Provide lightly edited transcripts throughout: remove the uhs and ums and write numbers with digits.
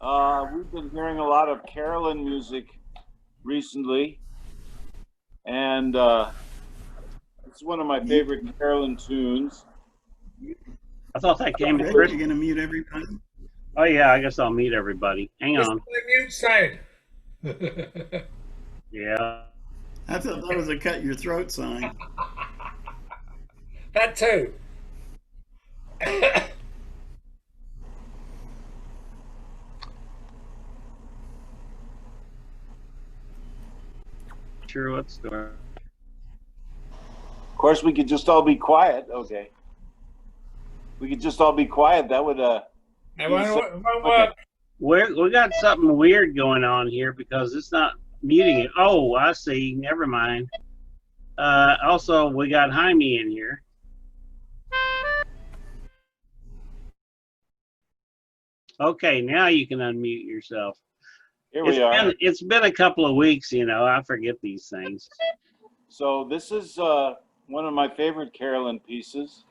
We've been hearing a lot of Carolyn music recently, and it's one of my favorite Carolyn tunes. I thought that came Rick, Chris. you're gonna mute everybody. Oh yeah, I guess I'll meet everybody. Hang What's on. on the mute side? Yeah. I thought that was a cut your throat sign. That too. Sure, let's start. Of course, we could just all be quiet. Okay, we could just all be quiet. That would It won't work. We got something weird going on here because it's not muting it. Oh, I see. Never mind. Also, we got Jaime in here. Okay, now you can unmute yourself. Here we are. It's been a couple of weeks, you know. I forget these things. So this is one of my favorite Carolyn pieces,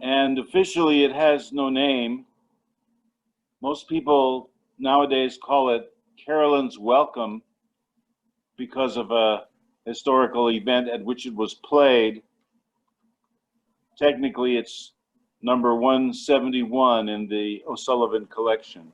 and officially it has no name. Most people nowadays call it Carolyn's Welcome because of a historical event at which it was played. Technically, it's number 171 in the O'Sullivan collection.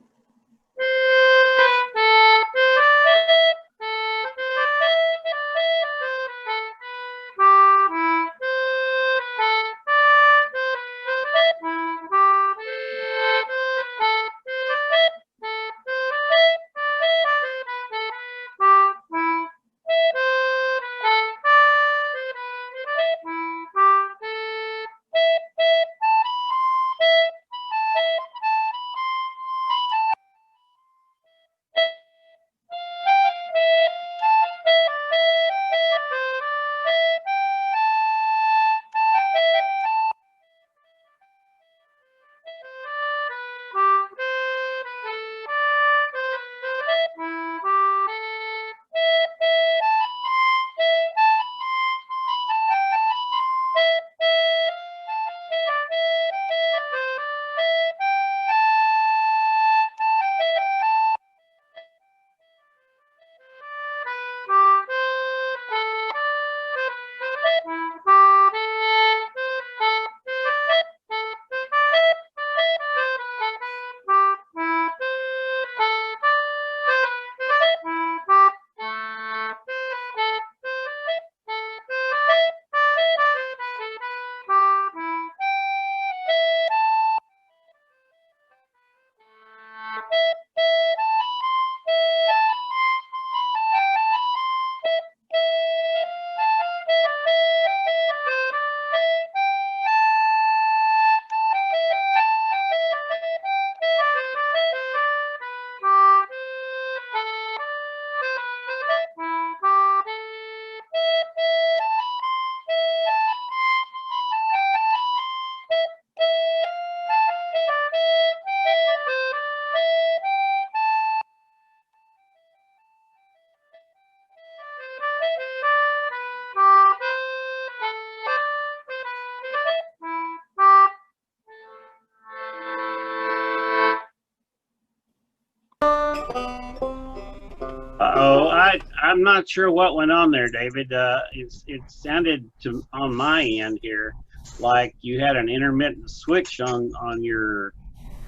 I'm not sure what went on there, David. It sounded on my end here like you had an intermittent switch on your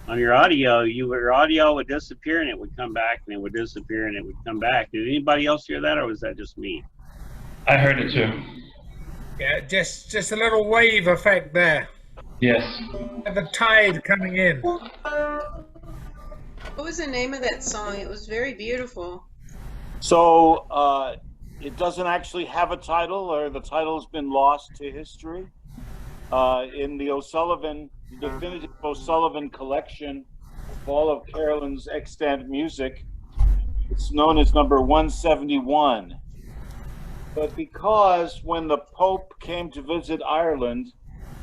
audio. Your audio would disappear and it would come back, and it would disappear and it would come back. Did anybody else hear that, or was that just me? I heard it too. Yeah, just a little wave effect there. Yes. The tide coming in. What was the name of that song? It was very beautiful. So it doesn't actually have a title, or the title's been lost to history. In the O'Sullivan, the definitive O'Sullivan collection of all of Carolyn's extant music, it's known as number 171. But because when the Pope came to visit Ireland,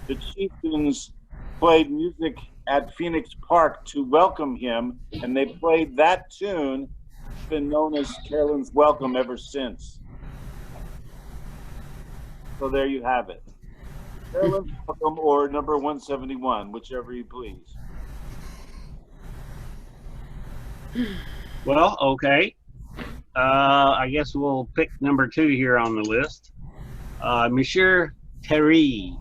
the chieftains played music at Phoenix Park to welcome him, and they played that tune. It's been known as Carolyn's Welcome ever since. So there you have it. Carolyn's Welcome, or number 171, whichever you please. Well, okay. I guess we'll pick number 2 here on the list. Monsieur Terry.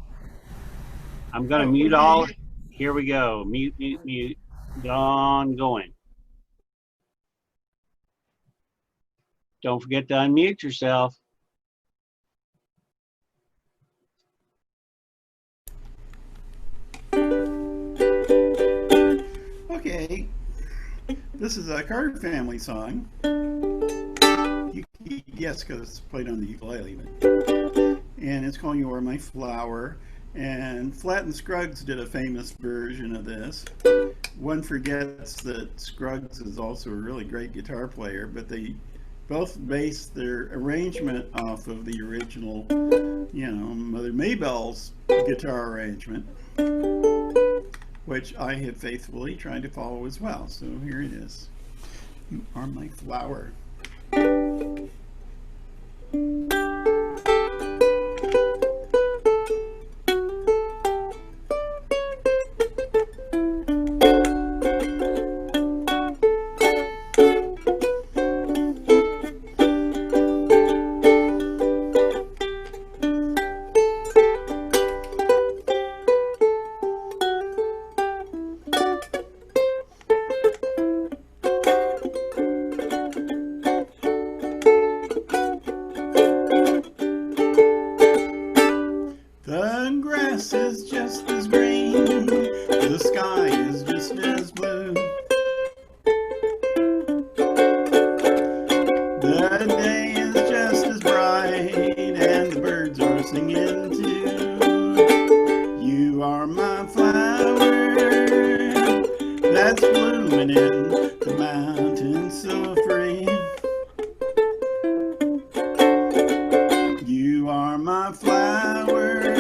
I'm going to mute all. Here we go. Mute, mute, mute. Gone, going. Don't forget to unmute yourself. Okay, this is a Carter Family song. Yes, because it's played on the ukulele, and it's called "You Are My Flower." And Flatt and Scruggs did a famous version of this. One forgets that Scruggs is also a really great guitar player, but they both based their arrangement off of the original, Mother Maybell's guitar arrangement, which I have faithfully tried to follow as well. So here it is. You Are My Flower. The grass is just as green, the sky is just as blue. The day is just as bright, and the birds are singing too. You are my flower that's blooming in the mountains so free. You are my flower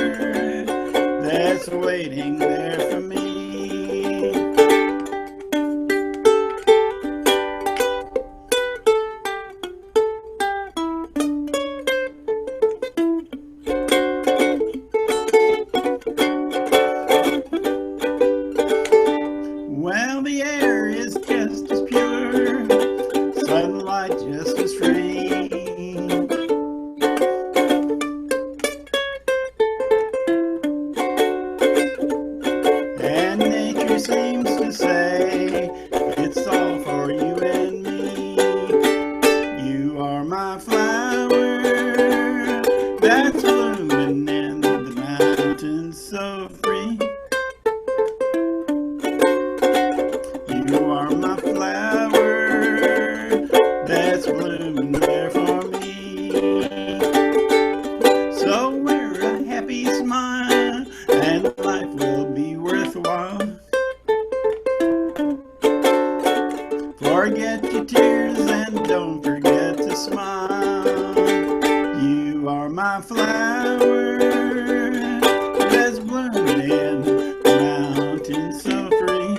that's waiting there for me. Well, the air is just as pure, sunlight just as free. And nature seems to say it's all for you and me. You are my flower that's blooming in the mountains so free. You are my flower that's blooming there for me. So wear a happy smile and life will be worthwhile. Forget your tears and don't forget to smile. You are my flower that's blooming in the mountains so free.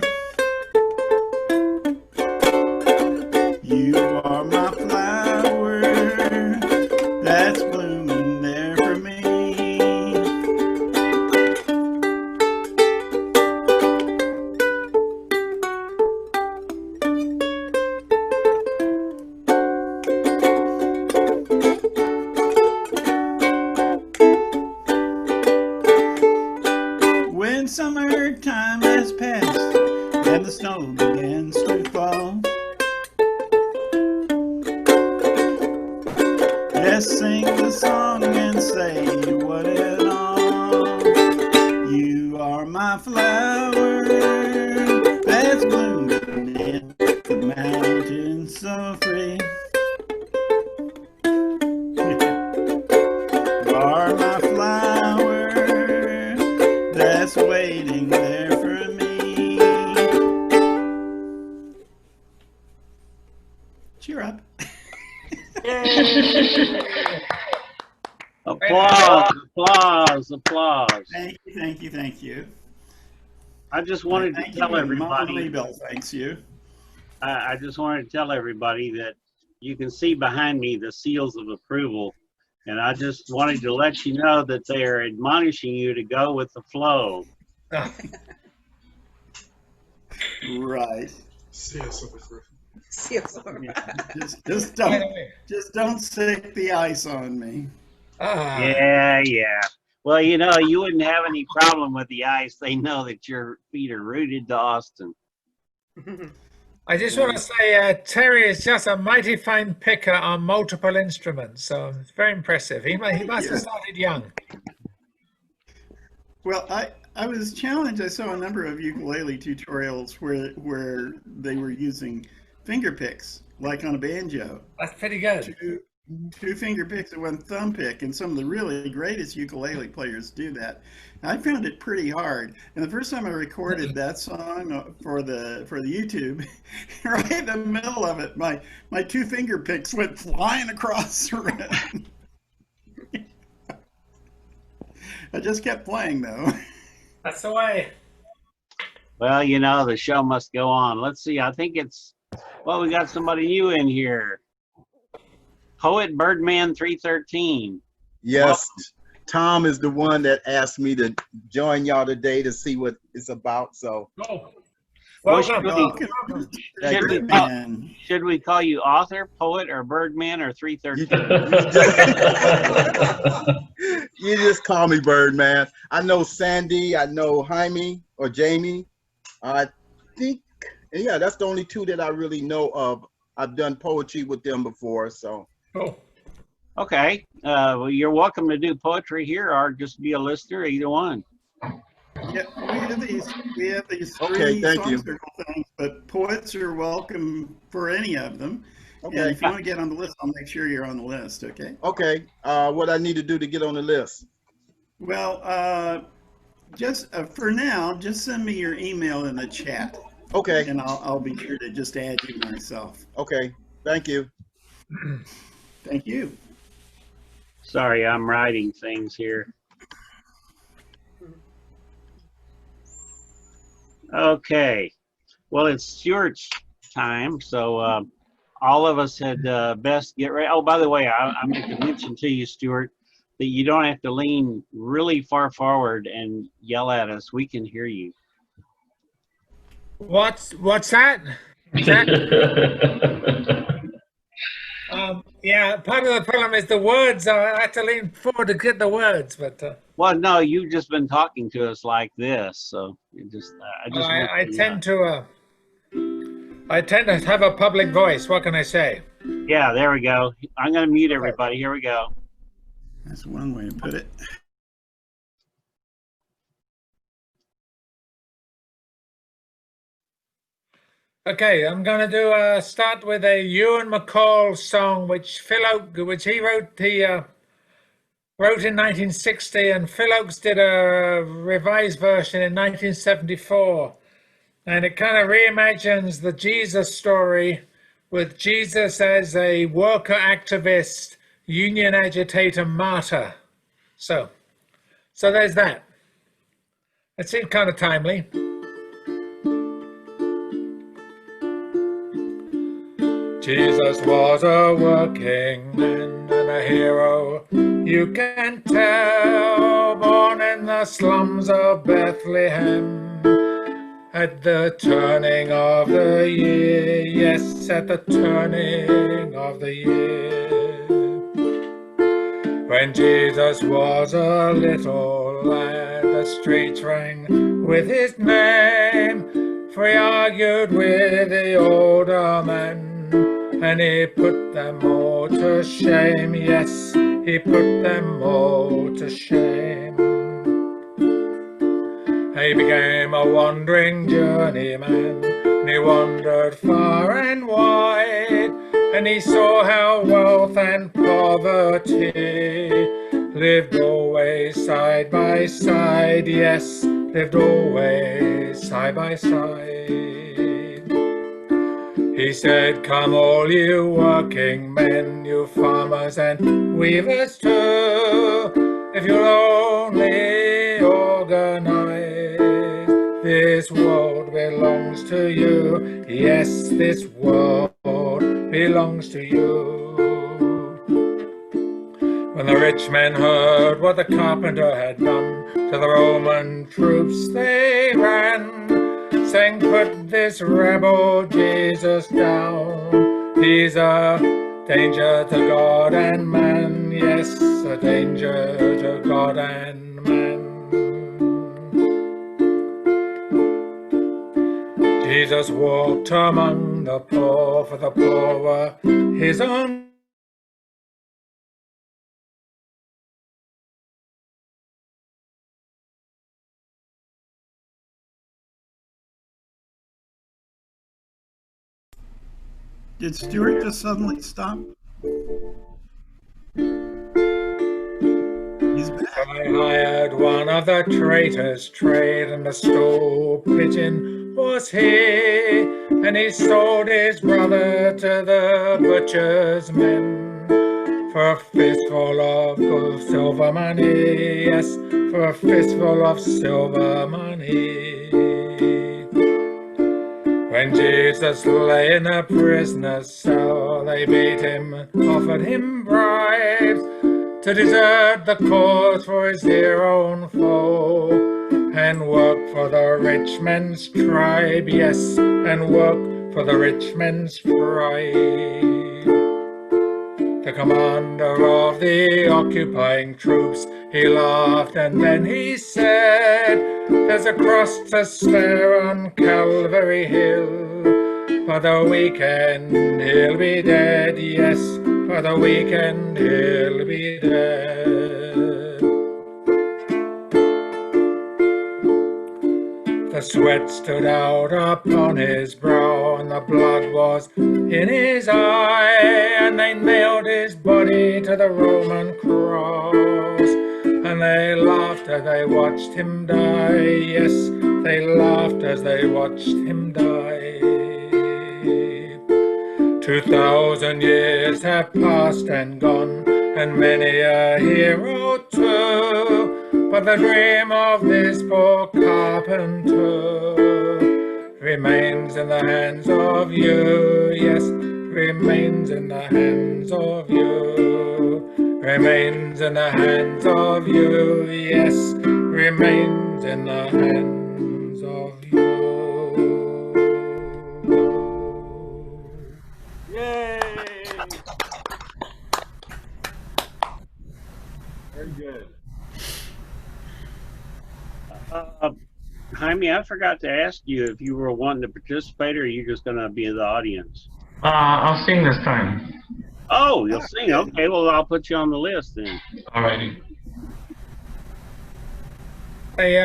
You are my flower that's blooming there for me. When summertime has passed and the snow begins to fall, let's sing the song and say what it all. You are my flower that's blooming in the mountains so free. You are my flower that's waiting there for me. Cheer up. Applause, applause, applause. Thank you, thank you, thank you. I just wanted to Thank tell you, Mom everybody. Maybell thanks you. I just wanted to tell everybody that you can see behind me the seals of approval, and I just wanted to let you know that they are admonishing you to go with the flow. Right. Just By the don't way. stick the ice on me. Ah, Yeah. Well, you know, you wouldn't have any problem with the ice. They know that your feet are rooted to Austin. I just want to say Terry is just a mighty fine picker on multiple instruments, so it's very impressive. He must have started young. Well, I was challenged. I saw a number of ukulele tutorials where they were using finger picks, like on a banjo. That's pretty good. Two finger picks and one thumb pick, and some of the really greatest ukulele players do that. I found it pretty hard. And the first time I recorded that song for the YouTube, right in the middle of it, my two finger picks went flying across the room. I just kept playing though. That's the way. Well, you know, the show must go on. Let's see. I think it's, well, we got somebody new in here. Poet Birdman 313. Yes, Tom is the one that asked me to join y'all today to see what it's about. So, Oh, Well, welcome. should we call you author, poet, or Birdman, or you 313? you just call me Birdman. I know Sandy, I know Jaime or Jamie. I think, yeah, that's the only two that I really know of. I've done poetry with them before, so. Oh, Okay. Well, you're welcome to do poetry here or just be a listener, either one. Yeah, we have these Okay, three thank song you. circle things, but poets are welcome for any of them. And Okay, if you want to get on the list, I'll make sure you're on the list, okay? okay. What I need to do to get on the list? Well, just for now, just send me your email in the chat, Okay, and I'll be sure to just add you myself. okay. Thank you. Thank you. Sorry, I'm writing things here. Okay. Well, it's Stuart's time, so all of us had best get ready. Oh, by the way, I meant to mention to you, Stuart, that you don't have to lean really far forward and yell at us. We can hear you. what's that? Yeah, part of the problem is the words. I have to lean forward to get the words, but Well, no, you've just been talking to us like this, so you just I tend to have a public voice. What can I say? Yeah, there we go. I'm going to mute everybody. Here we go. That's one way to put it. Okay, I'm going to do start with a Ewan McCall song, which Phil Oakes, which he wrote. He wrote in 1960, and Phil Oakes did a revised version in 1974, and it kind of reimagines the Jesus story with Jesus as a worker activist, union agitator, martyr. So there's that. It seemed kind of timely. Jesus was a working man and a hero, you can tell, born in the slums of Bethlehem at the turning of the year, yes, at the turning of the year. When Jesus was a little lad, the streets rang with his name, for he argued with the older men, and he put them all to shame, yes, he put them all to shame. He became a wandering journeyman, and he wandered far and wide, and he saw how wealth and poverty lived always side by side, yes, lived always side by side. He said, come all you working men, you farmers and weavers too, if you'll only organize, this world belongs to you, yes, this world belongs to you. When the rich men heard what the carpenter had done, to the Roman troops they ran, saying, put this rebel Jesus down. He's a danger to God and man, yes, a danger to God and man. Jesus walked among the poor, for the poor were his own. Did Stuart just suddenly stop? He's back. I hired one of the traitors' trade, and the stool pigeon was he, and he sold his brother to the butcher's men for a fistful of good silver money, yes, for a fistful of silver money. When Jesus lay in a prisoner's cell, they beat him, offered him bribes to desert the cause for his dear own foe, and work for the rich men's tribe, yes, and work for the rich men's tribe. The commander of the occupying troops, he laughed and then he said, there's a cross to spare on Calvary Hill. For the weekend he'll be dead, yes, for the weekend he'll be dead. The sweat stood out upon his brow, and the blood was in his eye, and they nailed his body to the Roman cross, and they laughed as they watched him die, yes, they laughed as they watched him die. 2,000 years have passed and gone, and many a hero too, but the dream of this poor carpenter remains in the hands of you, yes, remains in the hands of you, remains in the hands of you, yes, remains in the hands of you. Yay! Very good. Jaime, I forgot to ask you if you were wanting to participate, or are you just going to be in the audience? I'll sing this time. Oh, you'll sing. Okay, well, I'll put you on the list then. Alrighty. Hey,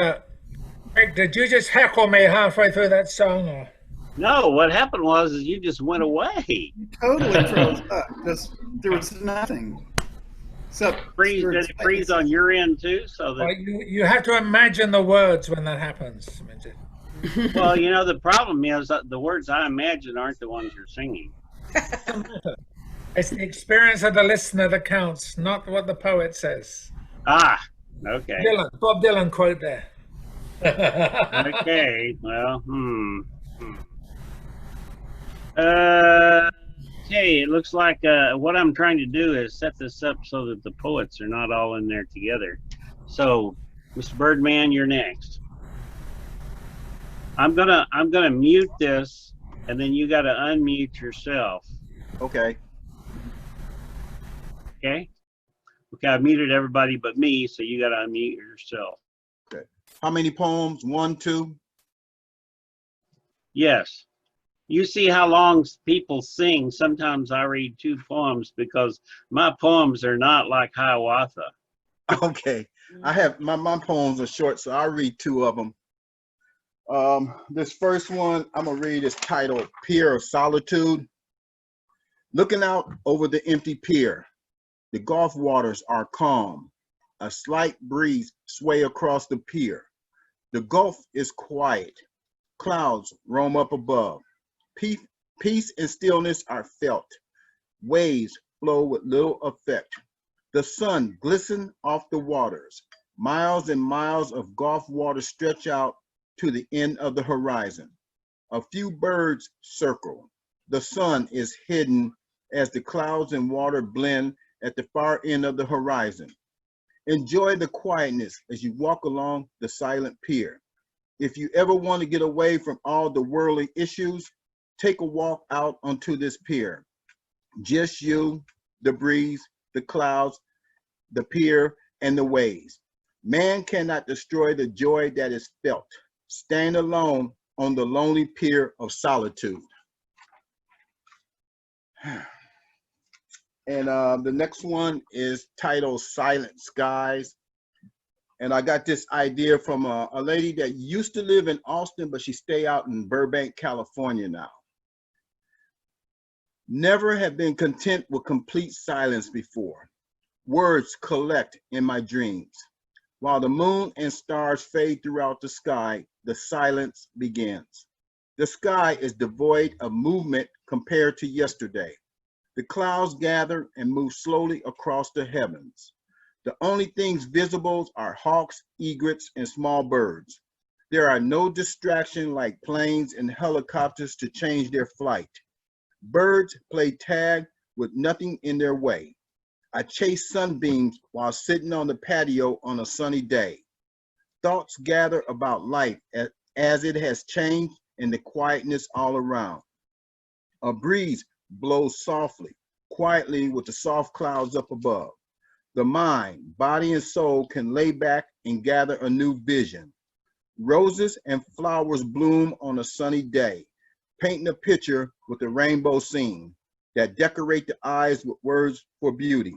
Rick, did you just heckle me halfway through that song? Or? No, what happened was is you just went away. Totally froze up. There was nothing. Except Did it freeze on your end too? So that, Well, you have to imagine the words when that happens. well, you know, the problem is that the words I imagine aren't the ones you're singing. It's the experience of the listener that counts, not what the poet says. Ah, okay. Bob Dylan quote there. Okay, well, okay, it looks like what I'm trying to do is set this up so that the poets are not all in there together. So, Mr. Birdman, you're next. I'm gonna mute this, and then you got to unmute yourself. Okay. Okay. Okay, I muted everybody but me, so you got to unmute yourself. Okay. How many poems? 1, 2? Yes. You see how long people sing. Sometimes I read 2 poems because my poems are not like Hiawatha. Okay. I have my poems are short, so I'll read 2 of them. This first one I'm gonna read is titled Pier of Solitude. Looking out over the empty pier, the Gulf waters are calm. A slight breeze sway across the pier. The Gulf is quiet. Clouds roam up above. Peace and stillness are felt. Waves flow with little effect. The sun glistens off the waters. Miles and miles of Gulf water stretch out to the end of the horizon. A few birds circle. The sun is hidden as the clouds and water blend at the far end of the horizon. Enjoy the quietness as you walk along the silent pier. If you ever want to get away from all the worldly issues, take a walk out onto this pier. Just you, the breeze, the clouds, the pier, and the waves. Man cannot destroy the joy that is felt. Stand alone on the lonely pier of solitude. And the next one is titled Silent Skies. And I got this idea from a lady that used to live in Austin, but she stay out in Burbank, California now. Never have been content with complete silence before. Words collect in my dreams. While the moon and stars fade throughout the sky, the silence begins. The sky is devoid of movement compared to yesterday. The clouds gather and move slowly across the heavens. The only things visible are hawks, egrets, and small birds. There are no distractions like planes and helicopters to change their flight. Birds play tag with nothing in their way. I chase sunbeams while sitting on the patio on a sunny day. Thoughts gather about life as it has changed in the quietness all around. A breeze blows softly, quietly with the soft clouds up above. The mind, body, and soul can lay back and gather a new vision. Roses and flowers bloom on a sunny day, painting a picture with a rainbow scene that decorate the eyes with words for beauty.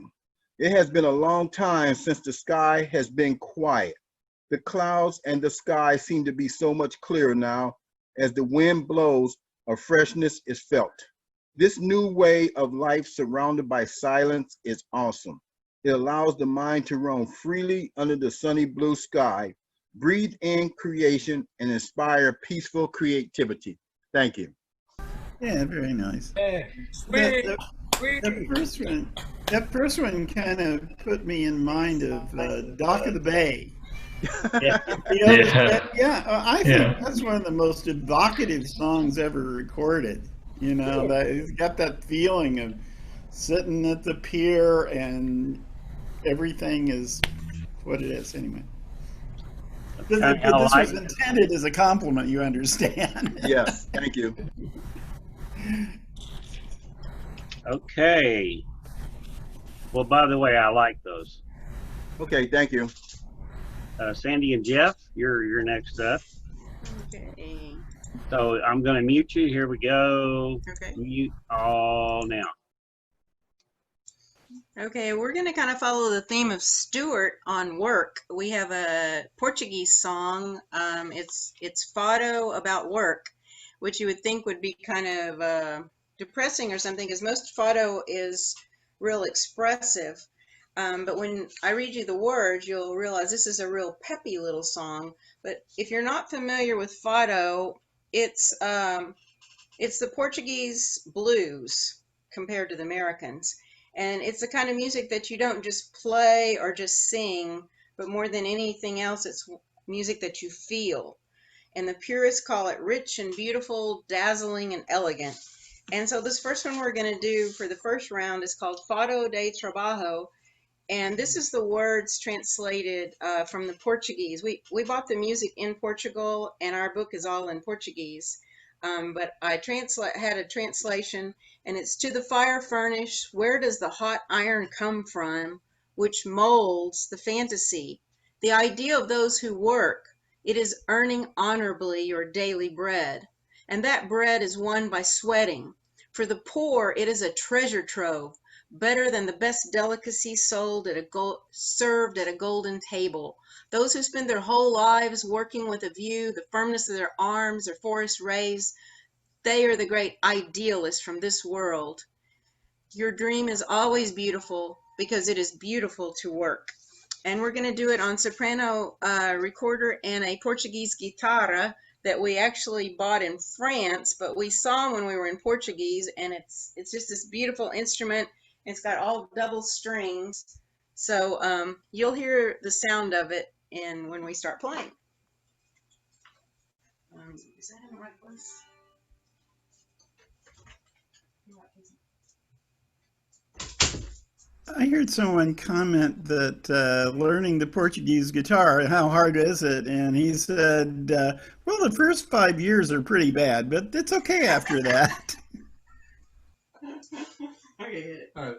It has been a long time since the sky has been quiet. The clouds and the sky seem to be so much clearer now. As the wind blows, a freshness is felt. This new way of life surrounded by silence is awesome. It allows the mind to roam freely under the sunny blue sky, breathe in creation, and inspire peaceful creativity. Thank you. Yeah, very nice. Yeah. The, We, that first one kind of put me in mind of Dock of the Bay. Yeah. You know, Yeah. I think Yeah. that's one of the most evocative songs ever recorded. You know, that it's got that feeling of sitting at the pier and everything is what it is anyway. But this was intended as a compliment, you understand. Yes, thank you. Okay. Well, by the way, I like those. Okay, thank you. Sandy and Jeff, you're next up. Okay. So I'm going to mute you. Here we go. Okay. Mute all now. Okay, we're going to kind of follow the theme of Stuart on work. We have a Portuguese song. It's Fado about work, which you would think would be kind of depressing or something, because most Fado is real expressive. But when I read you the words, you'll realize this is a real peppy little song. But if you're not familiar with Fado, it's the Portuguese blues compared to the Americans. And it's the kind of music that you don't just play or just sing, but more than anything else, it's music that you feel. And the purists call it rich and beautiful, dazzling and elegant. And so this first one we're going to do for the first round is called Fado de Trabalho. And this is the words translated from the Portuguese. We bought the music in Portugal, and our book is all in Portuguese. But I had a translation, and it's to the fire furnace, where does the hot iron come from, which molds the fantasy, the idea of those who work. It is earning honorably your daily bread, and that bread is won by sweating. For the poor, it is a treasure trove, better than the best delicacy served at a golden table. Those who spend their whole lives working with a view, the firmness of their arms, their forest rays, they are the great idealists from this world. Your dream is always beautiful because it is beautiful to work. And we're going to do it on soprano recorder and a Portuguese guitarra that we actually bought in France, but we saw when we were in Portuguese, and it's just this beautiful instrument. It's got all double strings, so you'll hear the sound of it when we start playing. Is that in the right place? I heard someone comment that learning the Portuguese guitar, how hard is it? And he said, well, the first 5 years are pretty bad, but it's okay after that. Okay. All right.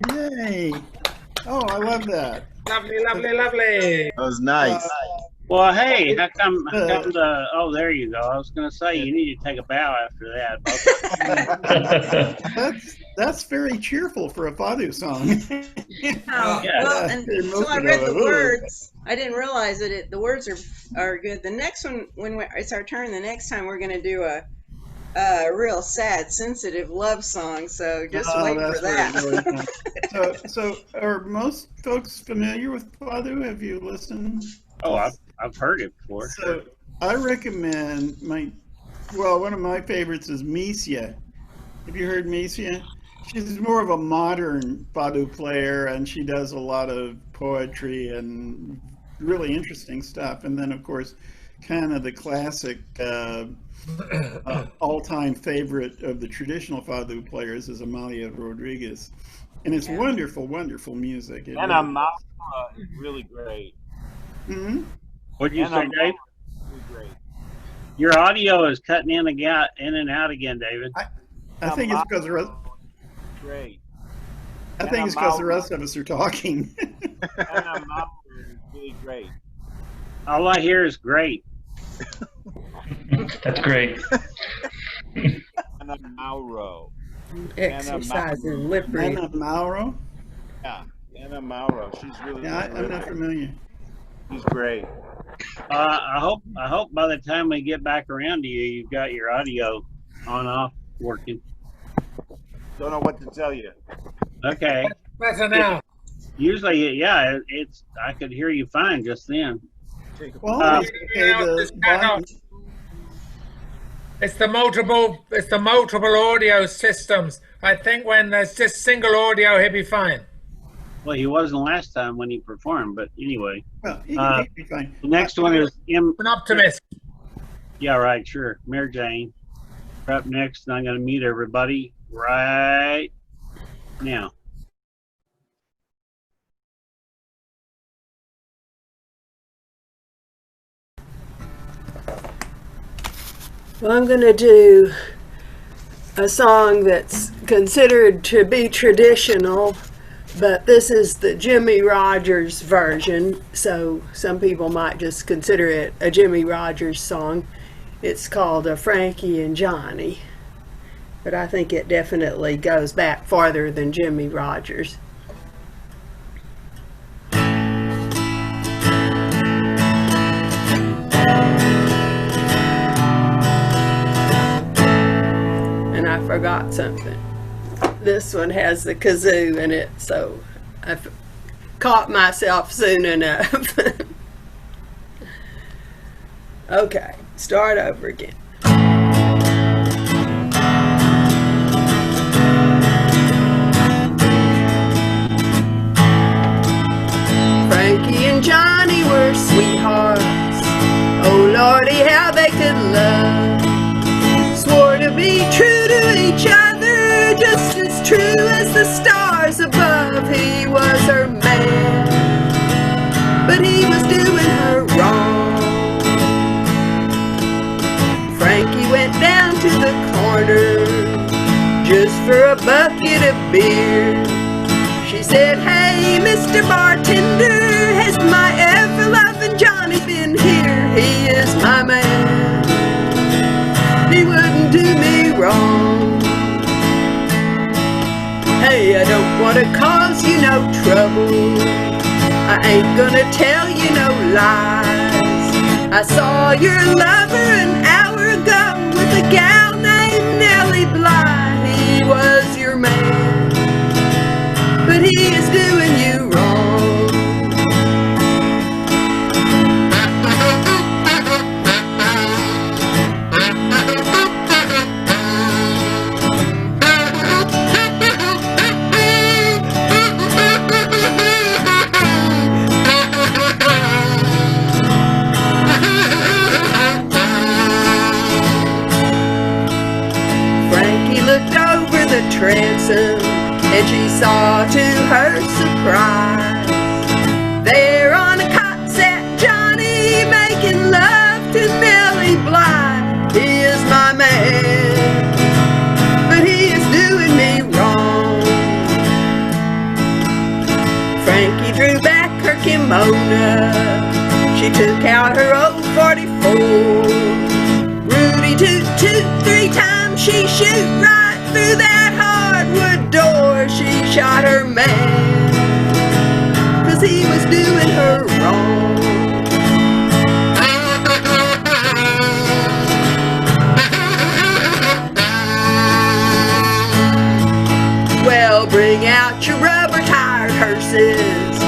Yay. Oh, I love that. Lovely, lovely, lovely. That was nice. Well, hey, how come the, oh, there you go. I was going to say, you need to take a bow after that. That's very cheerful for a Fado song. Oh, Yeah. well, until I read the words, I didn't realize that the words are good. The next one, it's our turn, the next time we're going to do a real sad, sensitive love song. So just wait for that. Really so are most folks familiar with Fado? Have you listened? Oh, I've heard it before. So I recommend one of my favorites is Misia. Have you heard Misia? She's more of a modern Fado player, and she does a lot of poetry and really interesting stuff. And then, of course, kind of the classic all-time favorite of the traditional Fado players is Amalia Rodriguez. And it's wonderful, wonderful music. And Amaura is really great. Mm-hmm. What'd you And say, Amaura Dave? is really great. Your audio is cutting in and out again, David. I think it's because Great. I think it's because the rest of us are talking. And Amaura is really great. All I hear is great. That's great. And Amaura. Exercising lip reading. Anna Mauro? Yeah. Anna Mauro. She's really, Yeah, really I'm not familiar. She's great. I hope by the time we get back around to you, you've got your audio on off working. Don't know what to tell you. Okay. Better now. Usually, yeah, I could hear you fine just then. Well, It's the multiple audio systems. I think when there's just single audio, he'll be fine. Well, he wasn't last time when he performed, but anyway. well, he'd be fine. The next one is An optimist. Yeah, right, sure. Mary Jane. We're up next, and I'm going to mute everybody right now. Well, I'm going to do a song that's considered to be traditional, but this is the Jimmie Rodgers version, so some people might just consider it a Jimmie Rodgers song. It's called Frankie and Johnny, but I think it definitely goes back farther than Jimmie Rodgers. And I forgot something. This one has the kazoo in it, so I caught myself soon enough. Okay, start over again. Frankie and Johnny were sweethearts. Oh Lordy, how they could love. Swore to be true to each other, just as true as the stars above. He was her man, but he was doing her wrong. Frankie went down to the corner just for a bucket of beer. She said, "Hey, Mr. Bartender, has my ever-loving Johnny been here? He is my man. He wouldn't do me wrong. Hey, I don't want to cause you no trouble. I ain't gonna tell you no lies. I saw your lover an hour ago with a gal named Nellie Bly. He was your man, but he is doing you wrong." Frankie looked over the transom, and she saw to her surprise, there on a cot sat Johnny making love to Nellie Bly. He is my man, but he is doing me wrong. Frankie drew back her kimono. She took out her old 44. Rudy toot toot 3 times, she shoot right through that hardwood door. She shot her man, 'cause he was doing her wrong. Well, bring out your rubber-tired hearses,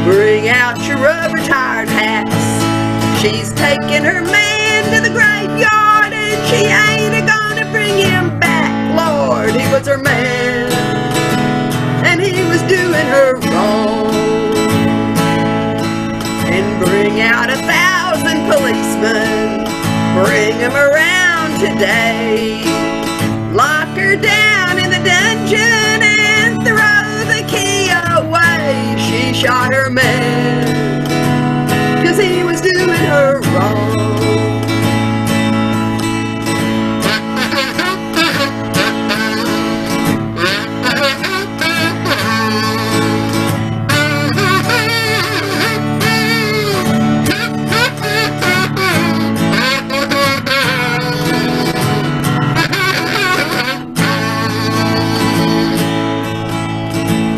bring out your rubber-tired hats. She's taking her man to the graveyard, and she ain't a-gonna bring him back. Lord, he was her man, and he was doing her wrong. And bring out 1,000 policemen, bring them around today. Lock her down in the dungeon and throw the key away. She shot her man, 'cause he was doing her wrong.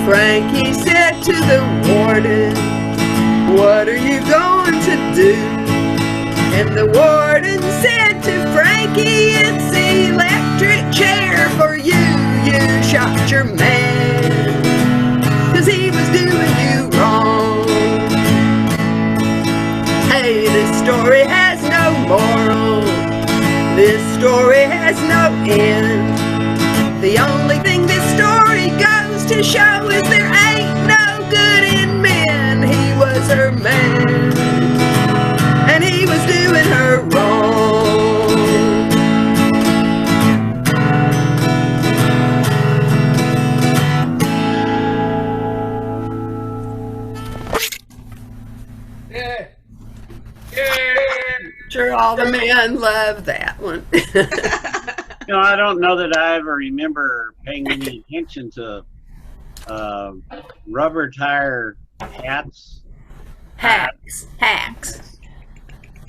Frankie said to the warden, "What are you going to do?" And the warden said to Frankie, "It's the electric chair for you. You shot your man, 'cause he was doing you wrong." Hey, this story has no moral. This story has no end. The only thing this story goes to show is there ain't no good in men. He was her man, and he was doing her wrong. Sure, all the men love that one. I don't know that I ever remember paying any attention to rubber tire hats. Hacks.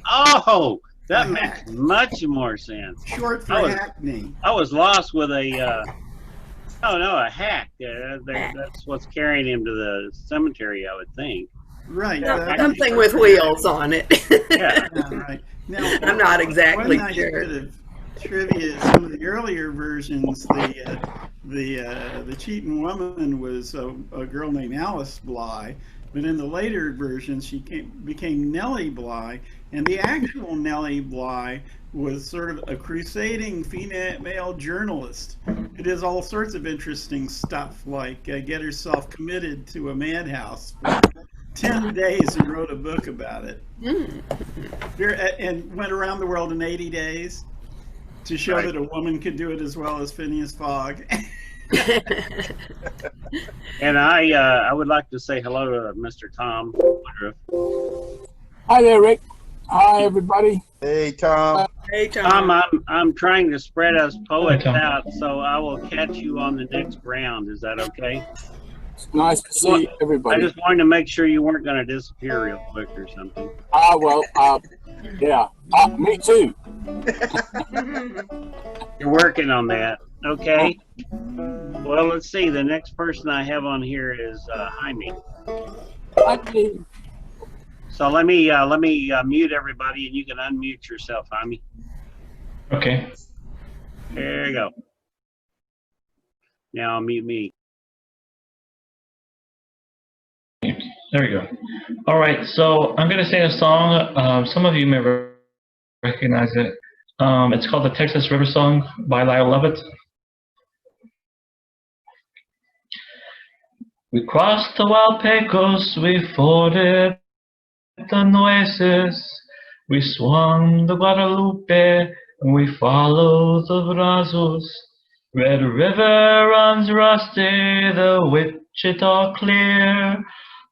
Oh, that makes much more sense. Short for Oh, Hackney. I was lost with a hack. That's what's carrying him to the cemetery, I would think. Right. Something with wheels on it. Yeah. Yeah, right. Now, I'm not exactly one nice sure. bit of trivia is some of the earlier versions. The cheating woman was a girl named Alice Bly, but in the later versions she became Nellie Bly, and the actual Nellie Bly was sort of a crusading female journalist. It does all sorts of interesting stuff, like get herself committed to a madhouse for 10 days and wrote a book about it. And went around the world in 80 days to show that a woman could do it as well as Phineas Fogg. And I would like to say hello to Mr. Tom Woodruff. Hi there, Rick. Hi, everybody. Hey, Tom. Hey, Tom. I'm trying to spread us poets Tom. out, so I will catch you on the next round. Is that okay? It's nice to see I everybody. just wanted to make sure you weren't going to disappear real quick or something. Yeah. Me too. You're working on that. Okay. Well, let's see. The next person I have on here is Jaime. So let me mute everybody, and you can unmute yourself, Jaime. Okay. There you go. Now mute me. There we go. All right, so I'm gonna sing a song. Some of you may recognize it. It's called the Texas River Song by Lyle Lovett. We crossed the wild Pecos, we forded the Nueces, we swung the Guadalupe, and we followed the Brazos. Red River runs rusty, the Wichita clear,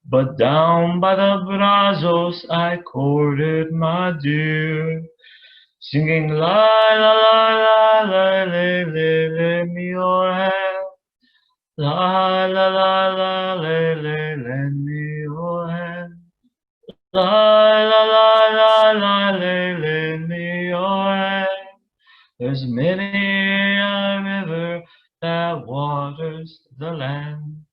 but down by the Brazos I courted my dear, singing la la la la la la la me your hand, la la la la la la lend me your hand, la la la la la la lend me your hand. There's many a river that waters the land.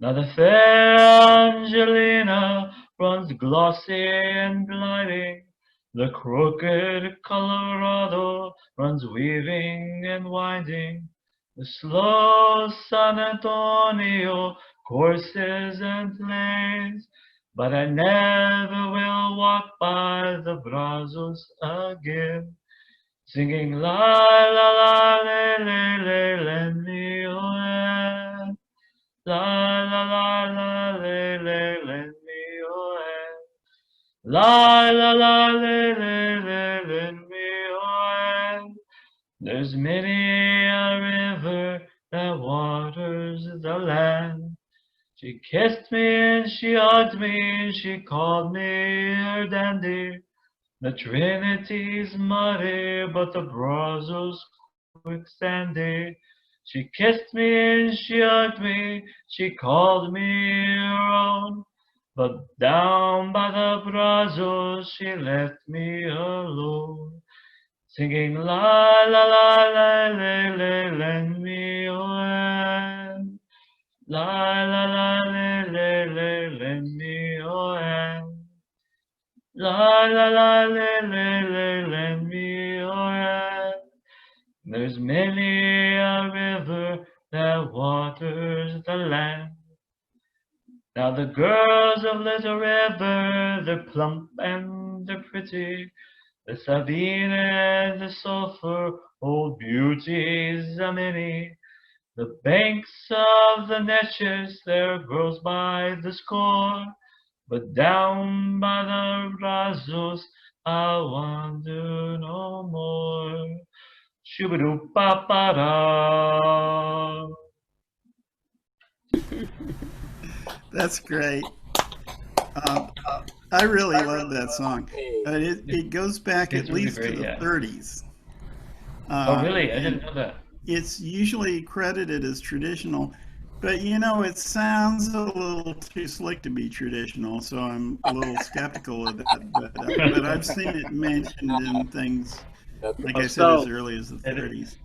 Now the fair Angelina runs glossy and gliding, the crooked Colorado runs weaving and winding, the slow San Antonio courses and plays, but I never will walk by the Brazos again, singing la la la la la la lend me your hand. La la la la la la lend me your hand. La la la la la la lend me your hand. There's many a river that waters the land. She kissed me and she hugged me and she called me her dandy. The Trinity's muddy, but the Brazos quicksandy. She kissed me and she hugged me, she called me her own, but down by the Brazos she left me alone, singing la la la la la la lend me your hand, la la la la la la lend me your hand, la la la la la la lend me your hand. There's many a river that waters the land. Now the girls of Little River, they're plump and they're pretty. The Sabine and the Sulphur, old beauties are many. The banks of the Neches, there girls by the score. But down by the Brazos, I'll wander no more. Shoo-ba-doo-ba-ba-da. That's great. I really love that song. But it goes back It's at really least great, to the yeah. 30s. Oh, really? I And didn't know that. it's usually credited as traditional, but you know, it sounds a little too slick to be traditional, so I'm a little skeptical of that. But I've seen it mentioned in things, like I said, as So, early as the It- 30s.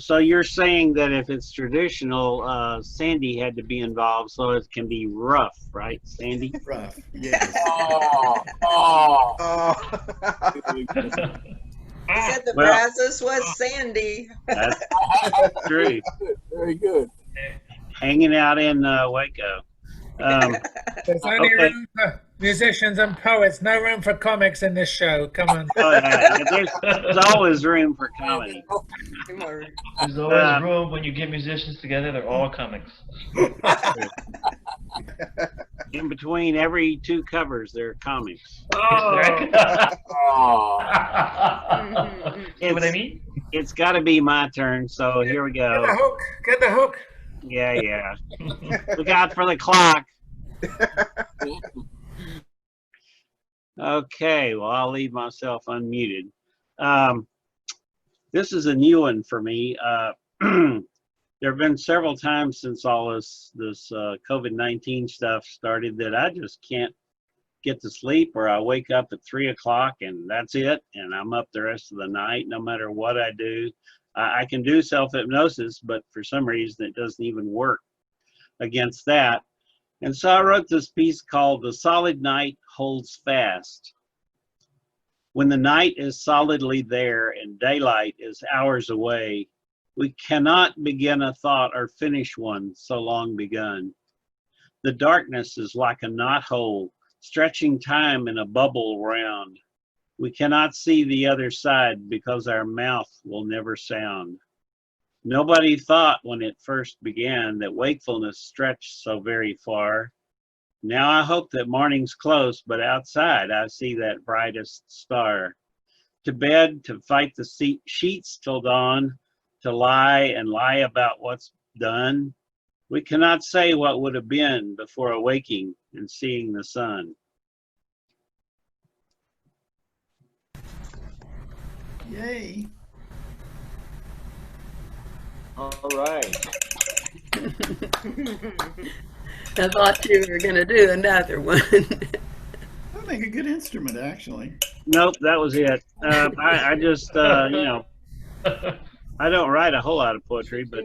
so you're saying that if it's traditional, Sandy had to be involved, so it can be rough, right, Sandy? Rough, yes. Oh, oh. Oh. He said the Well- Brazos was Sandy. That's true. Very good. Hanging out in Waco. There's only Okay. room for musicians and poets, no room for comics in this show. Come on. Oh, yeah, there's always room for comedy. There's always room when you get musicians together. They're all comics. In between every two covers, there are comics. Oh. See what I mean? It's got to be my turn, so here we Get the go. hook. Get the hook. Yeah. Look out for the clock. Okay, well, I'll leave myself unmuted. This is a new one for me. There have been several times since all this COVID-19 stuff started that I just can't get to sleep, or I wake up at 3 o'clock and that's it, and I'm up the rest of the night no matter what I do. I can do self-hypnosis, but for some reason it doesn't even work against that. And so I wrote this piece called "The Solid Night Holds Fast." When the night is solidly there and daylight is hours away, we cannot begin a thought or finish one so long begun. The darkness is like a knothole, stretching time in a bubble round. We cannot see the other side because our mouth will never sound. Nobody thought when it first began that wakefulness stretched so very far. Now I hope that morning's close, but outside I see that brightest star. To bed, to fight the sheets till dawn, to lie and lie about what's done. We cannot say what would have been before awaking and seeing the sun. Yay. All right. I thought you were going to do another one. That'd make a good instrument, actually. Nope, that was it. I just, I don't write a whole lot of poetry, but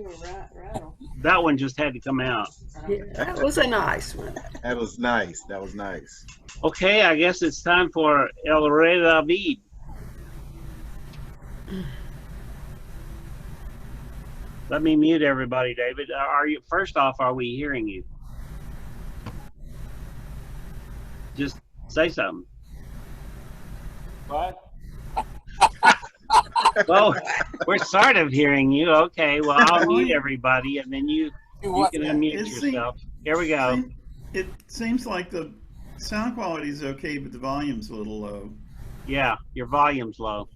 that one just had to come out. Yeah, that was a nice one. That was nice. That was nice. Okay, I guess it's time for El Rey David. Let me mute everybody, David. First off, are we hearing you? Just say something. What? Well, we're sort of hearing you. Okay, well, I'll mute everybody, and then you can unmute It seems- yourself. Here we go. It seems like the sound quality is okay, but the volume's a little low. Yeah, your volume's low.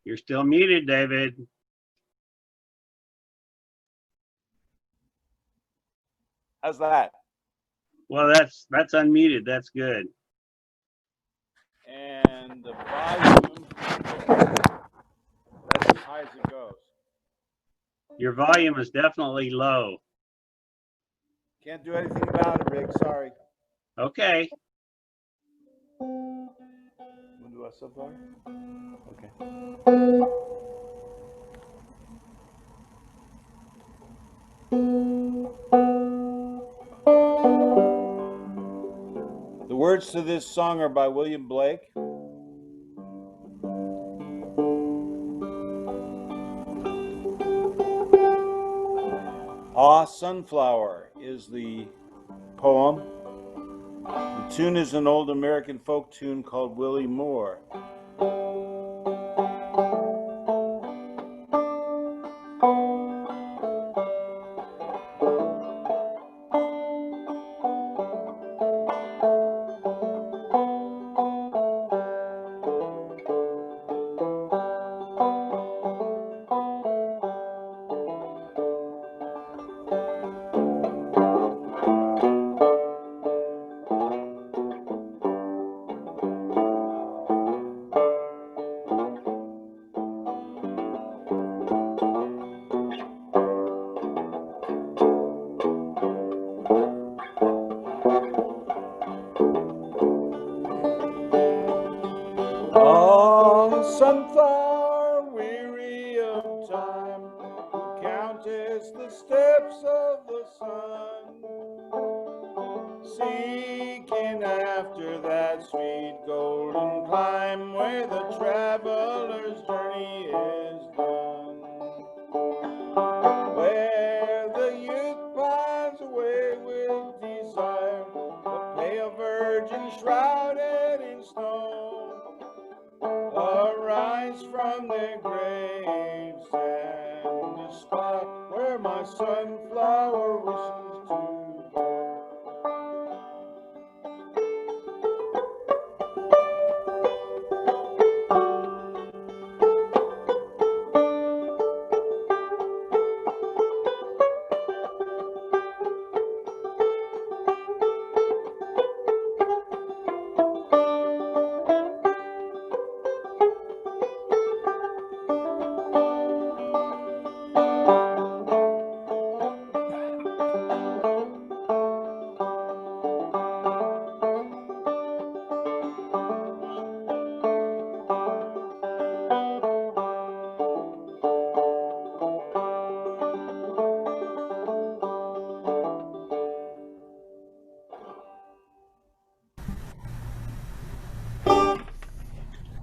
You're still muted, David. How's that? Well, that's unmuted. That's good. And the volume, that's as high as it goes. Your volume is definitely low. Can't do anything about it, Rick. Sorry. Okay. Want to do a sub-bar? Okay. The words to this song are by William Blake. Ah, Sunflower is the poem. The tune is an old American folk tune called Willie Moore. Sunflower, weary of time, who countest the steps of the sun, seeking after that sweet golden climb where the traveler's journey is done, where the youth pines away with desire, the pale virgin shrouded in snow arise from their graves, and the spot where my sunflower wishes to go.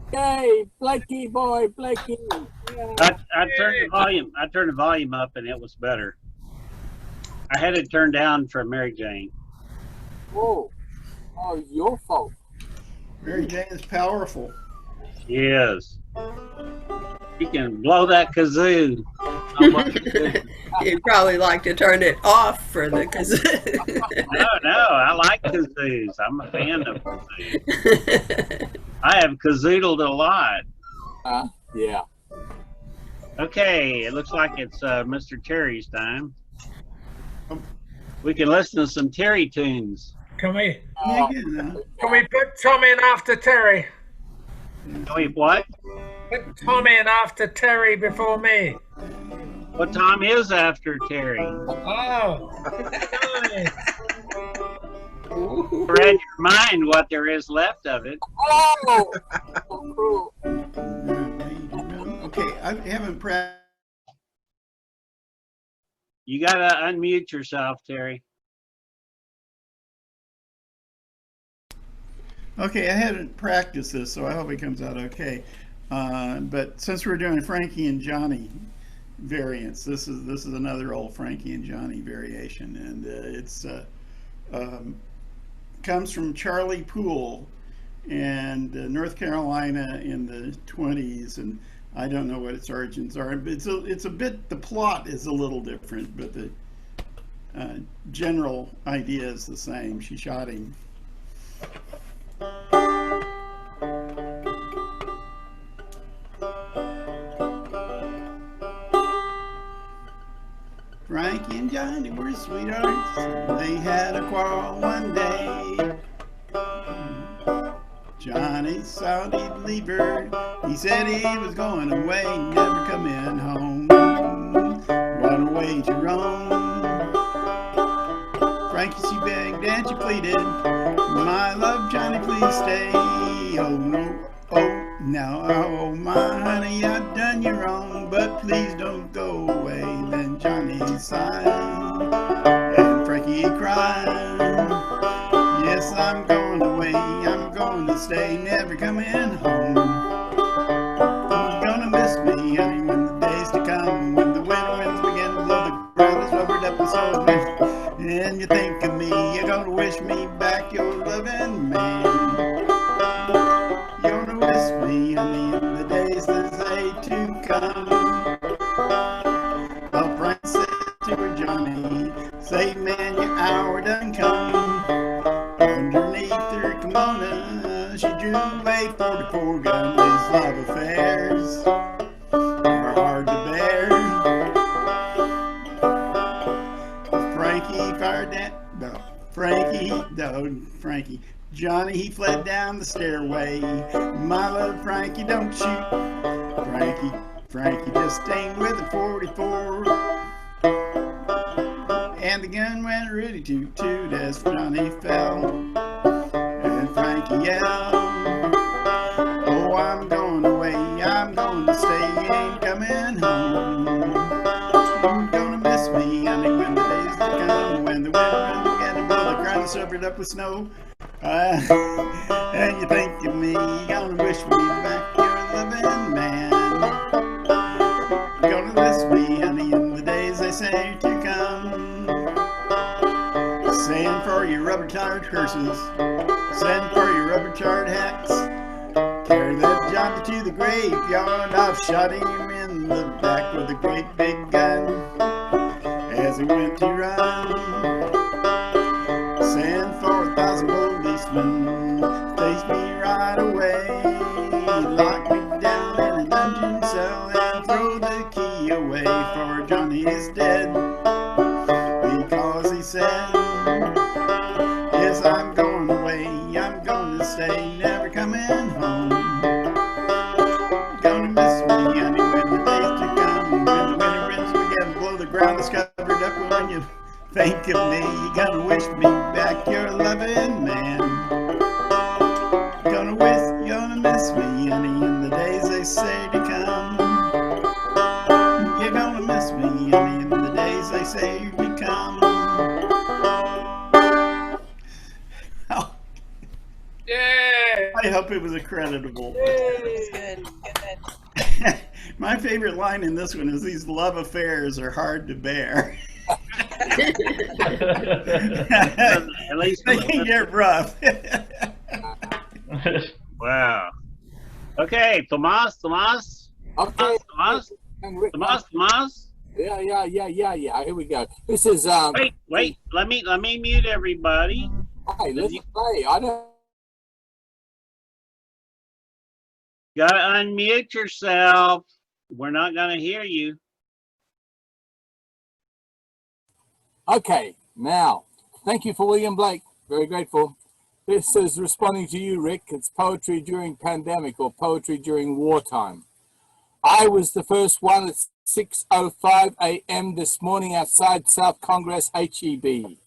Hey, Blakey boy, Blakey. I turned the volume up and it was better. I had it turned down for Mary Jane. Whoa. Oh, your fault. Mary Jane is powerful. Yes. You can blow that kazoo. You'd probably like to turn it off for the kazoo. No, I like kazoos. I'm a fan of kazoos. I have kazoodled a lot. Yeah. Okay, it looks like it's Mr. Terry's time. We can listen to some Terry tunes. Can we Yeah, put Tom in after Terry? Wait, what? Put Tom in after Terry before me. What time is after Terry? Oh. Read your mind what there is left of it. Oh, so cool. Okay, I haven't practiced. You gotta unmute yourself, Terry. Okay, I hadn't practiced this, so I hope it comes out okay. But since we're doing Frankie and Johnny variants, this is another old Frankie and Johnny variation, and it's comes from Charlie Poole and North Carolina in the 20s, and I don't know what its origins are. But it's a bit, the plot is a little different, but the general idea is the same. She shot him. Frankie and Johnny were sweethearts. They had a quarrel one day. Johnny thought he'd leave her. He said he was going away, never coming home. Run away to Rome. Frankie, she begged and she pleaded, my love, Johnny, please stay. Oh no, oh now, oh my honey, I've done you wrong, but please don't go away. Then Johnny sighed and Frankie cried. Yes, I'm going away, I'm going to stay, never coming home. You're gonna miss me, honey, when the days to come, when the winter winds begin to blow, the ground is rubbered up and so and you think of me, you're gonna wish me back your loving man. You're gonna miss me, honey, in the days that say to come. Well, Frank said to her, Johnny, say, man, your hour done come. Underneath her kimono, she drew a 44 gun. These love affairs are hard to bear. Frankie. Johnny, he fled down the stairway. My love, Frankie, don't shoot. Frankie just aimed with a 44. And the gun went really toot-toot as Johnny fell. And Frankie yelled, oh, I'm going away. up with snow. And you think of me, you're gonna wish me back, you're a living man. You're gonna miss me, honey, in the days they say to come. Send for your rubber-tired hearses, send for your rubber-tired hacks. Carry that johnny to the graveyard, I've shot him in the back with a great big gun as he went to run. Send for 1,000 policemen, chase me right away. Lock me down in a dungeon cell and throw the key away, for Johnny is dead. Because he said, yes, I'm going away, I'm going to stay, never coming home. Gonna miss me, honey, when the days to come. When the winter winds begin to blow, the ground is covered up. When you think of me, you're gonna wish me back, you're a loving man. Gonna miss me, honey, in the days they say to come. You're gonna miss me, honey, in the days they say to come. Oh, Yeah. I hope it was accreditable. That's good. Good. My favorite line in this one is, these love affairs are hard to bear. At least They can get rough. wow. Okay, Tomas. Okay. Tomas. And Rick, Yeah. Yeah. Here we go. This is Wait. Let me mute everybody. Hey, let's play. I don't. Gotta unmute yourself. We're not gonna hear you. Okay, now, thank you for William Blake. Very grateful. This is responding to you, Rick. It's poetry during pandemic or poetry during wartime. I was the first one at 6:05 a.m. this morning outside South Congress HEB.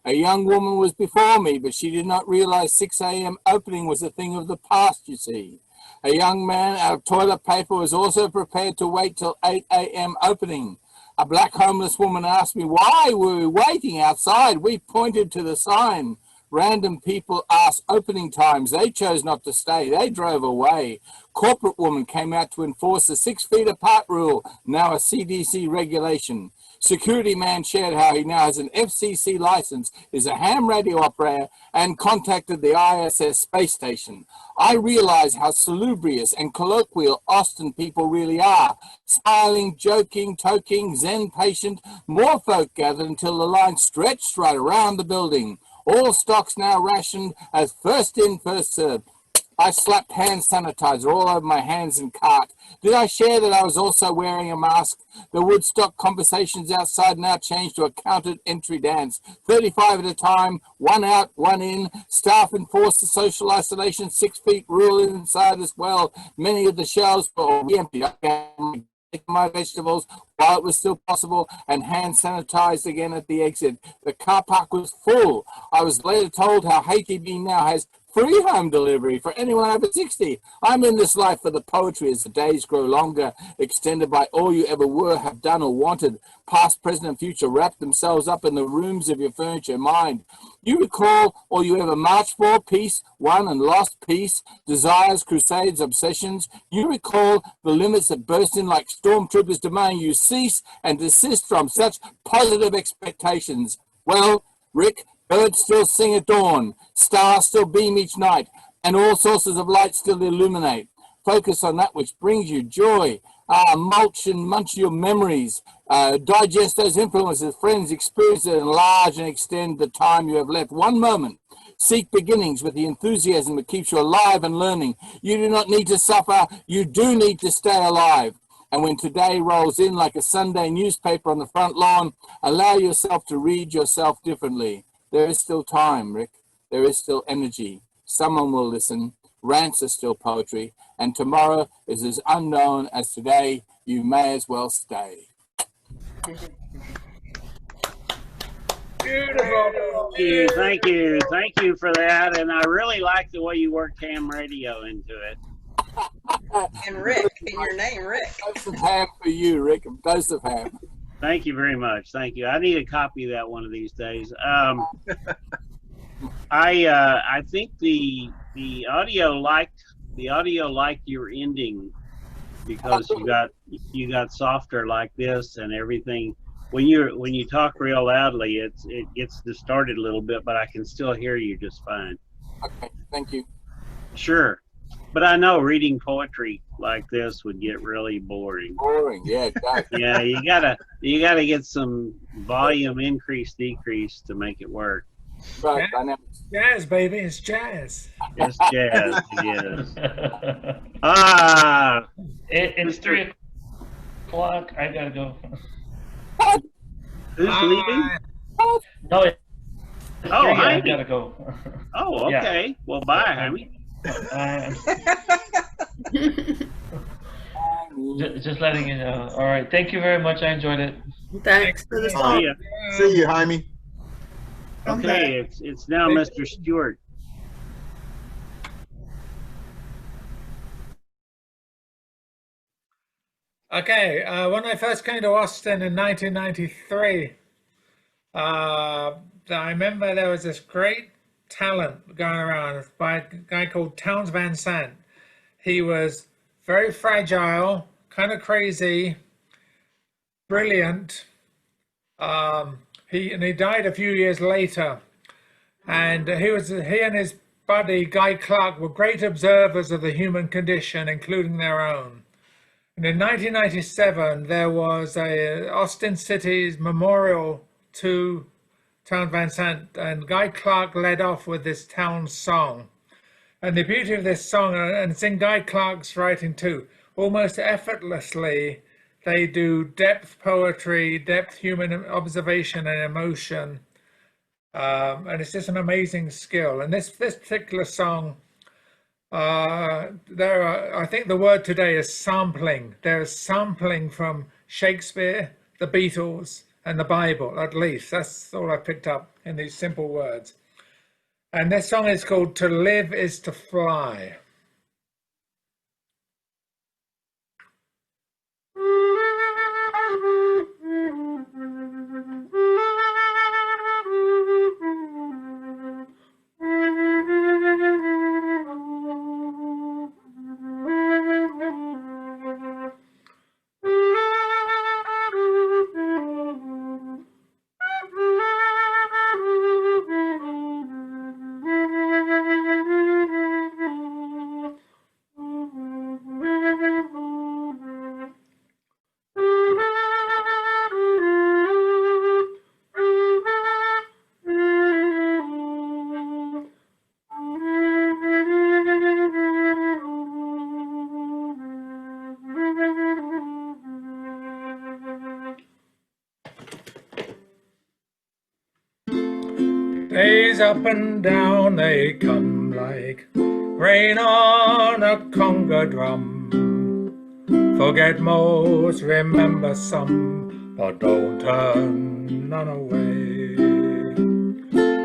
A young woman was before me, but she did not realize 6 a.m. opening was a thing of the past, you see. A young man out of toilet paper was also prepared to wait till 8 a.m. opening. A black homeless woman asked me why were we waiting outside. We pointed to the sign. Random people asked opening times. They chose not to stay. They drove away. Corporate woman came out to enforce the 6 feet apart rule, now a CDC regulation. Security man shared how he now has an FCC license, is a ham radio operator, and contacted the ISS space station. I realize how salubrious and colloquial Austin people really are. Smiling, joking, toking, zen patient, more folk gathered until the line stretched right around the building. All stocks now rationed as first in, first served. I slapped hand sanitizer all over my hands and cart. Did I share that I was also wearing a mask? The Woodstock conversations outside now changed to a counted entry dance. 35 at a time, 1 out, 1 in. Staff enforced the social isolation 6 feet rule inside as well. Many of the shelves were empty. My vegetables while it was still possible and hand sanitized again at the exit. The car park was full. I was later told how HEB now has free home delivery for anyone over 60. I'm in this life for the poetry as the days grow longer, extended by all you ever were, have done or wanted. Past, present, and future wrap themselves up in the rooms of your furniture mind. You recall all you ever marched for, peace, won and lost peace, desires, crusades, obsessions. You recall the limits that burst in like stormtroopers demanding you cease and desist from such positive expectations. Well, Rick, birds still sing at dawn, stars still beam each night, and all sources of light still illuminate. Focus on that which brings you joy. Mulch and munch your memories. Digest those influences, friends, experiences, enlarge and extend the time you have left. One moment. Seek beginnings with the enthusiasm that keeps you alive and learning. You do not need to suffer. You do need to stay alive. And when today rolls in like a Sunday newspaper on the front lawn, allow yourself to read yourself differently. There is still time, Rick. There is still energy. Someone will listen. Rants are still poetry. And tomorrow is as unknown as today. You may as well stay. Beautiful. Thank you for that. And I really like the way you worked ham radio into it. And Rick, in your name, Rick. Dose of ham for you, Rick. A dose of ham. Thank you very much. Thank you. I need a copy of that one of these days. I think the audio liked your ending because you got softer like this and everything. When you talk real loudly, it gets distorted a little bit, but I can still hear you just fine. Okay, thank you. Sure, but I know reading poetry like this would get really boring. Boring, yeah, it does. Yeah, you gotta get some volume increase decrease to make it work. Right, I know. Jazz, baby, it's jazz. It's jazz, yes. Ah, It's 3 o'clock. I gotta go. who's leaving? No, it's Oh, 3, I Jaime. gotta go. Oh, Yeah. okay. Well, bye, Jaime. Just letting you know. All right. Thank you very much. I enjoyed it. Thanks for the See song. ya. See you, Jaime. Okay, it's now Mr. Stewart. Okay, when I first came to Austin in 1993, I remember there was this great talent going around by a guy called Townes Van Sant. He was very fragile, kind of crazy, brilliant. He died a few years later, and he and his buddy Guy Clark were great observers of the human condition, including their own. And in 1997, there was a Austin City's memorial to Townes Van Sant, and Guy Clark led off with this town song. And the beauty of this song, and it's in Guy Clark's writing too, almost effortlessly, they do depth poetry, depth human observation and emotion. And it's just an amazing skill. And this particular song, I think the word today is sampling. There is sampling from Shakespeare, the Beatles, and the Bible, at least. That's all I picked up in these simple words. And this song is called To Live Is to Fly. Days up and down they come like rain on a conga drum. Forget most, remember some, but don't turn none away.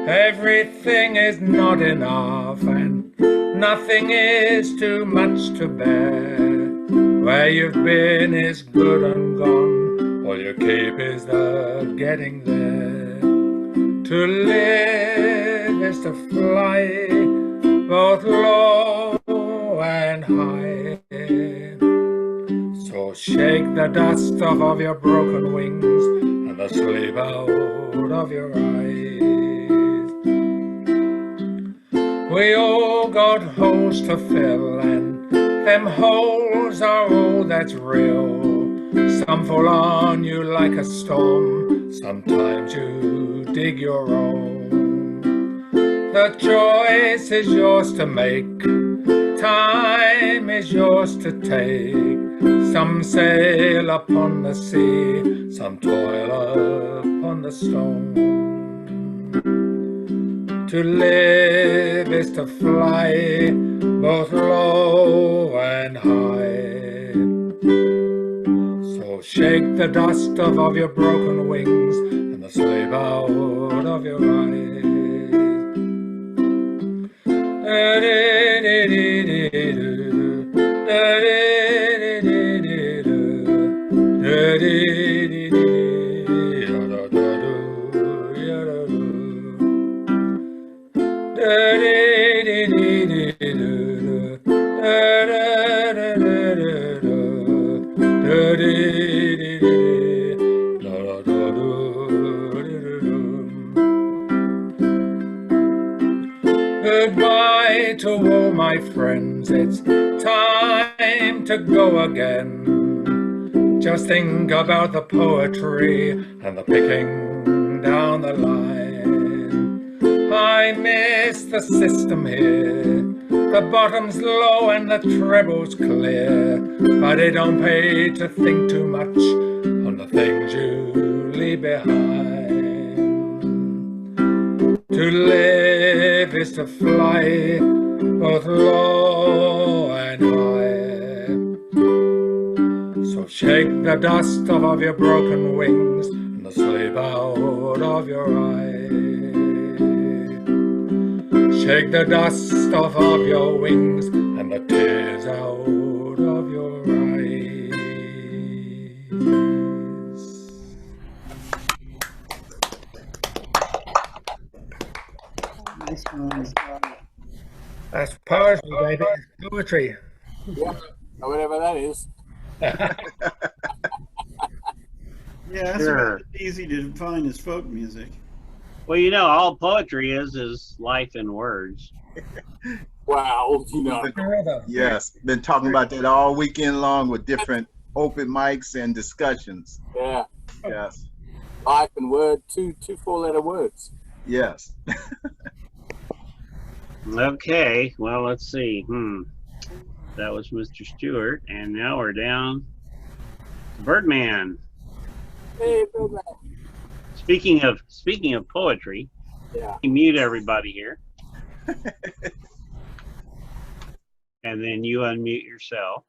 Everything is not enough and nothing is too much to bear. Where you've been is good and gone, all you keep is the getting there. To live is to fly, both low and high. So shake the dust off of your broken wings and the sleep out of your eyes. We all got holes to fill, and them holes are all that's real. Some fall on you like a storm, sometimes you dig your own. The choice is yours to make, time is yours to take. Some sail upon the sea, some toil upon the stone. To live is to fly, both low and high. So shake the dust off of your broken wings and the sleep out of your eyes. so, my friends, it's time to go again. Just think about the poetry and the picking down the line. I miss the system here. The bottom's low and the treble's clear, but it don't pay to think too much on the things you leave behind. To live is to fly both low and high. So shake the dust off of your broken wings and the sleep out of your eye. Shake the dust off of your wings and the tears out of your eyes. Nice one. That's poetry, baby. It's poetry. Yeah, or whatever that is. Yeah, that's Sure. really easy to define as folk music. Well, you know, all poetry is life in words. Wow, you know. Yes, been talking about that all weekend long with different open mics and discussions. Yeah, Yes, life and word, two four-letter words. yes. Okay, well, let's see. That was Mr. Stewart, and now we're down to Birdman. Hey, Birdman. Speaking of poetry, Yeah. mute everybody here, and then you unmute yourself.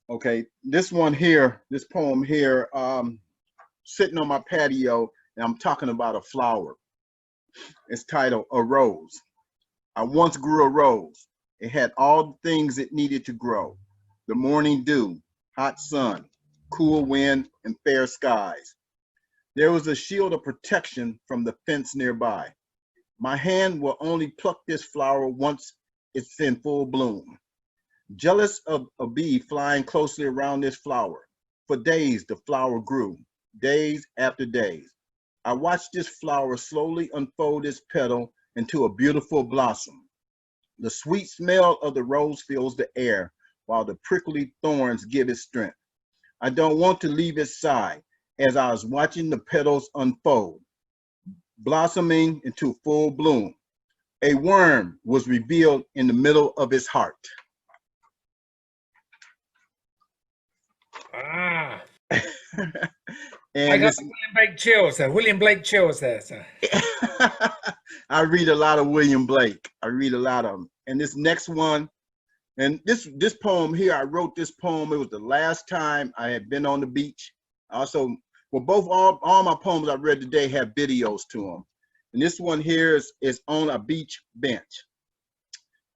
Okay, this one here, this poem here, sitting on my patio, and I'm talking about a flower. It's titled A Rose. I once grew a rose. It had all the things it needed to grow: the morning dew, hot sun, cool wind, and fair skies. There was a shield of protection from the fence nearby. My hand will only pluck this flower once it's in full bloom. Jealous of a bee flying closely around this flower, for days the flower grew, days after days. I watched this flower slowly unfold its petal into a beautiful blossom. The sweet smell of the rose fills the air, while the prickly thorns give it strength. I don't want to leave its side as I was watching the petals unfold, blossoming into full bloom. A worm was revealed in the middle of its heart. Ah, I And got this, the William Blake chills there. William Blake chills there, sir. I read a lot of William Blake. I read a lot of them. And this next one, and this poem here, I wrote this poem. It was the last time I had been on the beach. Also, well, all my poems I read today have videos to them. And this one here is on a beach bench.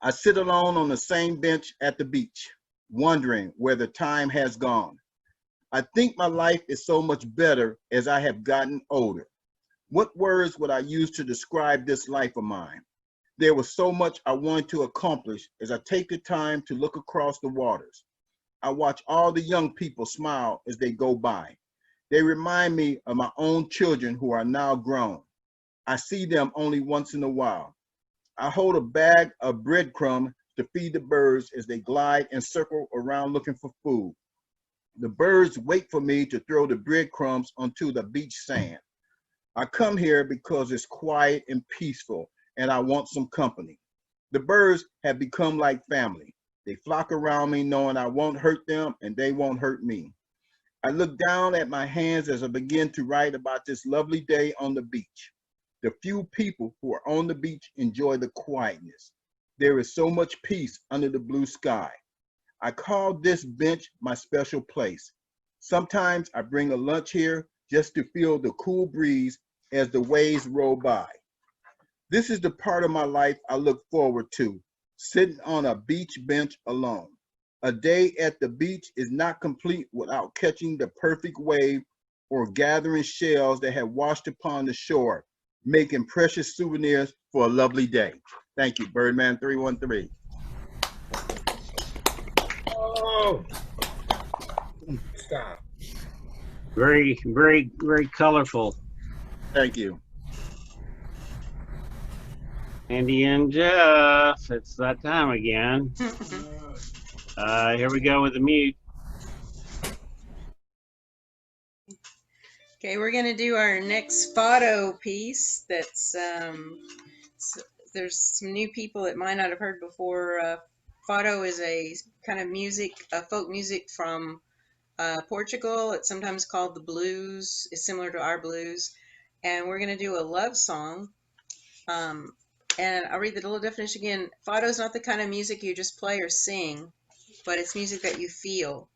I sit alone on the same bench at the beach, wondering where the time has gone. I think my life is so much better as I have gotten older. What words would I use to describe this life of mine? There was so much I wanted to accomplish as I take the time to look across the waters. I watch all the young people smile as they go by. They remind me of my own children who are now grown. I see them only once in a while. I hold a bag of breadcrumbs to feed the birds as they glide and circle around looking for food. The birds wait for me to throw the breadcrumbs onto the beach sand. I come here because it's quiet and peaceful, and I want some company. The birds have become like family. They flock around me knowing I won't hurt them and they won't hurt me. I look down at my hands as I begin to write about this lovely day on the beach. The few people who are on the beach enjoy the quietness. There is so much peace under the blue sky. I call this bench my special place. Sometimes I bring a lunch here just to feel the cool breeze as the waves roll by. This is the part of my life I look forward to, sitting on a beach bench alone. A day at the beach is not complete without catching the perfect wave or gathering shells that have washed upon the shore, making precious souvenirs for a lovely day. Thank you, Birdman 313. Oh, stop. Very, very, very colorful. Thank you. Andy and Jeff, it's that time again. Here we go with the mute. Okay, we're gonna do our next photo piece. That's there's some new people that might not have heard before. Fado is a kind of music, folk music from Portugal. It's sometimes called the blues. It's similar to our blues, and we're gonna do a love song. And I'll read the little definition again. Fado is not the kind of music you just play or sing, but it's music that you feel.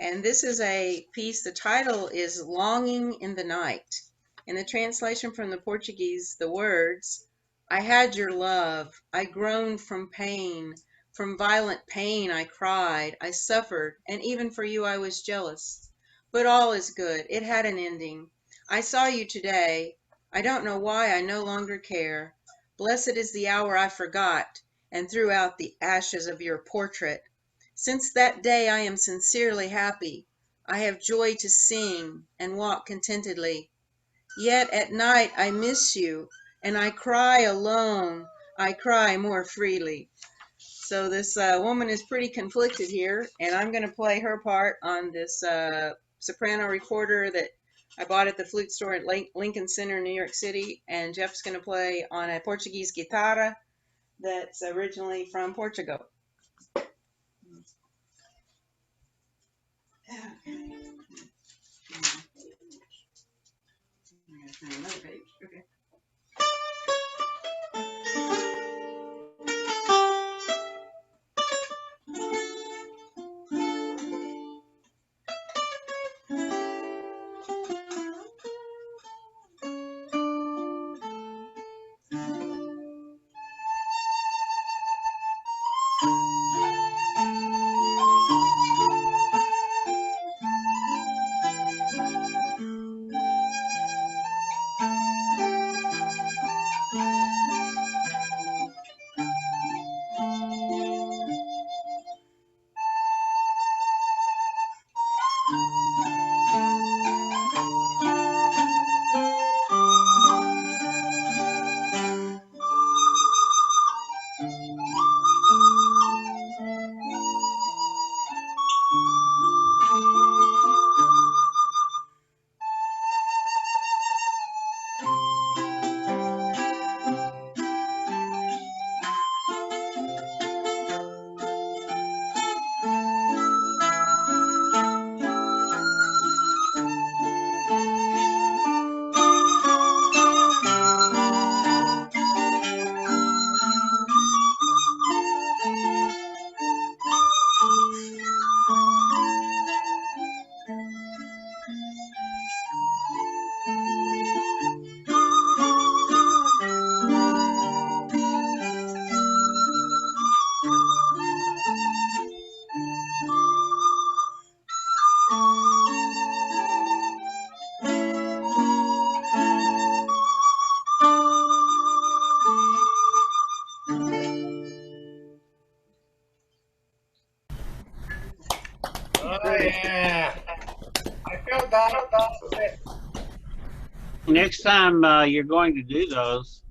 And this is a piece, the title is Longing in the Night. In the translation from the Portuguese, the words, I had your love, I groaned from pain, from violent pain I cried, I suffered, and even for you I was jealous. But all is good, it had an ending. I saw you today, I don't know why I no longer care. Blessed is the hour I forgot, and threw out the ashes of your portrait. Since that day I am sincerely happy. I have joy to sing and walk contentedly. Yet at night I miss you, and I cry alone. I cry more freely. So this woman is pretty conflicted here, and I'm going to play her part on this soprano recorder that I bought at the flute store at Lincoln Center, New York City, and Jeff's going to play on a Portuguese guitarra that's originally from Portugal. Another page. Okay. Oh, yeah. I felt that. Next time you're going to do those,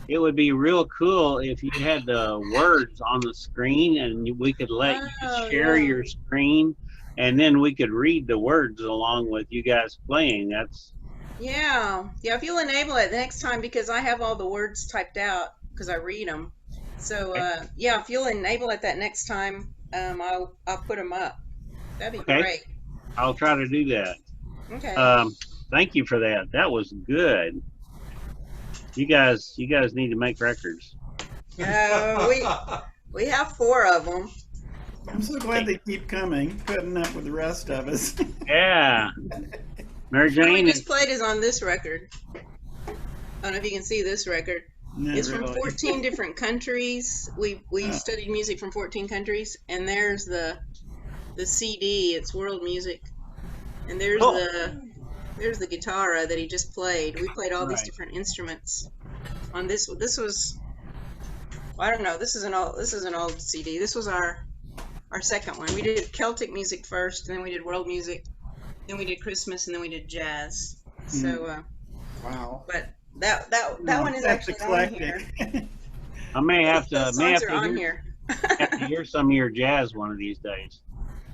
it would be real cool if you had the words on the screen and we could let you share your screen, and then we could read the words along with you guys playing. That's yeah. If you'll enable it next time, because I have all the words typed out because I read them. So yeah, if you'll enable it that next time, I'll put them up. That'd be great. I'll try to do that. Okay. Thank you for that. That was good. You guys need to make records. We have 4 of them. I'm so glad they keep coming, putting up with the rest of us. Yeah. Mary Jane. We just played is on this record. I don't know if you can see this record. It's from 14 different countries. We studied music from 14 countries, and there's the CD. It's world music, and there's the guitar that he just played. We played all these different instruments on this. This was, I don't know. This is an old CD. This was our second one. We did Celtic music first, and then we did world music, then we did Christmas, and then we did jazz. So wow. But that one is actually on here. I may have to Those songs are on here. have to hear some of your jazz one of these days.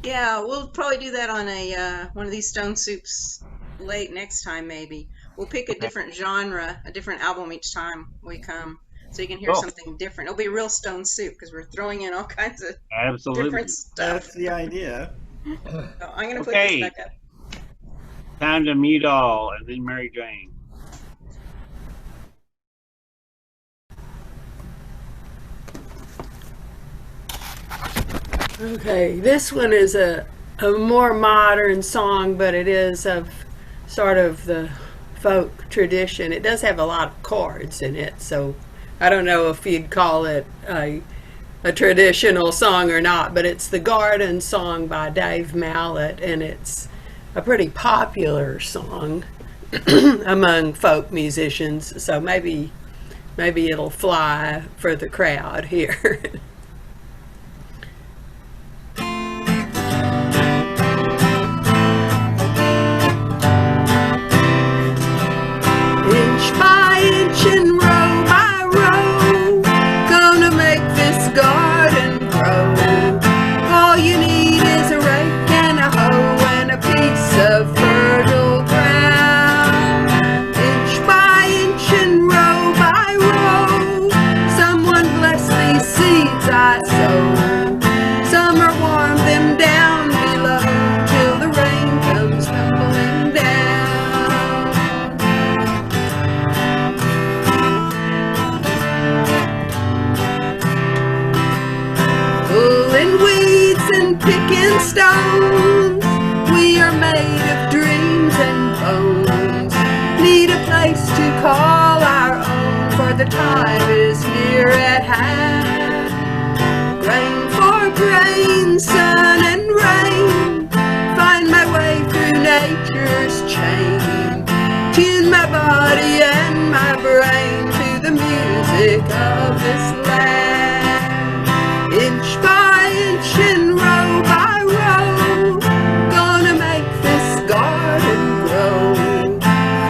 Yeah, we'll probably do that on a one of these Stone Soups late next time, maybe. We'll pick a different genre, a different album each time we come, so you can hear Cool. something different. It'll be real Stone Soup because we're throwing in all kinds of Absolutely. different stuff. That's the idea. So I'm gonna put Okay. this back up. Time to meet all, and then Mary Jane. Okay, this one is a more modern song, but it is of sort of the folk tradition. It does have a lot of chords in it, so I don't know if you'd call it a traditional song or not, but it's the Garden Song by Dave Mallet, and it's a pretty popular song among folk musicians, so maybe it'll fly for the crowd here. Inch by inch and row by row, gonna make this garden grow. All you need is a rake and a hoe and a piece of fertile ground. Inch by inch and row by row, someone bless these seeds I sow. Summer warm them down below till the rain comes tumbling down. Pulling weeds and picking stones, we are made of dreams and bones. Need a place to call our own, for the time is near at hand. Grain for grain, sun and rain, find my way through nature's chain. Tune my body and my brain to the music of this land. Inch by inch and row by row, gonna make this garden grow.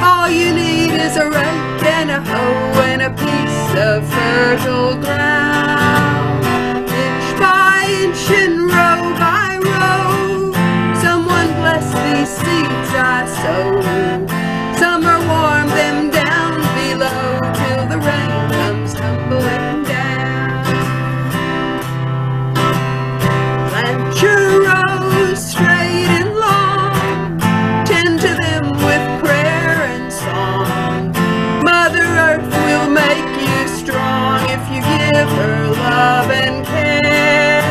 All you need is a rake and a hoe and a piece of fertile ground. Inch by inch and row by row, someone bless these seeds I sow. Summer warm them down below till the rain comes tumbling down. Plant your rows straight and long, tend to them with prayer and song. Mother Earth will make you strong if you give her love and care.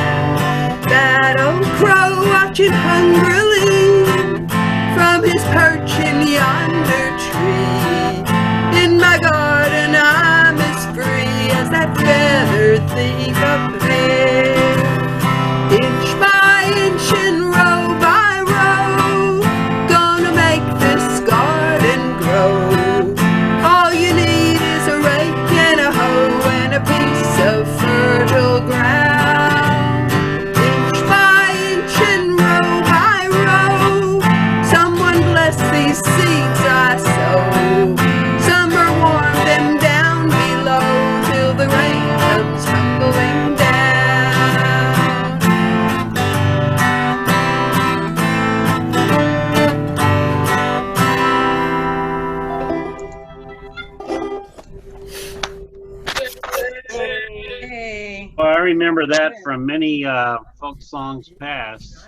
That old crow watching hungrily from his perch in yonder tree. In my garden I'm as free as that feathered thief up there. Inch by inch and row by row, gonna make this garden grow. All you need is a rake and a hoe and a piece of fertile ground. Inch by inch and row by row, someone bless these seeds I sow. Summer warm them down below till the rain comes tumbling down. Hey. Well, I remember that from many folk songs past.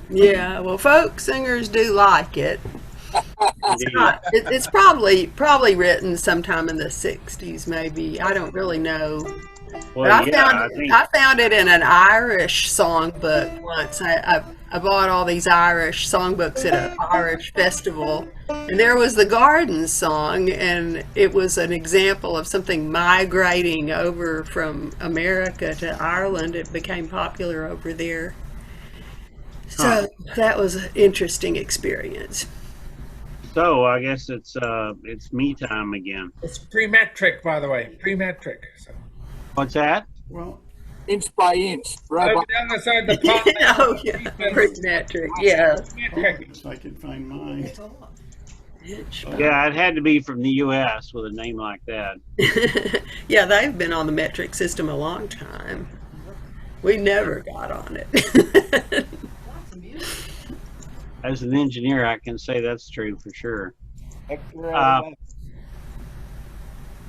Yeah, well, folk singers do like it. Indeed. It's probably written sometime in the 60s, maybe. I don't really know. But Well, I found it in an Irish songbook once. I bought all these Irish songbooks at an Irish festival, and there was the Garden Song, and it was an example of something migrating over from America to Ireland. It became popular over there. So that was an interesting experience. So I guess it's me time again. It's pre-metric, by the way, pre-metric. So. What's that? Well, Inch by inch, row Over by the other side of the pot. Oh, yeah, pre-metric, yeah. Metric. if I could find mine. Inch Yeah, it had to be from the U.S. with a name like that. Yeah, they've been on the metric system a long time. We never got on it. As an engineer, I can say that's true for sure. Hectare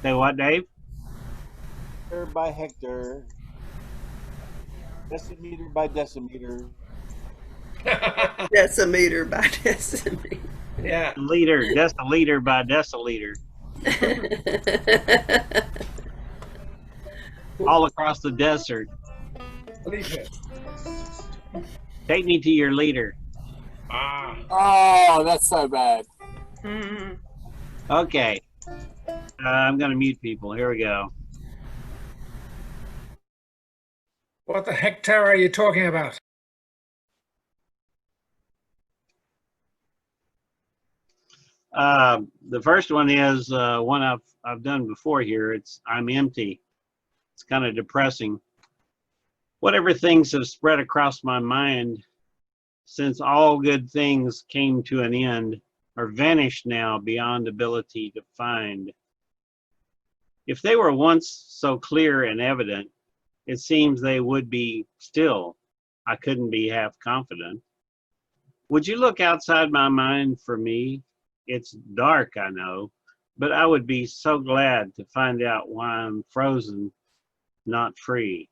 Say what, Dave? by hectare, decimeter by decimeter. Decimeter by decimeter. Yeah. Liter, deciliter by deciliter, all across the desert. Take me to your leader. Ah. Oh, that's so bad. Mhm. Okay. I'm going to mute people. Here we go. What the hectare are you talking about? The first one is one I've done before here. It's I'm empty. It's kind of depressing. Whatever things have spread across my mind since all good things came to an end are vanished now beyond ability to find. If they were once so clear and evident, it seems they would be still. I couldn't be half confident. Would you look outside my mind for me? It's dark, I know, but I would be so glad to find out why I'm frozen, not free.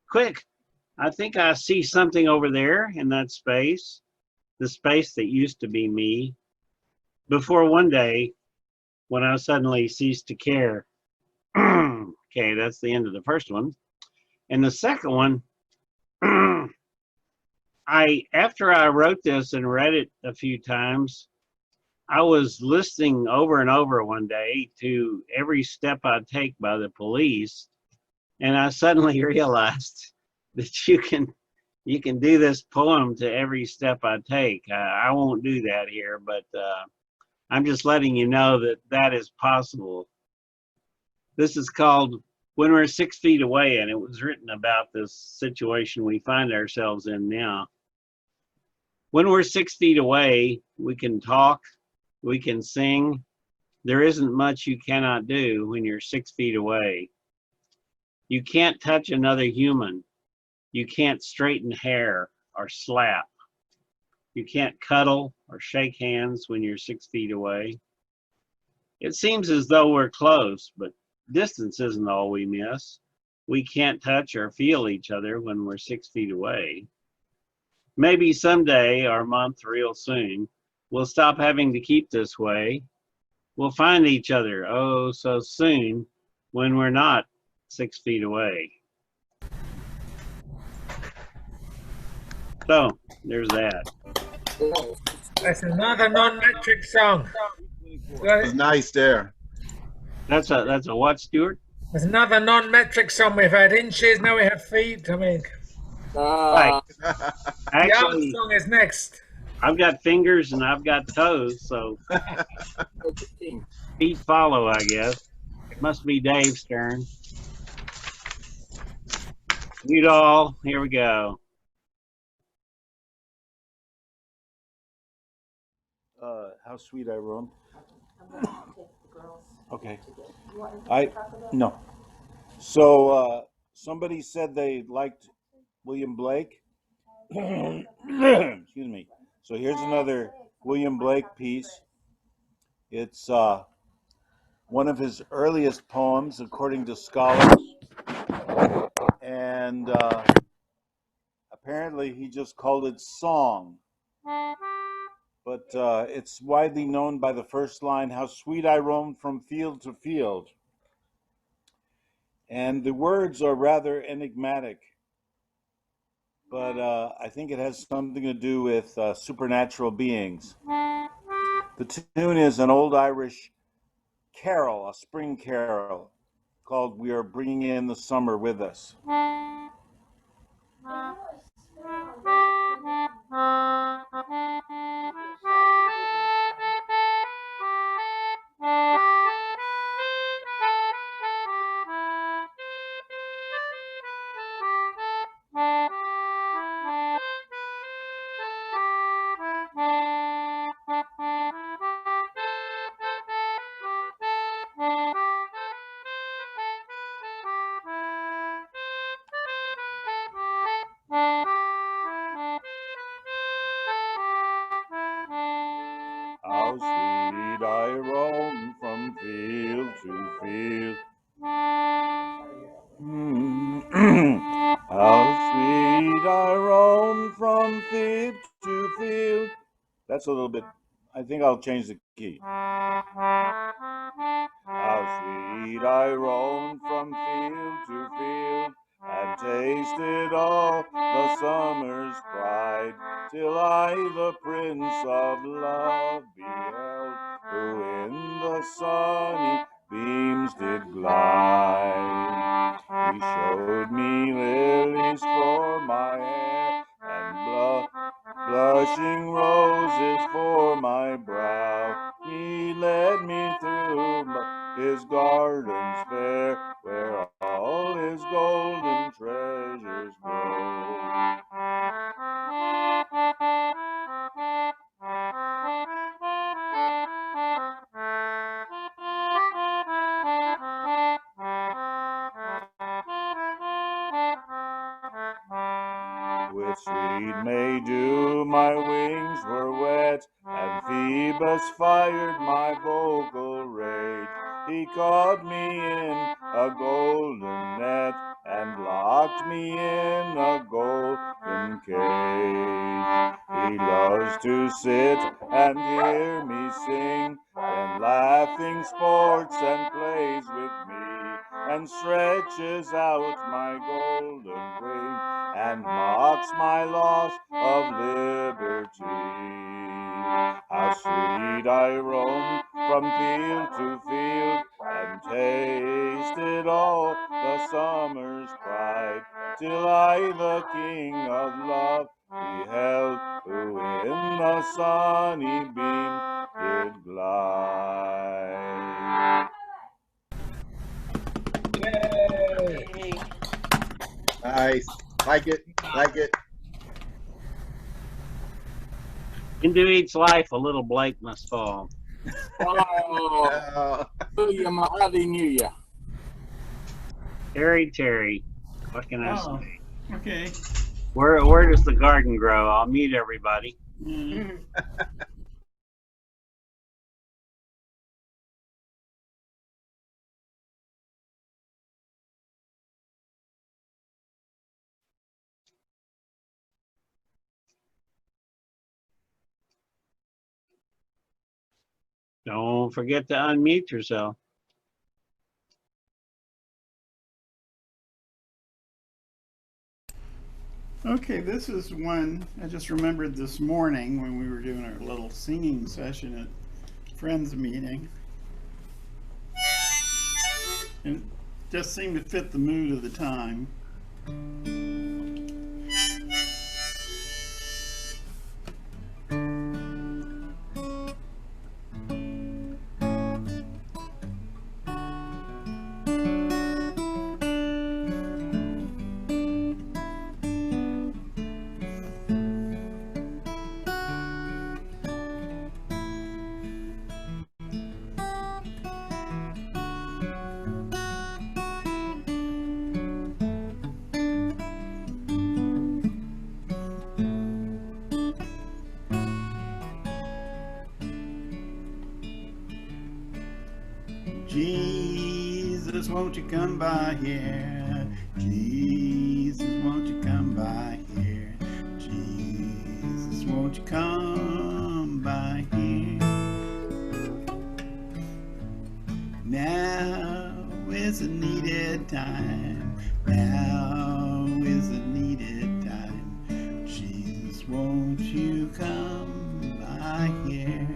Quick, I think I see something over there in that space, the space that used to be me, before one day when I suddenly ceased to care. Okay, that's the end of the first one. And the second one, after I wrote this and read it a few times, I was listening over and over one day to every step I take by the police, and I suddenly realized that you can do this poem to every step I take. I won't do that here, but I'm just letting you know that that is possible. This is called When We're 6 Feet Away, and it was written about this situation we find ourselves in now. When we're 6 feet away, we can talk, we can sing. There isn't much you cannot do when you're 6 feet away. You can't touch another human. You can't straighten hair or slap. You can't cuddle or shake hands when you're 6 feet away. It seems as though we're close, but distance isn't all we miss. We can't touch or feel each other when we're 6 feet away. Maybe someday, or month real soon, we'll stop having to keep this way. We'll find each other, oh, so soon, when we're not 6 feet away. So, there's that. That's another non-metric song. It's nice there. That's a what, Stuart? There's another non-metric song. We've had inches, now we have feet. I mean, Right. the Actually, song is next. I've got fingers and I've got toes, so feet follow, I guess. It must be Dave's turn. Mute all. Here we go. How sweet I roam. Okay. No. So somebody said they liked William Blake. Excuse me. So here's another William Blake piece. It's one of his earliest poems, according to scholars. And apparently he just called it Song. But it's widely known by the first line, how sweet I roam from field to field. And the words are rather enigmatic, but I think it has something to do with supernatural beings. The tune is an old Irish carol, a spring carol, called We Are Bringing in the Summer with Us. I roam from field to field. How sweet I roam from field to field. That's a little bit, I think I'll change the key. How sweet I roam from field to field, and tasted all the summer's pride, till I the Prince of Love beheld, who in the sunny beams did glide. He showed me lilies for my hair, and blushing roses for my brow. He led me through his gardens fair, where all his golden treasures grow. With sweet May dew my wings were wet, and Phoebus fired my vocal rage. He caught me in a golden net, and locked me in a golden cage. He loves to sit and hear me sing, then laughing sports and plays with me, and stretches out my golden wing, and mocks my loss of liberty. How sweet I roam from field to field, and tasted all the summer's pride, till I the King of Love beheld, who in the sunny beam did glide. Yay! Nice. Like it. Like it. Into each life a little Blake must fall. Oh, William, I hardly knew you. Terry, what can I Oh. say? Okay. Where does the garden grow? I'll mute everybody. Mm. Don't forget to unmute yourself. Okay, this is one I just remembered this morning when we were doing our little singing session at Friends meeting. And it just seemed to fit the mood of the time. Jesus, won't you come by here? Jesus, won't you come by here? Jesus, won't you come by here? Now is a needed time. Now is a needed time. Jesus, won't you come by here?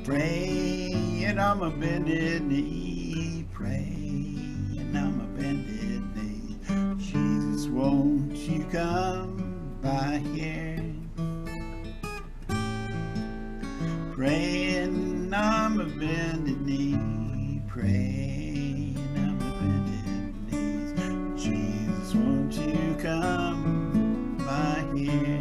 Praying on my bended knee, praying on my bended knee. Jesus, won't you come by here? Praying on my bended knee, praying on my bended knees. Jesus, won't you come by here?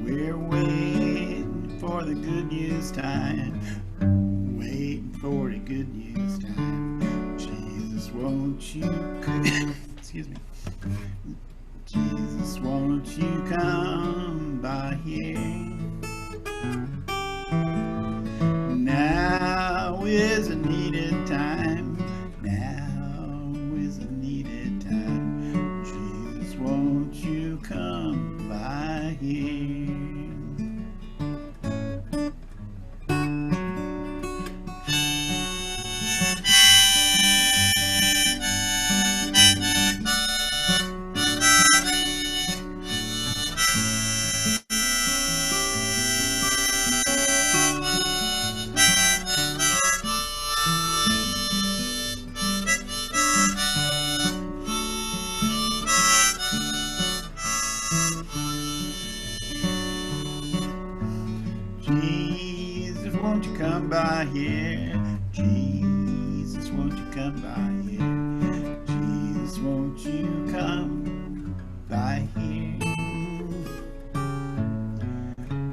We're waiting for the good news time. Waiting for the good news time. Jesus, won't you come? Excuse me. Jesus, won't you come by here? Now is a needed time. Now is a needed time. Jesus, won't you come by here? Jesus, won't you come by here? Jesus, won't you come by here? Jesus, won't you come by here?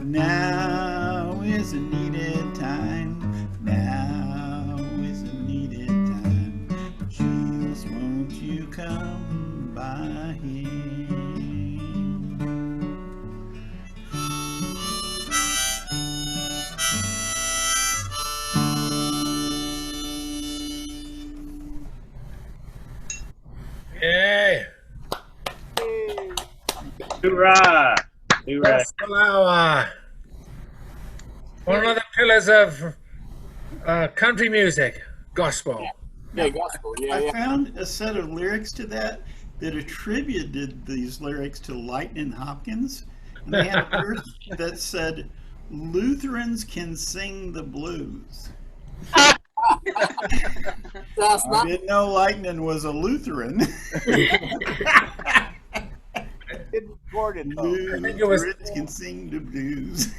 Now is a needed time. Now is a needed time. Jesus, won't you come by here? Yay! Hoorah! Hoorah! Gospel. One of the pillars of country music, gospel. Yeah, gospel. Yeah, I yeah. found a set of lyrics to that attributed these lyrics to Lightning Hopkins. And they had a verse that said, "Lutherans can sing the blues." That's I not didn't know Lightning was a Lutheran. Recorded though. I think it was- Lutherans can sing the blues.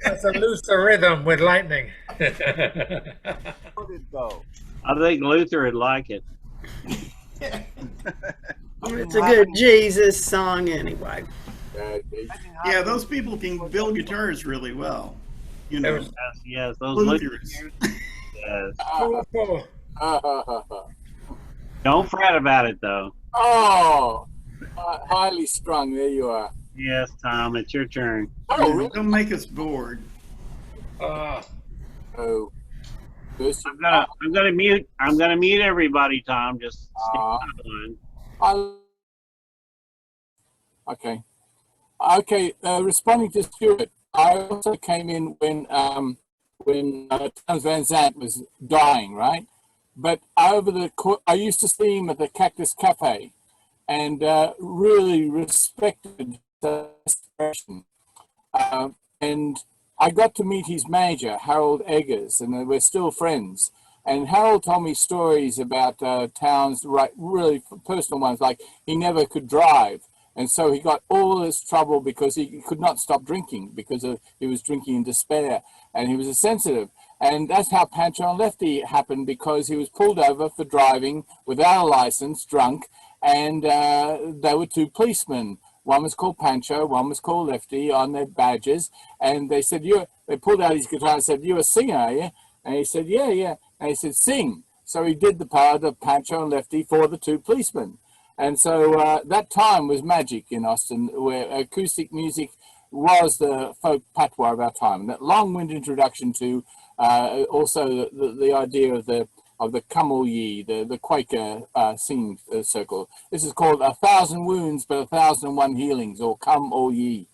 That's a looser rhythm with lightning. Recorded though. I think Luther would like it. It's a good Jesus song anyway. Yeah, those people can build guitars really well. You know, Those- Yes, those Lutherans. Yes. Oh, Don't fret about it though. Oh, highly strung. There you are. Yes, Tom, it's your turn. Oh, really? Don't make us bored. oh. Oh. First, I'm gonna mute everybody, Tom. Just stick on. Okay. Okay. Responding to Stuart, I also came in when Towns Van Zandt was dying, right? But I used to see him at the Cactus Cafe, and really respected the expression. And I got to meet his manager, Harold Eggers, and we're still friends. And Harold told me stories about Towns, right, really personal ones, like he never could drive. And so he got all this trouble because he could not stop drinking because he was drinking in despair, and he was a sensitive. And that's how Pancho and Lefty happened, because he was pulled over for driving without a license, drunk, and they were two policemen. One was called Pancho, one was called Lefty on their badges. And they said, they pulled out his guitar and said, "You're a singer, are you?" And he said, "Yeah, yeah." And he said, "Sing." So he did the part of Pancho and Lefty for the two policemen. And so that time was magic in Austin, where acoustic music was the folk patois of our time. And that long-winded introduction to also the idea of the Come All Ye, the Quaker singing circle. This is called 1,000 Wounds but 1,001 Healings, or Come All Ye.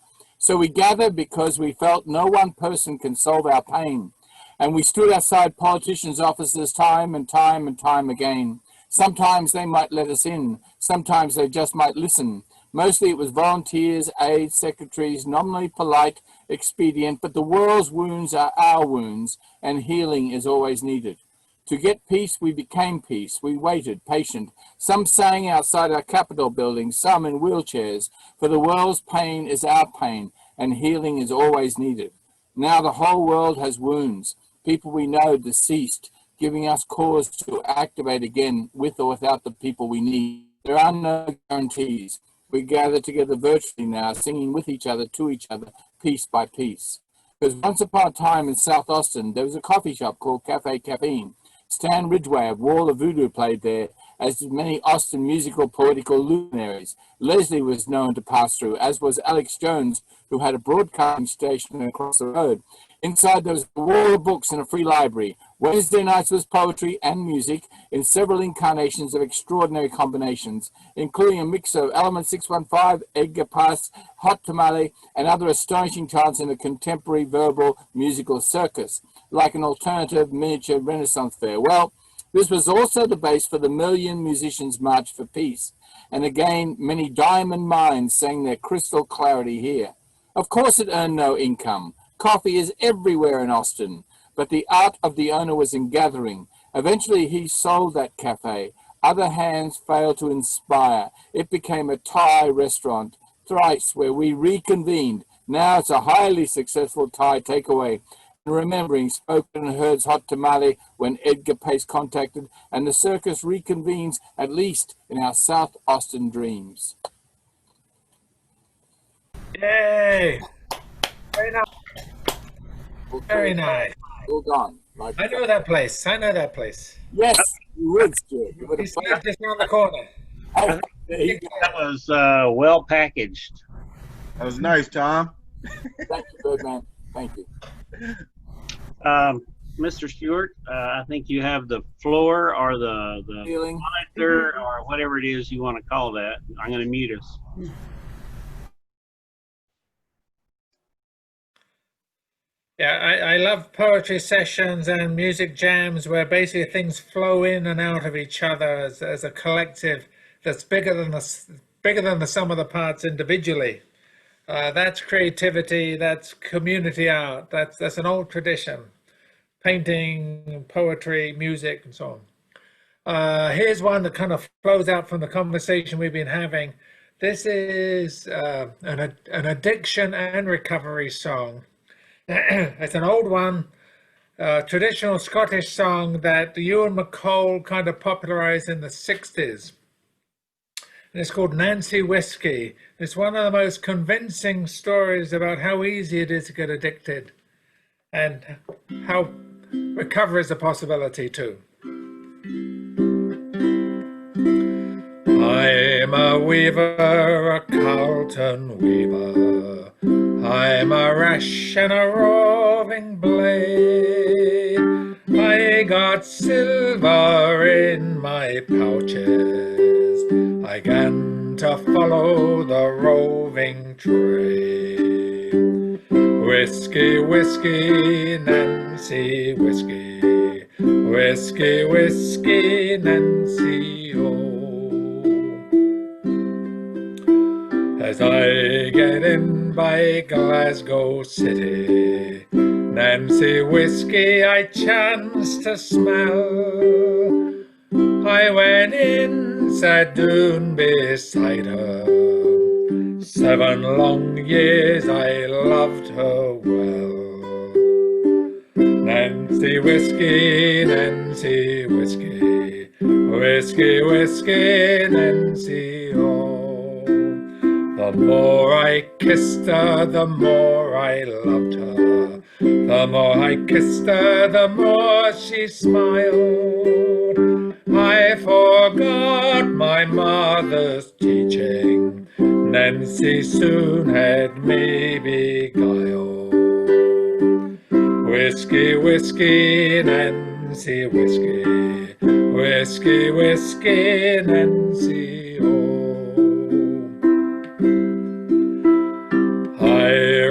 So we gathered because we felt no one person can solve our pain. And we stood outside politicians' offices time and time and time again. Sometimes they might let us in. Sometimes they just might listen. Mostly it was volunteers, aides, secretaries, nominally polite, expedient, but the world's wounds are our wounds, and healing is always needed. To get peace, we became peace. We waited, patient. Some sang outside our Capitol building, some in wheelchairs. For the world's pain is our pain, and healing is always needed. Now the whole world has wounds. People we know deceased, giving us cause to activate again with or without the people we need. There are no guarantees. We gather together virtually now, singing with each other, to each other, piece by piece. Because once upon a time in South Austin, there was a coffee shop called Cafe Caffeine. Stan Ridgway of Wall of Voodoo played there, as did many Austin musical poetical luminaries. Leslie was known to pass through, as was Alex Jones, who had a broadcasting station across the road. Inside there was a wall of books and a free library. Wednesday nights was poetry and music in several incarnations of extraordinary combinations, including a mix of Element 615, Edgar Pass, Hot Tamale, and other astonishing talents in a contemporary verbal musical circus, like an alternative miniature Renaissance fair. Well, this was also the base for the Million Musicians March for Peace. And again, many diamond minds sang their crystal clarity here. Of course it earned no income. Coffee is everywhere in Austin, but the art of the owner was in gathering. Eventually he sold that cafe. Other hands failed to inspire. It became a Thai restaurant, thrice, where we reconvened. Now it's a highly successful Thai takeaway. Remembering Spoken and Heard's Hot Tamale when Edgar Pace contacted, and the circus reconvenes at least in our South Austin dreams. Yay! Very nice. Very nice. All gone. Like I know that place. I know that place. yes, you would, Stuart. You would have He's just around the corner. oh, there you go. That was well packaged. That was nice, Tom. Thank you, Birdman. Thank you. Mr. Stewart, I think you have the floor or the Feeling. monitor or whatever it is you want to call that. I'm going to mute us. Yeah, I love poetry sessions and music jams where basically things flow in and out of each other as a collective that's bigger than the sum of the parts individually. That's creativity, that's community art, that's an old tradition. Painting, poetry, music, and so on. Here's one that kind of flows out from the conversation we've been having. This is an addiction and recovery song. It's an old one, traditional Scottish song that Ewan MacColl kind of popularized in the 60s. And it's called Nancy Whiskey. It's one of the most convincing stories about how easy it is to get addicted and how recovery is a possibility too. I'm a weaver, a Carlton weaver. I'm a rash and a roving blade. I got silver in my pouches. I gan to follow the roving trade. Whiskey, whiskey, Nancy, whiskey. Whiskey, whiskey, Nancy, oh. As I get in by Glasgow City, Nancy Whiskey I chanced to smell. I went in, sat down beside her. 7 long years I loved her well. Nancy Whiskey, Nancy Whiskey. Whiskey, whiskey, Nancy, oh. The more I kissed her, the more I loved her. The more I kissed her, the more she smiled. I forgot my mother's teaching. Nancy soon had me beguiled. Whiskey, whiskey, Nancy, whiskey. Whiskey, whiskey, Nancy, oh. I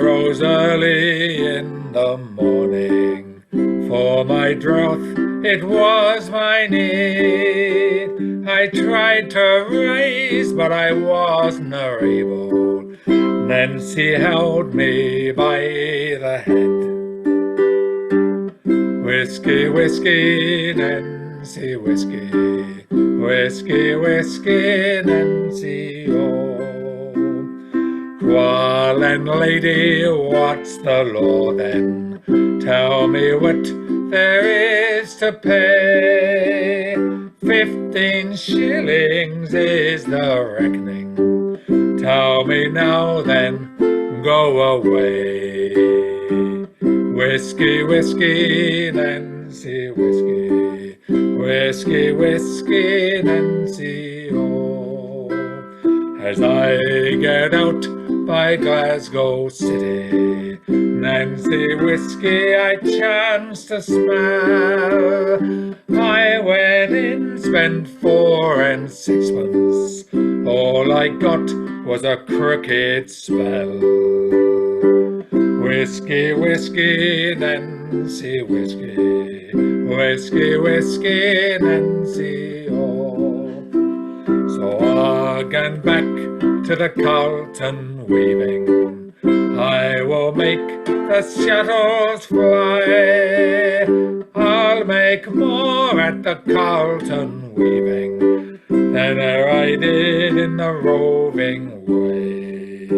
early in the morning. For my drought, it was my need. I tried to rise, but I wasn't able. Nancy held me by the head. Whiskey, whiskey, Nancy, whiskey. Whiskey, whiskey, Nancy, oh. Qualin' lady, what's the law then? Tell me what there is to pay. 15 shillings is the reckoning. Tell me now then, go away. Whiskey, whiskey, Nancy, whiskey. Whiskey, whiskey, Nancy, oh. As I get out by Glasgow City, Nancy whiskey I chanced to smell. I went in, spent 4 and 6pence. All I got was a crooked spell. Whiskey, whiskey, Nancy, whiskey. Whiskey, whiskey, Nancy, oh. So again back to the Carlton weaving. I will make the shuttles fly. I'll make more at the Carlton weaving than I did in the roving way.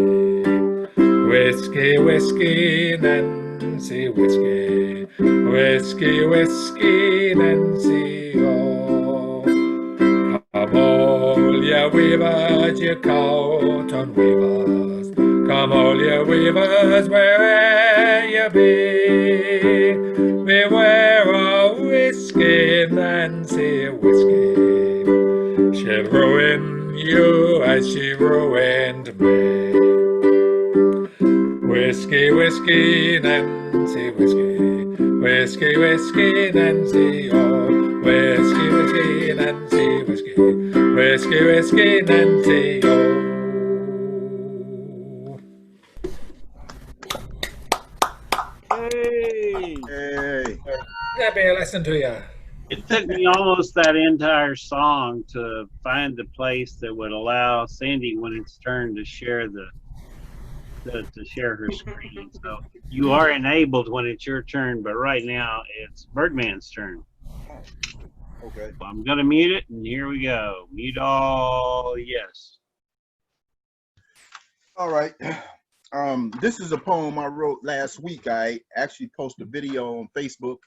Whiskey, whiskey, Nancy, whiskey. Whiskey, whiskey, Nancy, oh. Come all ye weavers, ye Carlton weavers. Come all ye weavers, where'er ye be. Beware a whiskey, Nancy, whiskey. She'll ruin you as she ruined me. Whiskey, whiskey, Nancy, whiskey. Whiskey, whiskey, Nancy, oh. Whiskey, whiskey, Nancy, whiskey. Whiskey, whiskey, Nancy, oh. Hey, Hey. That'd be a lesson to you. it took me almost that entire song to find the place that would allow Sandy, when it's turn, to share to share her screen. So you are enabled when it's your turn, but right now it's Birdman's turn. Okay. So I'm gonna mute it, and here we go. Mute all, yes. All right. This is a poem I wrote last week. I actually posted a video on Facebook.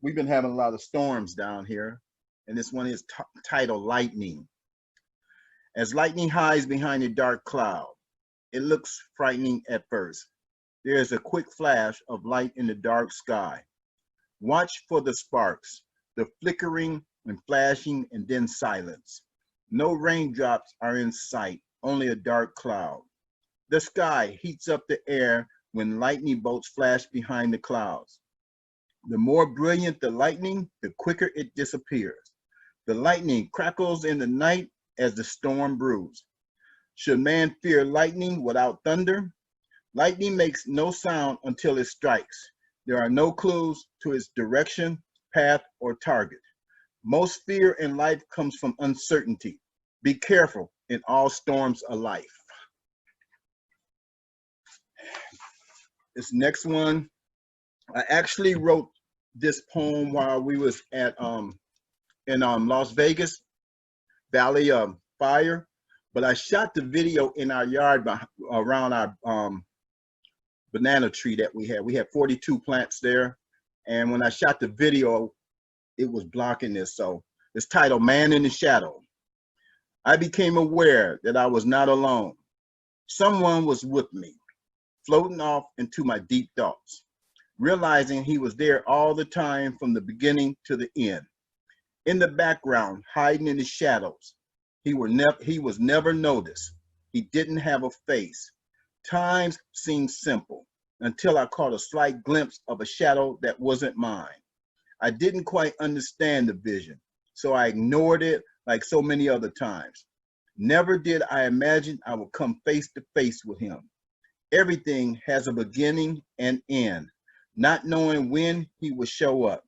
We've been having a lot of storms down here, and this one is titled Lightning. As lightning hides behind a dark cloud, it looks frightening at first. There is a quick flash of light in the dark sky. Watch for the sparks, the flickering and flashing, and then silence. No raindrops are in sight, only a dark cloud. The sky heats up the air when lightning bolts flash behind the clouds. The more brilliant the lightning, the quicker it disappears. The lightning crackles in the night as the storm brews. Should man fear lightning without thunder? Lightning makes no sound until it strikes. There are no clues to its direction, path, or target. Most fear in life comes from uncertainty. Be careful in all storms of life. This next one, I actually wrote this poem while we was at in Las Vegas, Valley of Fire, but I shot the video in our yard around our banana tree that we had. We had 42 plants there, and when I shot the video, it was blocking this. So it's titled Man in the Shadow. I became aware that I was not alone. Someone was with me, floating off into my deep thoughts, realizing he was there all the time from the beginning to the end. In the background, hiding in the shadows, he was never noticed. He didn't have a face. Times seemed simple until I caught a slight glimpse of a shadow that wasn't mine. I didn't quite understand the vision, so I ignored it like so many other times. Never did I imagine I would come face to face with him. Everything has a beginning and end, not knowing when he would show up.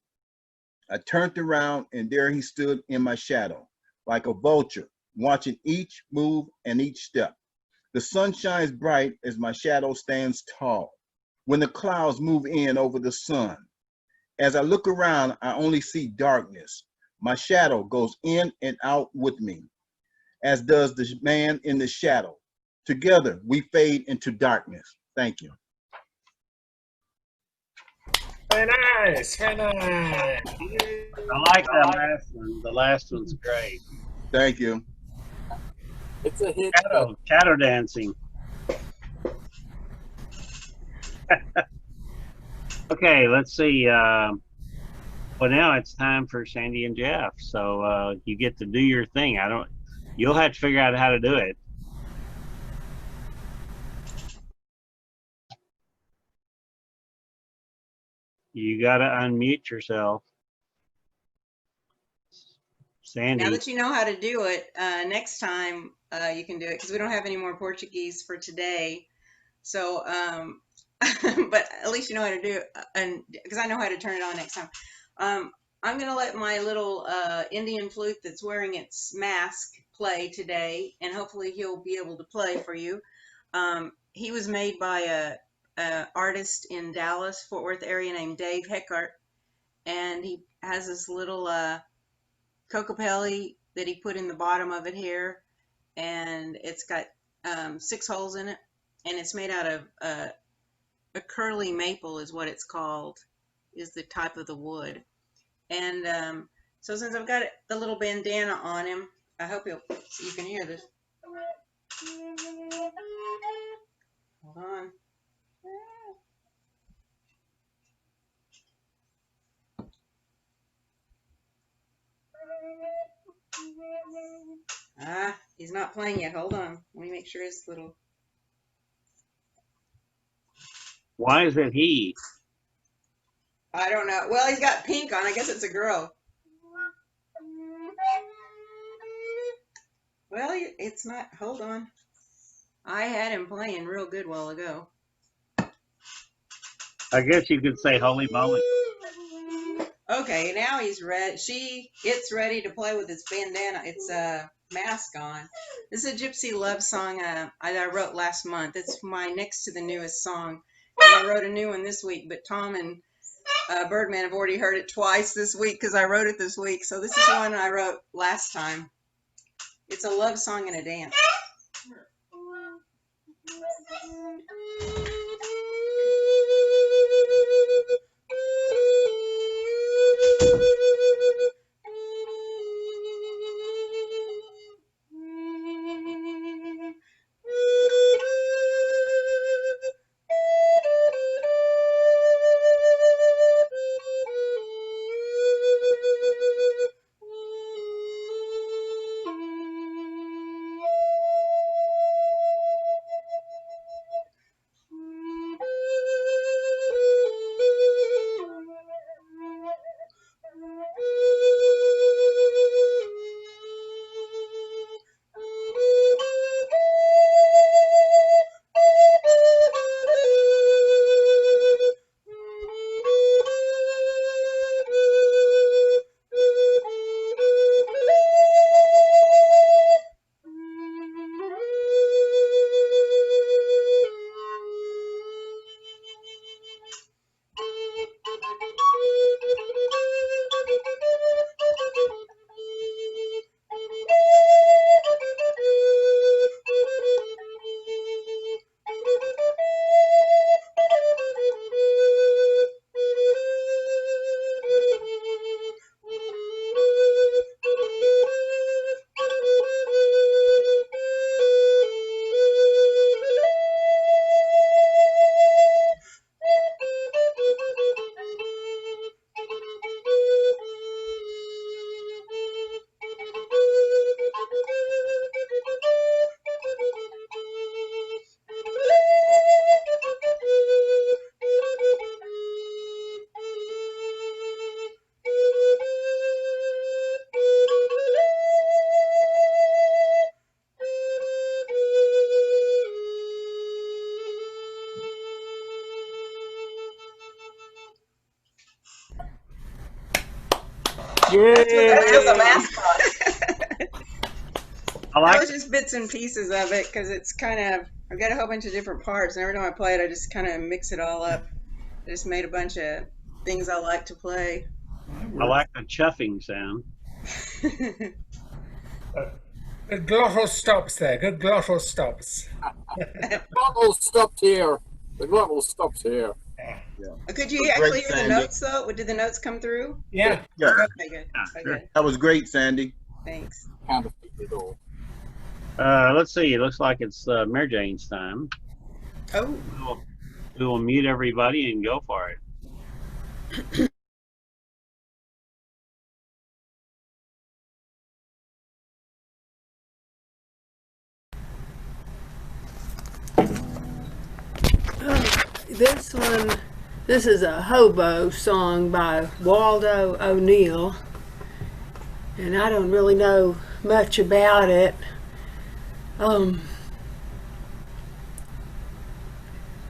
I turned around and there he stood in my shadow, like a vulture, watching each move and each step. The sun shines bright as my shadow stands tall. When the clouds move in over the sun, as I look around, I only see darkness. My shadow goes in and out with me, as does the man in the shadow. Together, we fade into darkness. Thank you. Very nice. Very nice. I like that last one. The last one's great. Thank you. It's a hit. Shadow dancing. Okay, let's see. Well, now it's time for Sandy and Jeff. So you get to do your thing. You'll have to figure out how to do it. You got to unmute yourself. Sandy. Now that you know how to do it, next time you can do it because we don't have any more Portuguese for today. So, but at least you know how to do it, and because I know how to turn it on next time. I'm gonna let my little Indian flute that's wearing its mask play today, and hopefully he'll be able to play for you. He was made by a artist in Dallas, Fort Worth area named Dave Heckart, and he has this little cocopelli that he put in the bottom of it here, and it's got 6 holes in it, and it's made out of a curly maple is what it's called, is the type of the wood. And so since I've got the little bandana on him, I hope you can hear this. Hold on. He's not playing yet. Hold on. Let me make sure his little... Why is it he? I don't know. Well, he's got pink on. I guess it's a girl. Well, it's not. Hold on. I had him playing real good a while ago. I guess you could say holy moly. Okay, now he's ready. It's ready to play with its bandana, its mask on. This is a gypsy love song I wrote last month. It's my next to the newest song. I wrote a new one this week, but Tom and Birdman have already heard it twice this week because I wrote it this week. So this is the one I wrote last time. It's a love song and a dance. That was a Yay! I That like was just bits and pieces of it because it's kind of, I've got a whole bunch of different parts, and every time I play it, I just kind of mix it all up. I just made a bunch of things I like to play. I like the chuffing sound. Good glottal stops there. Good glottal stops. Glottal stopped here. The glottal stopped here. Could you Great, actually hear the Sandy. notes though? Did the notes come through? Yeah. Yeah, Okay, good. Yeah, Okay, sure. good. that was great, Sandy. Thanks. Counterfeit it all. Let's see. It looks like it's Mary Jane's time. Oh, We will mute everybody and go for it. This is a hobo song by Waldo O'Neill, and I don't really know much about it.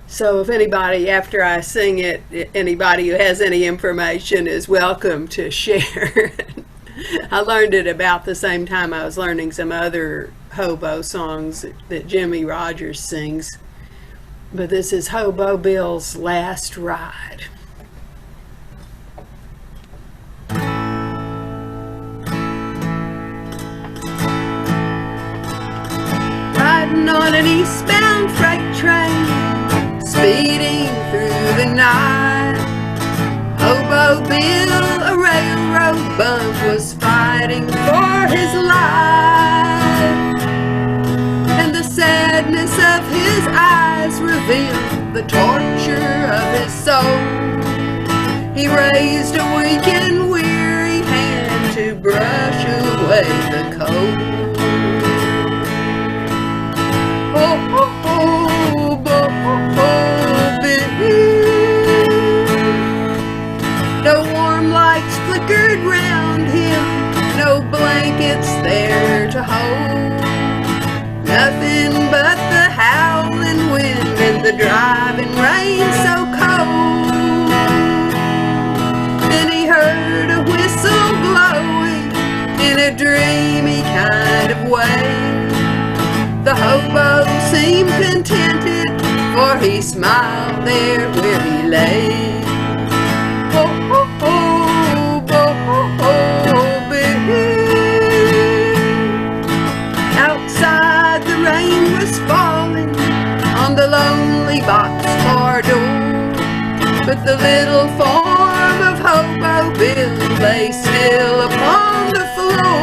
So if anybody, after I sing it, anybody who has any information is welcome to share. I learned it about the same time I was learning some other hobo songs that Jimmie Rodgers sings. But this is Hobo Bill's Last Ride. Riding on an eastbound freight train, speeding through the night. Hobo Bill, a railroad bump, was fighting for his life. And the sadness of his eyes revealed the torture of his soul. He raised a weak and weary hand to brush away the cold. Oh, oh, oh, Bill. No warm lights flickered round him, no blankets there to hold. Nothing but the howling wind and the driving rain so cold. Then he heard a whistle blowing in a dreamy kind of way. The hobo seemed contented, for he smiled there where he lay. Oh, oh, oh, oh, oh, Bill. Outside the rain was falling on the lonely boxcar door, but the little form of Hobo Bill lay still upon the floor.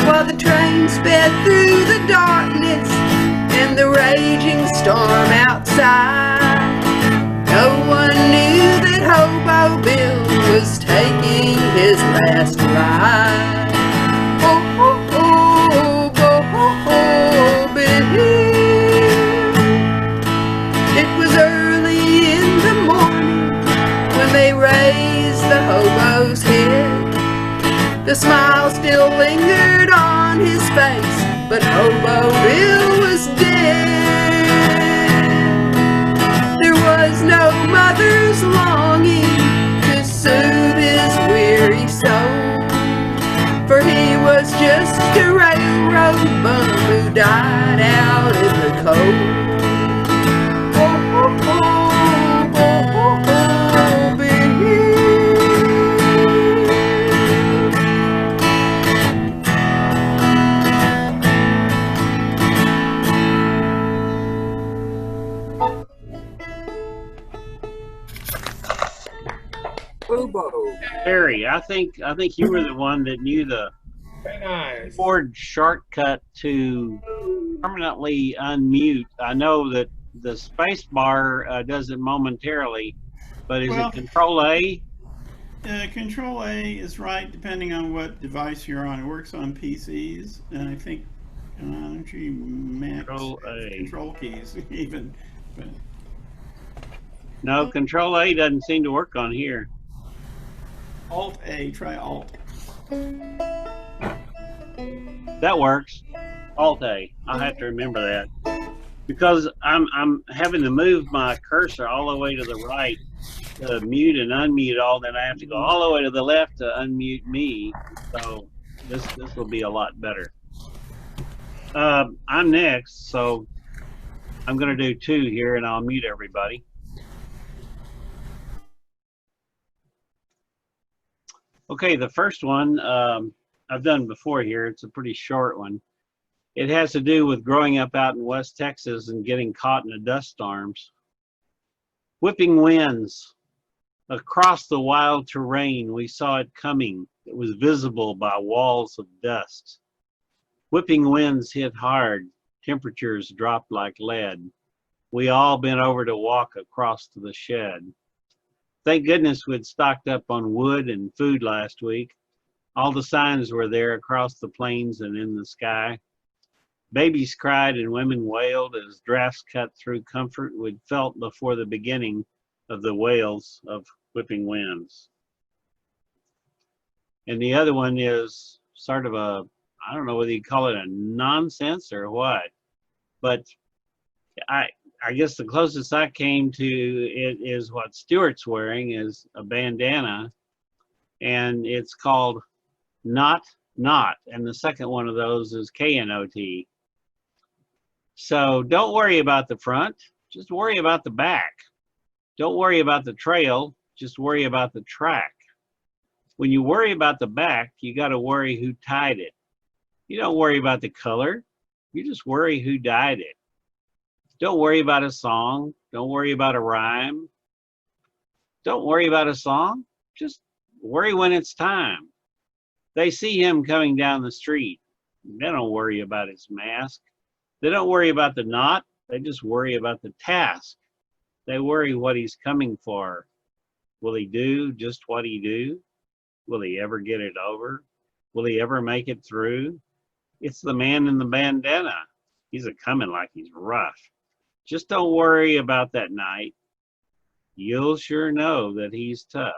While the train sped through the darkness and the raging storm outside, no one knew that Hobo Bill was taking his last ride. Oh, oh, oh, oh, oh, Bill. It was early in the morning when they raised the hobo's head. The smile still lingered on his face, but Hobo Bill was dead. There was no mother's longing to soothe his weary soul, for he was just a railroad bum who died out in the cold. Oh, oh, oh, oh, oh, oh, Bill. Hobo. Harry, I think you were the one that knew the Very nice. keyboard shortcut to permanently unmute. I know that the space bar does it momentarily, but is Well- it Control A? Control A is right depending on what device you're on. It works on PCs, and I think actually Mac Control A. control keys even. But No, Control A doesn't seem to work on here. Alt A, try Alt. That works. Alt A. I'll have to remember that because I'm having to move my cursor all the way to the right to mute and unmute all, then I have to go all the way to the left to unmute me. So this will be a lot better. I'm next, so I'm going to do 2 here, and I'll mute everybody. Okay, the first one I've done before here. It's a pretty short one. It has to do with growing up out in West Texas and getting caught in the dust storms. Whipping winds. Across the wild terrain, we saw it coming. It was visible by walls of dust. Whipping winds hit hard. Temperatures dropped like lead. We all bent over to walk across to the shed. Thank goodness we'd stocked up on wood and food last week. All the signs were there across the plains and in the sky. Babies cried and women wailed as drafts cut through comfort we'd felt before the beginning of the wails of whipping winds. And the other one is sort of a, I don't know whether you call it a nonsense or what, but I guess the closest I came to it is what Stuart's wearing is a bandana, and it's called Not, and the second one of those is KNOT. So don't worry about the front, just worry about the back. Don't worry about the trail, just worry about the track. When you worry about the back, you got to worry who tied it. You don't worry about the color, you just worry who dyed it. Don't worry about a song, don't worry about a rhyme. Don't worry about a song, just worry when it's time. They see him coming down the street. They don't worry about his mask. They don't worry about the knot, they just worry about the task. They worry what he's coming for. Will he do just what he do? Will he ever get it over? Will he ever make it through? It's the man in the bandana. He's a coming like he's rough. Just don't worry about that night. You'll sure know that he's tough.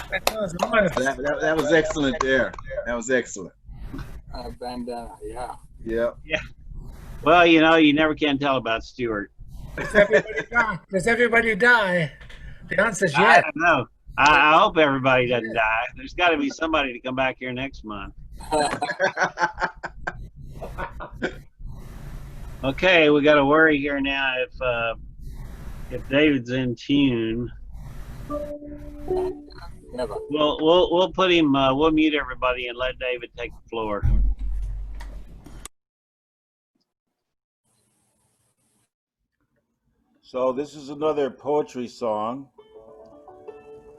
That was excellent there. That was excellent. Bandana, yeah. Yeah. Yeah. Well, you know, you never can tell about Stuart. Does everybody die? Does everybody die? The answer's I yes. don't know. I hope everybody doesn't die. There's got to be somebody to come back here next month. Okay, we got to worry here now if David's in tune. Never. We'll put him. We'll mute everybody and let David take the floor. So this is another poetry song.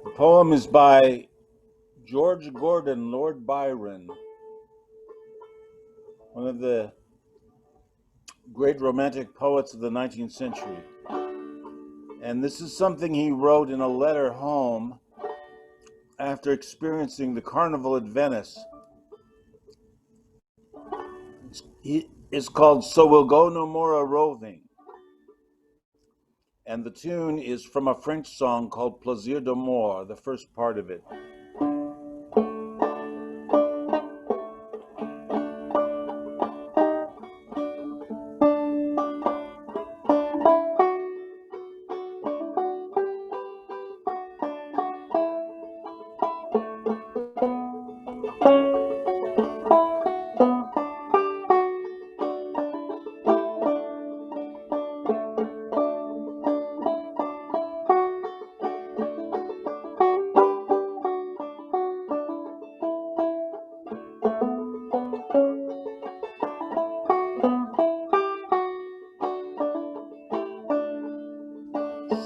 The poem is by George Gordon, Lord Byron, one of the great romantic poets of the 19th century. And this is something he wrote in a letter home after experiencing the carnival at Venice. It's called So We'll Go No More a Roving. And the tune is from a French song called Plaisir d'amour, the first part of it.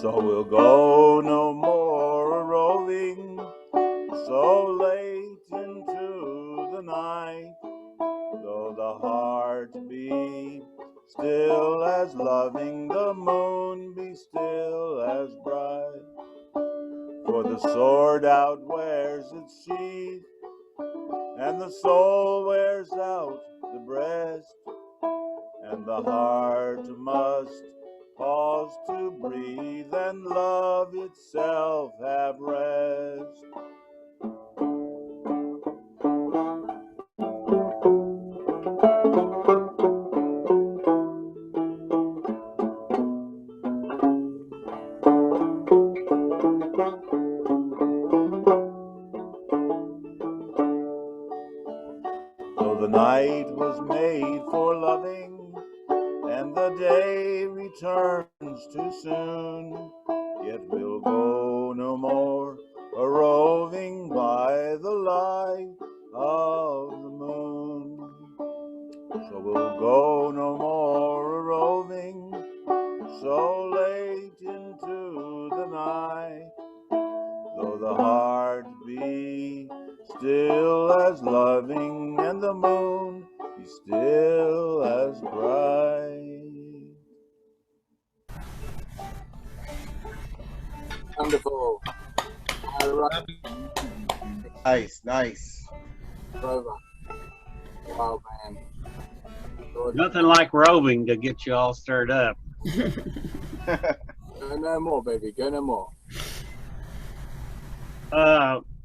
So we'll go no more a-roving so late into the night, though the heart be still as loving, the moon be still as bright. For the sword outwears its sheath, and the soul wears out the breast, and the heart must pause to breathe and love itself have rest. day returns too soon, yet we'll go no more a roving by the light of the moon. So we'll go no more a roving so late into the night, though the heart be still as loving and the moon be still as bright. Wonderful. All right, Nice, nice. Grover. Wow, man. Good. Nothing like roving to get you all stirred up. Go no more, baby. Go no more.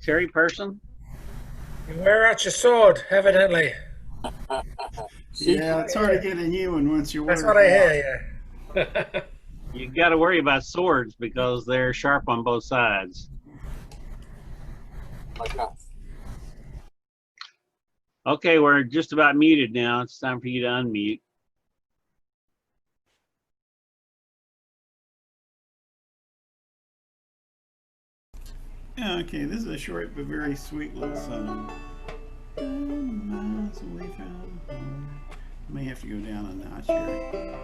Terry Person? You wear out your sword, evidently. Yeah, it's hard to get a new one once you wear That's it what I out. hear, yeah. You got to worry about swords because they're sharp on both sides. Like us. Okay, we're just about muted now. It's time for you to unmute. Okay, this is a short but very sweet little song. Miles away from home. May have to go down a notch here.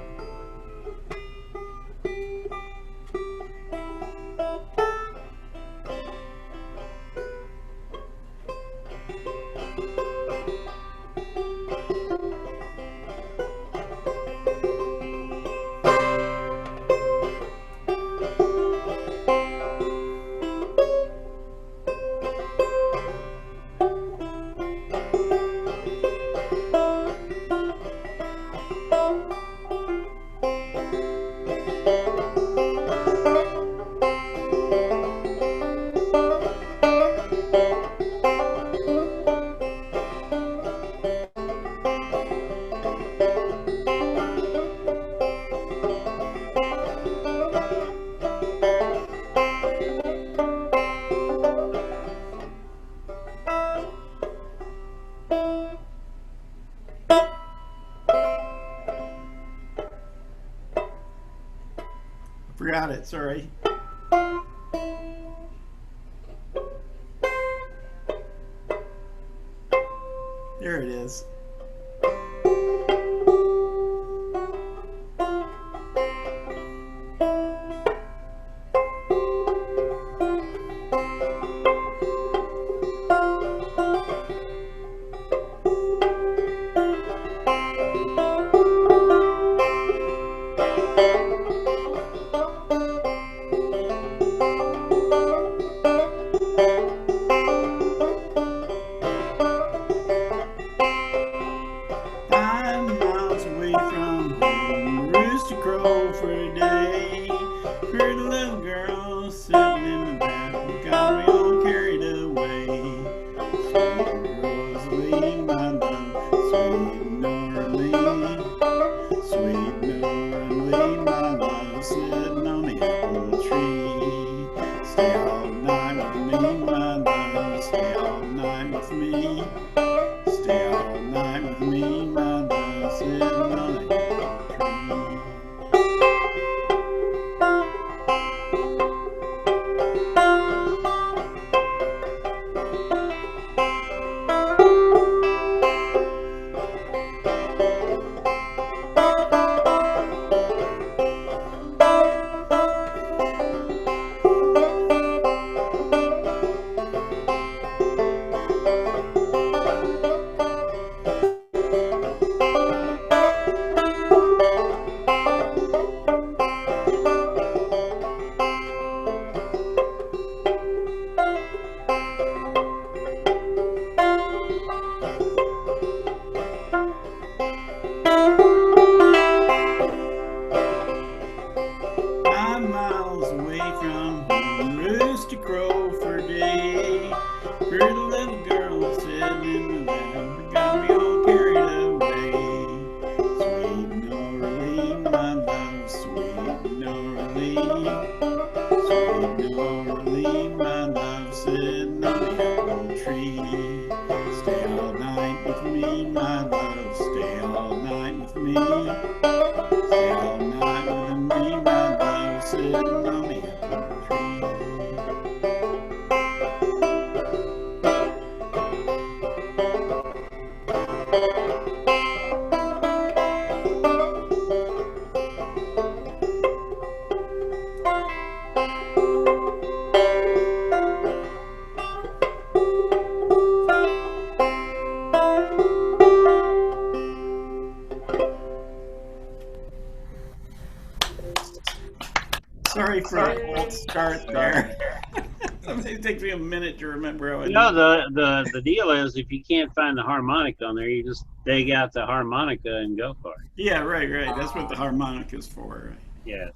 Forgot it, sorry. There it is. Stay all night with me, my love. Stay all night with me. Stay all Sorry for a false start there. It takes me a minute to remember how I You know, the deal is if you can't find the harmonic on there, you just dig out the harmonica and go for it. Yeah, right. That's what the harmonica's for. Right? Yes.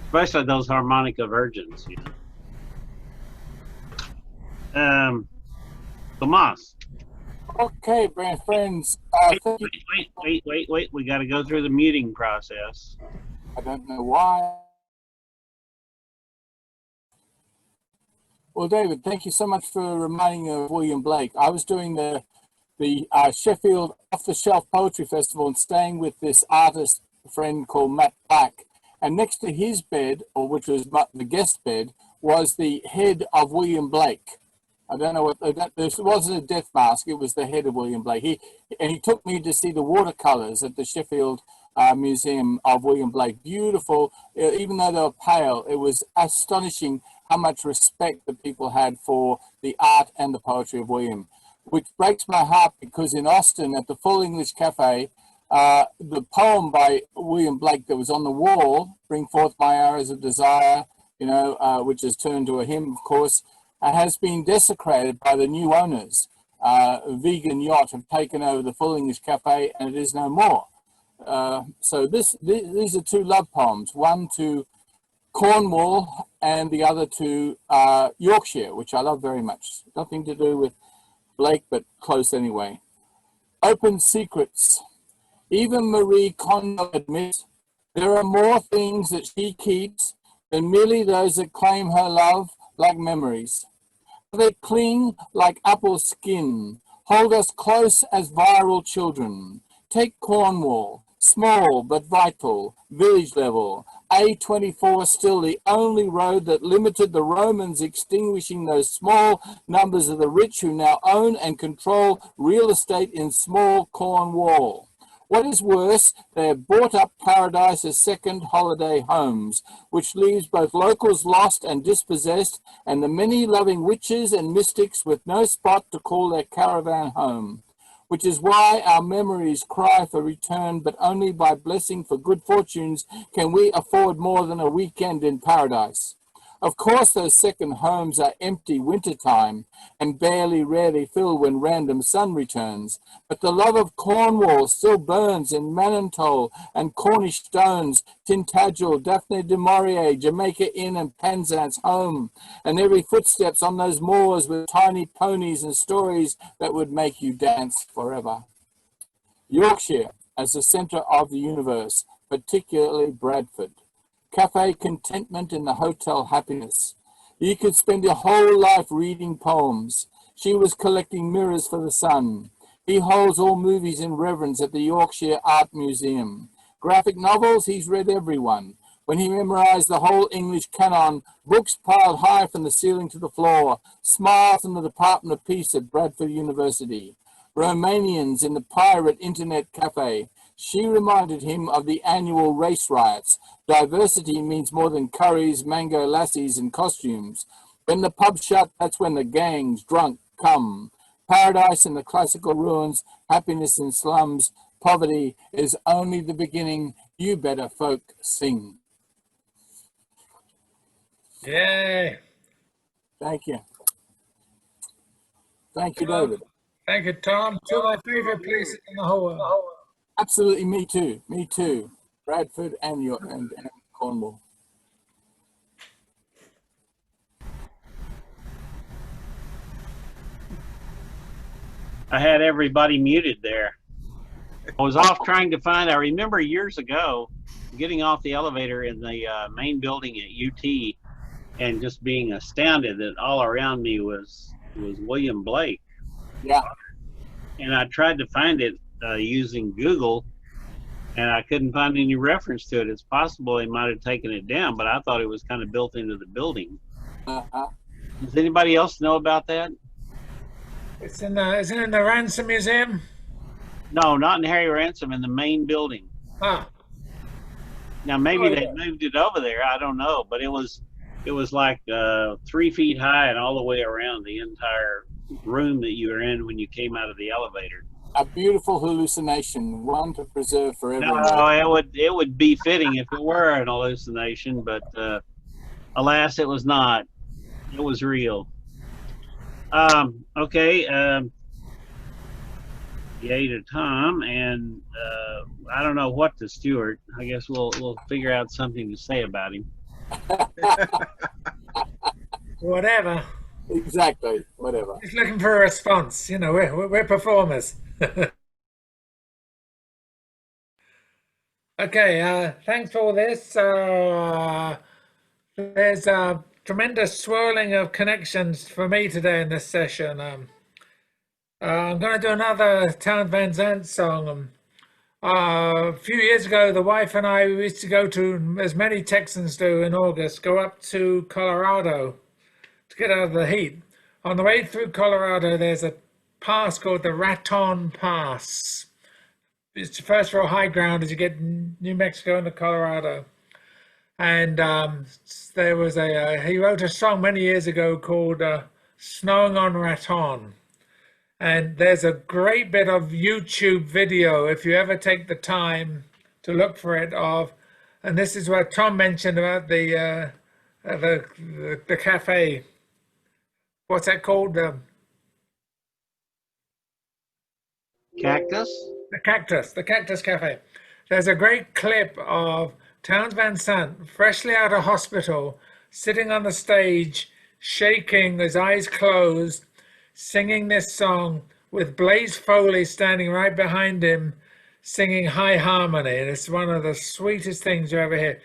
Especially those harmonica virgins, you know. Tomas. Okay, my friends. Thank you. Wait. We got to go through the muting process. I don't know why. Well, David, thank you so much for reminding me of William Blake. I was doing the Sheffield Off the Shelf Poetry Festival and staying with this artist friend called Matt Black. And next to his bed, or which was the guest bed, was the head of William Blake. I don't know what this wasn't a death mask. It was the head of William Blake. He took me to see the watercolors at the Sheffield Museum of William Blake. Beautiful, even though they were pale. It was astonishing how much respect that people had for the art and the poetry of William, which breaks my heart because in Austin at the Full English Cafe, the poem by William Blake that was on the wall, Bring Forth My Arrows of Desire, which has turned to a hymn, of course, has been desecrated by the new owners. Vegan Yacht have taken over the Full English Cafe and it is no more. So these are two love poems, one to Cornwall and the other to Yorkshire, which I love very much. Nothing to do with Blake, but close anyway. Open secrets. Even Marie Kondo admits there are more things that she keeps than merely those that claim her love like memories. They cling like apple skin, hold us close as viral children. Take Cornwall, small but vital, village level. A24 still the only road that limited the Romans extinguishing those small numbers of the rich who now own and control real estate in small Cornwall. What is worse, they have bought up paradise as second holiday homes, which leaves both locals lost and dispossessed, and the many loving witches and mystics with no spot to call their caravan home. Which is why our memories cry for return, but only by blessing for good fortunes can we afford more than a weekend in paradise. Of course, those second homes are empty wintertime and rarely filled when random sun returns. But the love of Cornwall still burns in Manantole and Cornish stones, Tintagel, Daphne du Maurier, Jamaica Inn and Penzance home, and every footsteps on those moors with tiny ponies and stories that would make you dance forever. Yorkshire as the centre of the universe, particularly Bradford. Cafe contentment in the hotel happiness. You could spend your whole life reading poems. She was collecting mirrors for the sun. He holds all movies in reverence at the Yorkshire Art Museum. Graphic novels, he's read every one. When he memorized the whole English canon, books piled high from the ceiling to the floor, smile from the Department of Peace at Bradford University. Romanians in the pirate internet cafe. She reminded him of the annual race riots. Diversity means more than curries, mango lassies, and costumes. When the pubs shut, that's when the gangs, drunk, come. Paradise in the classical ruins, happiness in slums, poverty is only the beginning. You better folk sing. Yay. Thank you. Thank you, David. Thank you, Tom. Two of my favorite places in the whole world. Absolutely, me too. Me too. Bradford and Cornwall. I had everybody muted there. I was off trying to find, I remember years ago getting off the elevator in the main building at UT and just being astounded that all around me was William Blake. Yeah. And I tried to find it using Google, and I couldn't find any reference to it. It's possible they might have taken it down, but I thought it was kind of built into the building. Does anybody else know about that? It's in the, isn't it in the Ransom Museum? No, not in Harry Ransom, in the main building. Ah. Now maybe they moved it over there. I don't know, but it was like 3 feet high and all the way around the entire room that you were in when you came out of the elevator. a beautiful hallucination, one to preserve forever. No, it would be fitting if it were an hallucination, but alas, it was not. It was real. Okay. Yay to Tom, and I don't know what to Stuart. I guess we'll figure out something to say about him. Whatever. Exactly. Whatever. He's looking for a response. You know, we're performers. Okay. Thanks for all this. There's a tremendous swirling of connections for me today in this session. I'm going to do another Townes Van Zandt song. A few years ago, the wife and I used to go to, as many Texans do in August, go up to Colorado to get out of the heat. On the way through Colorado, there's a pass called the Raton Pass. It's the first real high ground as you get New Mexico into Colorado. And there was he wrote a song many years ago called Snowing on Raton. And there's a great bit of YouTube video, if you ever take the time to look for it, and this is what Tom mentioned about the cafe. What's that called? Cactus? The Cactus Cafe. There's a great clip of Townes Van Zandt, freshly out of hospital, sitting on the stage, shaking, his eyes closed, singing this song with Blaze Foley standing right behind him, singing high harmony. And it's one of the sweetest things you ever hear.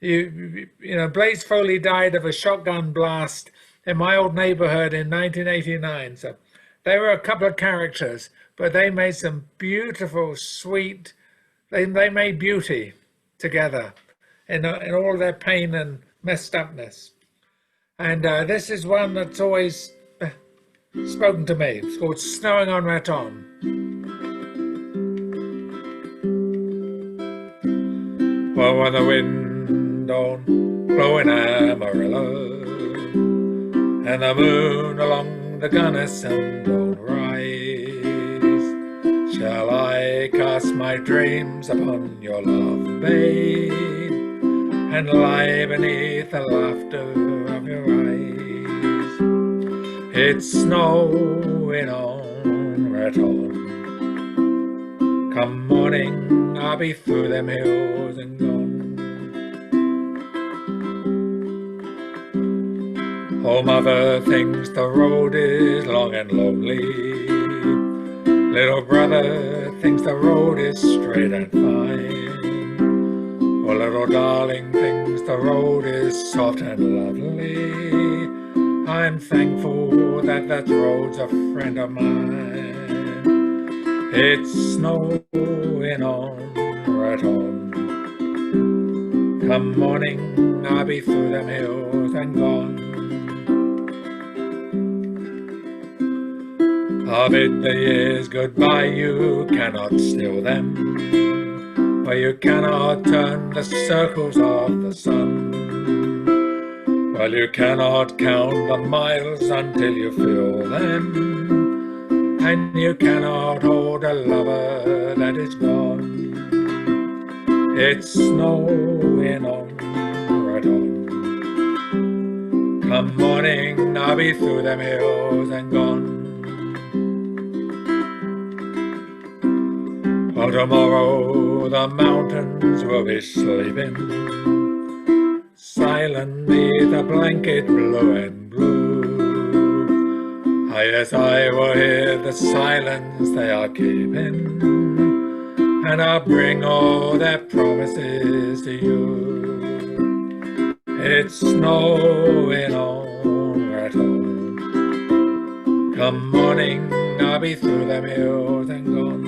You know, Blaze Foley died of a shotgun blast in my old neighborhood in 1989. So they were a couple of characters, but they made some beautiful, sweet, they made beauty together in all their pain and messed upness. And this is one that's always spoken to me. It's called Snowing on Raton. Well, when the wind don't blow in Amarillo and the moon along the Gunnison don't rise, shall I cast my dreams upon your love, babe, and lie beneath the laughter of your eyes? It's snowing on Raton. Come morning, I'll be through them hills and gone. Oh, mother thinks the road is long and lonely. Little brother thinks the road is straight and fine. Oh, little darling thinks the road is soft and lovely. I'm thankful that that road's a friend of mine. It's snowing on Raton. Come morning, I'll be through them hills and gone. I'll bid the years goodbye, you cannot steal them, for you cannot turn the circles of the sun. Well, you cannot count the miles until you feel them, and you cannot hold a lover that is gone. It's snowing on Raton. Come morning, I'll be through them hills and gone. For tomorrow the mountains will be sleeping, silently the blanket blue and blue. Yes, I will hear the silence they are keeping, and I'll bring all their promises to you. It's snowing on Raton. Come morning, I'll be through them hills and gone.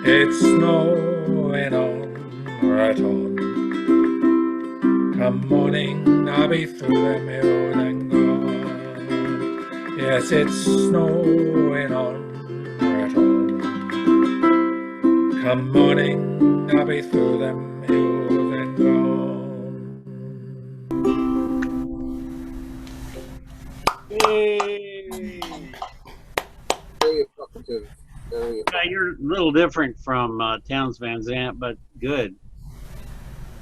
It's snowing on Raton. Come morning, I'll be through them hills and gone. Yes, it's snowing on Raton. Come morning, I'll be through them hills and gone. Yay! Very evocative. Very little different from Townes Van Zandt, but good.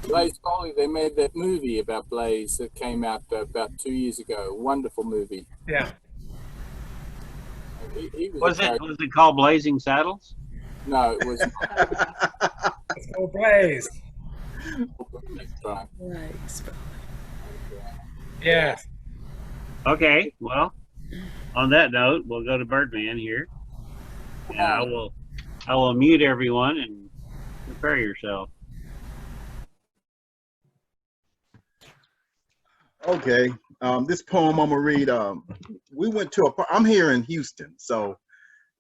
Blaze Foley, they made that movie about Blaze that came out about 2 years ago. Wonderful movie. Yeah. He was Was a it character. was it called Blazing Saddles? No, it was Let's go Blaze. right. Right. Yeah. Okay, well, on that note, we'll go to Birdman here. And I will mute everyone and prepare yourself. Okay. This poem I'm gonna read. We went to I'm here in Houston, so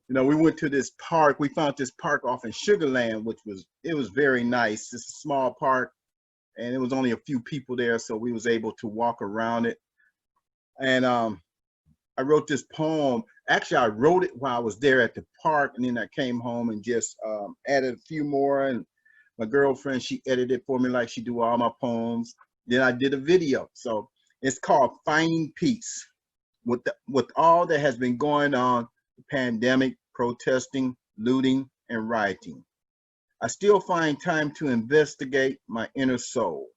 we went to this park. We found this park off in Sugarland, which was very nice. It's a small park, and it was only a few people there, so we was able to walk around it. And I wrote this poem. Actually, I wrote it while I was there at the park, and then I came home and just added a few more. And my girlfriend, she edited it for me like she do all my poems. Then I did a video. So it's called Finding Peace. With all that has been going on, the pandemic, protesting, looting, and rioting, I still find time to investigate my inner soul.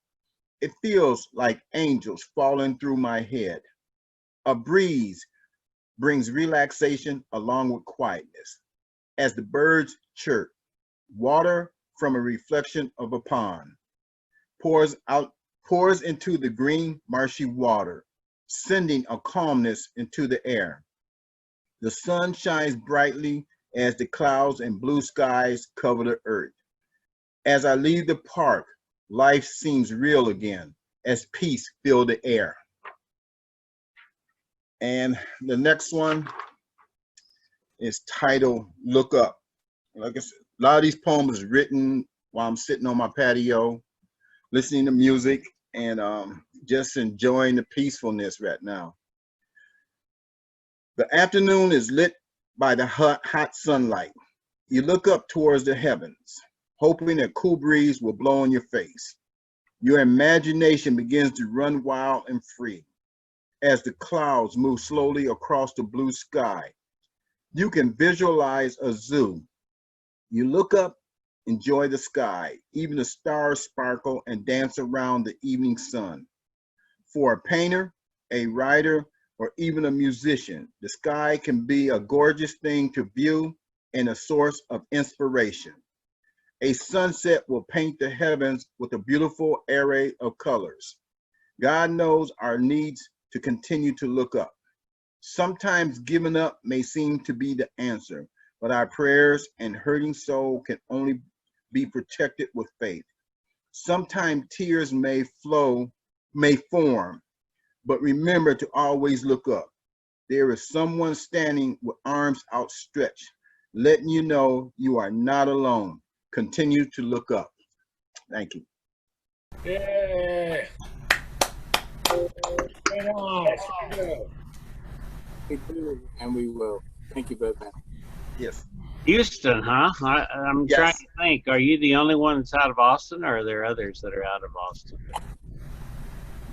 It feels like angels falling through my head. A breeze brings relaxation along with quietness. As the birds chirp, water from a reflection of a pond pours into the green, marshy water, sending a calmness into the air. The sun shines brightly as the clouds and blue skies cover the earth. As I leave the park, life seems real again as peace fills the air. And the next one is titled Look Up. Like I said, a lot of these poems are written while I'm sitting on my patio, listening to music, and just enjoying the peacefulness right now. The afternoon is lit by the hot sunlight. You look up towards the heavens, hoping a cool breeze will blow in your face. Your imagination begins to run wild and free. As the clouds move slowly across the blue sky, you can visualize a zoo. You look up, enjoy the sky, even the stars sparkle and dance around the evening sun. For a painter, a writer, or even a musician, the sky can be a gorgeous thing to view and a source of inspiration. A sunset will paint the heavens with a beautiful array of colors. God knows our needs to continue to look up. Sometimes giving up may seem to be the answer, but our prayers and hurting soul can only be protected with faith. Sometimes tears may form, but remember to always look up. There is someone standing with arms outstretched, letting you know you are not alone. Continue to look up. Thank you. Yeah. Very nice. We do, and we will. Thank you, Birdman. Yes. Houston, huh? I'm Yes. trying to think. Are you the only one that's out of Austin, or are there others that are out of Austin?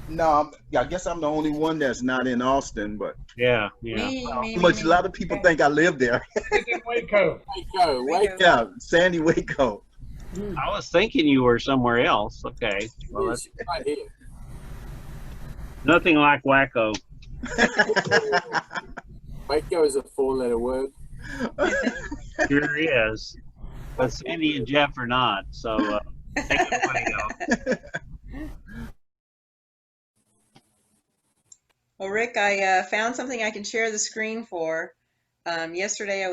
No, I guess I'm the only one that's not in Austin, but Yeah. a lot of people think I live there. Waco. Waco. Yeah, Sandy Waco. I was thinking you were somewhere else. Okay. Well, that's Right here. nothing like Wacko. Waco is a 4-letter word. Sure is. But Sandy and Jeff are not. So take it away, y'all. Well, Rick, I found something I can share the screen for. Yesterday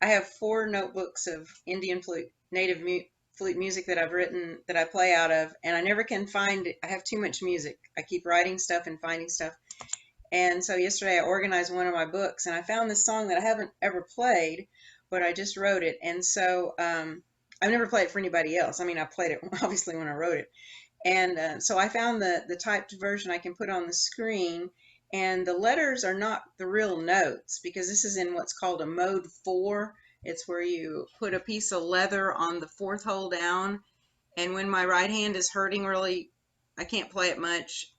I have 4 notebooks of Indian flute, native flute music that I've written, that I play out of, and I never can find it. I have too much music. I keep writing stuff and finding stuff. And so yesterday I organized one of my books, and I found this song that I haven't ever played, but I just wrote it. And so I've never played it for anybody else. I mean, I played it obviously when I wrote it. And so I found the typed version I can put on the screen. And the letters are not the real notes, because this is in what's called a mode 4. It's where you put a piece of leather on the 4th hole down. And when my right hand is hurting really, I can't play it much.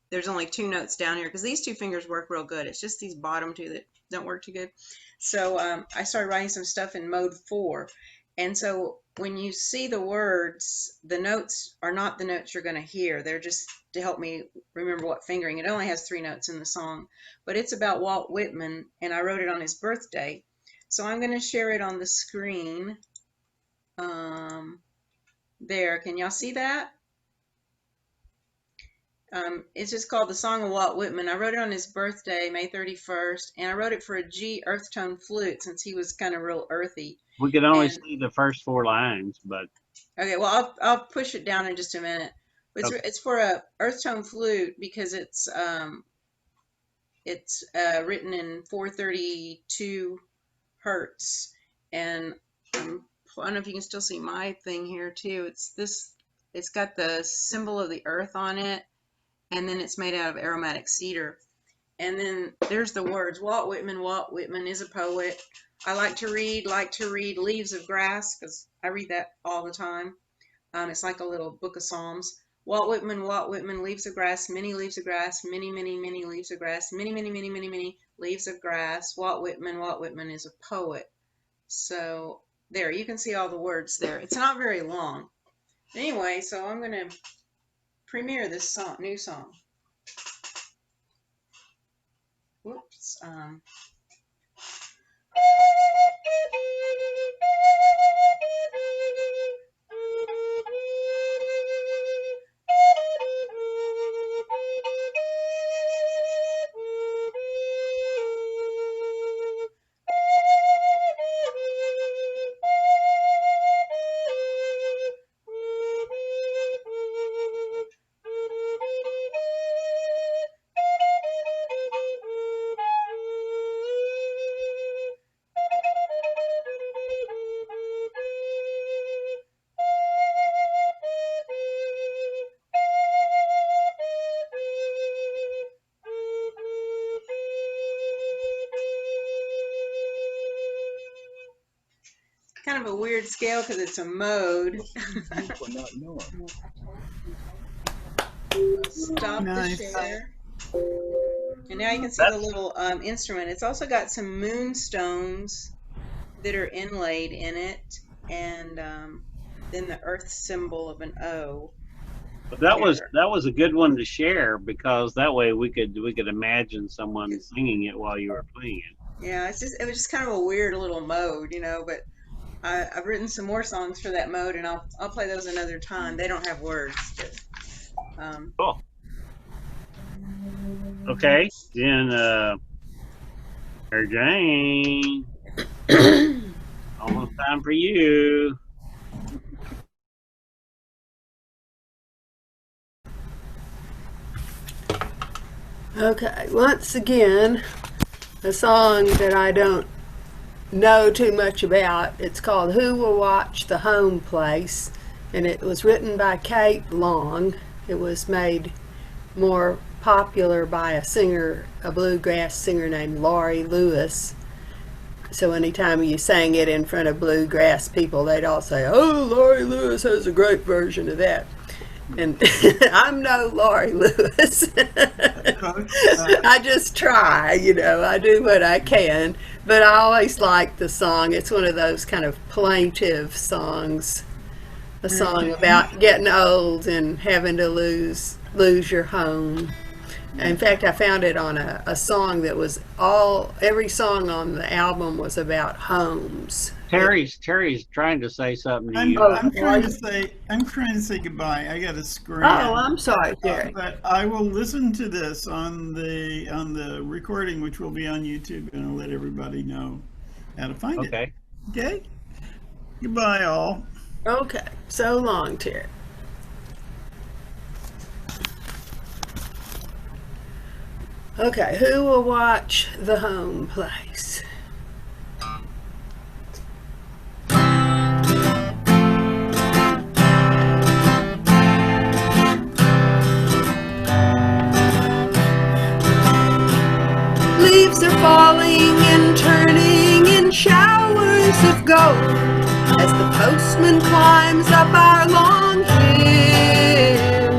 There's only 2 notes down here, because these 2 fingers work real good. It's just these bottom 2 that don't work too good. So I started writing some stuff in mode 4. And so when you see the words, the notes are not the notes you're going to hear. They're just to help me remember what fingering. It only has 3 notes in the song, but it's about Walt Whitman, and I wrote it on his birthday. So I'm going to share it on the screen. There, can y'all see that? It's just called The Song of Walt Whitman. I wrote it on his birthday, May 31st, and I wrote it for a G earth tone flute since he was kind of real earthy. We could only And see the first 4 lines, but okay, well I'll push it down in just a minute. okay. It's for a earth tone flute because it's written in 432 hertz, and I don't know if you can still see my thing here too. It's got the symbol of the earth on it, and then it's made out of aromatic cedar. And then there's the words. Walt Whitman is a poet. I like to read Leaves of Grass, because I read that all the time. It's like a little book of Psalms. Walt Whitman, leaves of grass, many leaves of grass, many, many, many leaves of grass, many, many, many, many, many leaves of grass. Walt Whitman is a poet. So there, you can see all the words there. It's not very long. Anyway, so I'm going to premiere this song, new song. Whoops. Kind of a weird scale because it's a mode. Stop Nice. the share. And now you can see the little instrument. It's also got some moonstones that are inlaid in it, and then the earth symbol of an O. But that was a good one to share, because that way we could imagine someone singing it while you were playing it. Yeah, it was just kind of a weird little mode, but I've written some more songs for that mode, and I'll play those another time. They don't have words. But, Cool. Okay, then Jane, almost time for you. Okay, once again, a song that I don't know too much about. It's called Who Will Watch the Home Place, and it was written by Kate Long. It was made more popular by a bluegrass singer named Laurie Lewis. So anytime you sang it in front of bluegrass people, they'd all say, "Oh, Laurie Lewis has a great version of that." And I'm no Laurie Lewis. I just try, I do what I can. But I always like the song. It's one of those kind of plaintive songs. A song about getting old and having to lose your home. In fact, I found it on a song that was every song on the album was about homes. Terry's trying to say something to you. I'm trying to say goodbye. I got to scram. Oh, I'm sorry, Terry. But I will listen to this on the recording, which will be on YouTube, and I'll let everybody know how to find it. Okay. Okay. Goodbye, all. Okay, so long, Terry. Okay, who will watch the home place? Leaves are falling and turning in showers of gold as the postman climbs up our long hill,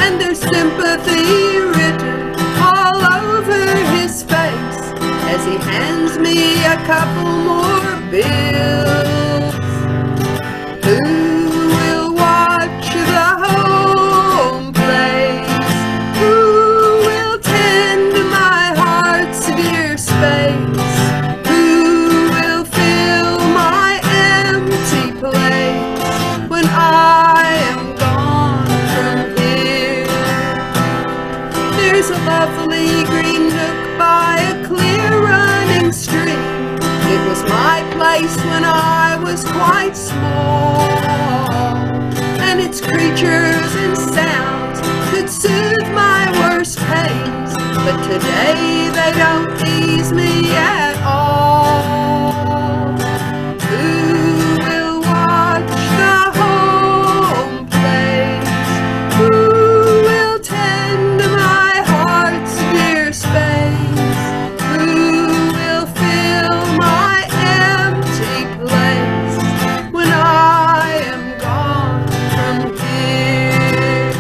and there's sympathy written all over his face as he hands me a couple more bills. place when I was quite small, and its creatures and sounds could soothe my worst pains, but today they don't ease me at all. Who will watch the home place? Who will tend my heart's dear space? Who will fill my empty place when I am gone from here?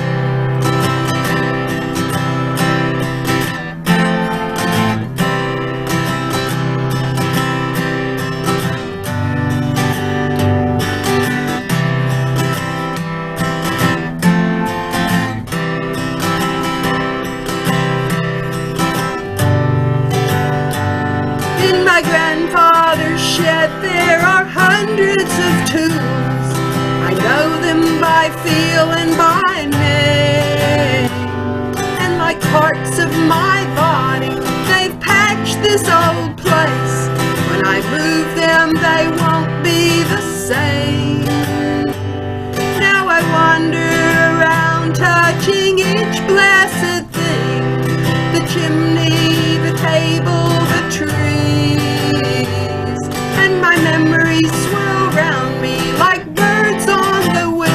In my grandfather's shed there are hundreds of tools. I know them by feel and by name, and like parts of my body they've patched this old place. When I move them they won't be the same. Now I wander around touching each blessed thing, the chimney, the table, the trees, and my memories swirl round me like birds on the wing.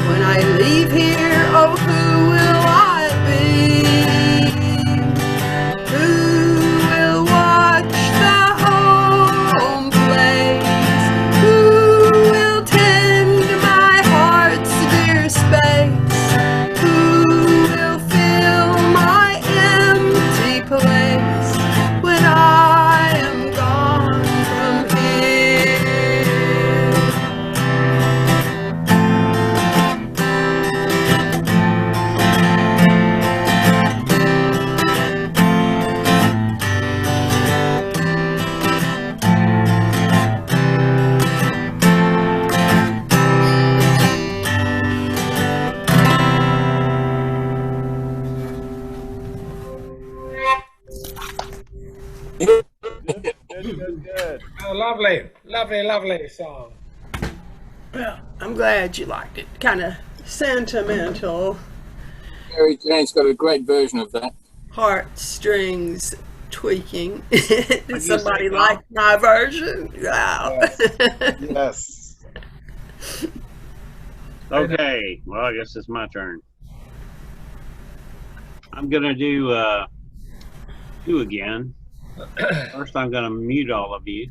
When I leave here, oh, who will I be? Who will watch the home place? Who will tend my heart's dear space? Who will fill my empty place when I am gone from here? Good. Oh, lovely, lovely, lovely song. Well, I'm glad you liked it. Kind of sentimental, Mary Jane's got a great version of that. heartstrings tweaking. What'd you Did somebody say, like my version? Wow. Yes. Okay, well, I guess it's my turn. I'm gonna do two again. First, I'm gonna mute all of you,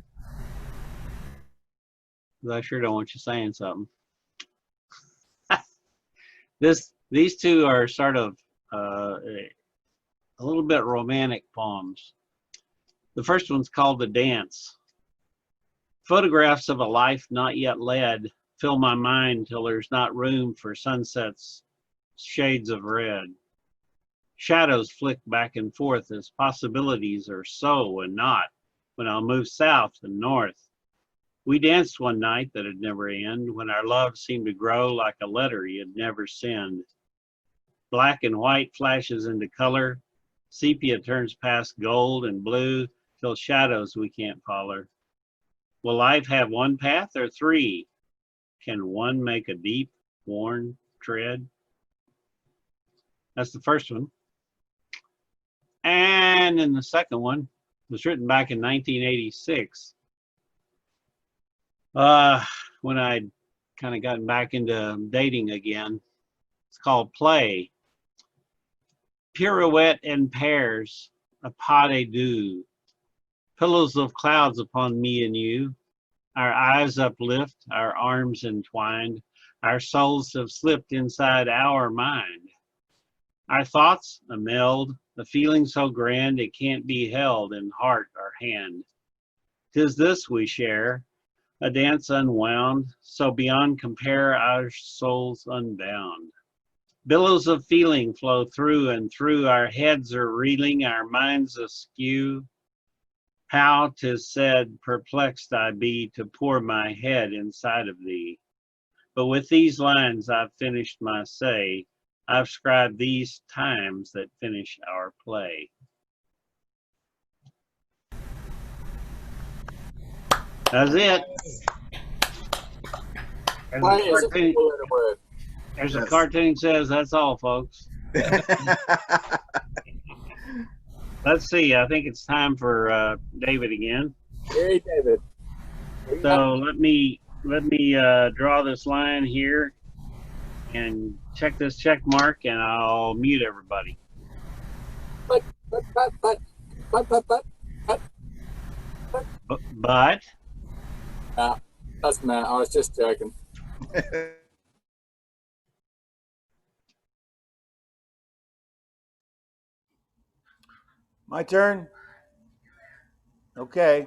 'cause I sure don't want you saying something. These two are sort of a little bit romantic poems. The first one's called The Dance. Photographs of a life not yet led fill my mind till there's not room for sunsets, shades of red. Shadows flick back and forth as possibilities are so and not when I'll move south and north. We danced one night that'd never end when our love seemed to grow like a letter you'd never send. Black and white flashes into color, sepia turns past gold and blue till shadows we can't follow. Will life have one path or three? Can one make a deep, worn tread? That's the first one. And then the second one was written back in 1986. When I'd kind of gotten back into dating again. It's called Play. Pirouette in pairs, a pas de deux. Pillows of clouds upon me and you. Our eyes uplift, our arms entwined. Our souls have slipped inside our mind. Our thoughts a meld, a feeling so grand it can't be held in heart or hand. 'Tis this we share, a dance unwound, so beyond compare our souls unbound. Billows of feeling flow through and through, our heads are reeling, our minds askew. How 'tis said, perplexed I be to pour my head inside of thee. But with these lines I've finished my say, I've scribed these times that finish our play. That's it. As Play the is a cartoon, four-letter word. as the Yes. cartoon says, that's all, folks. Let's see. I think it's time for David again. Hey, David. So let me draw this line here and check this check mark, and I'll mute everybody. But. But Doesn't matter. I was just joking. My turn? Okay.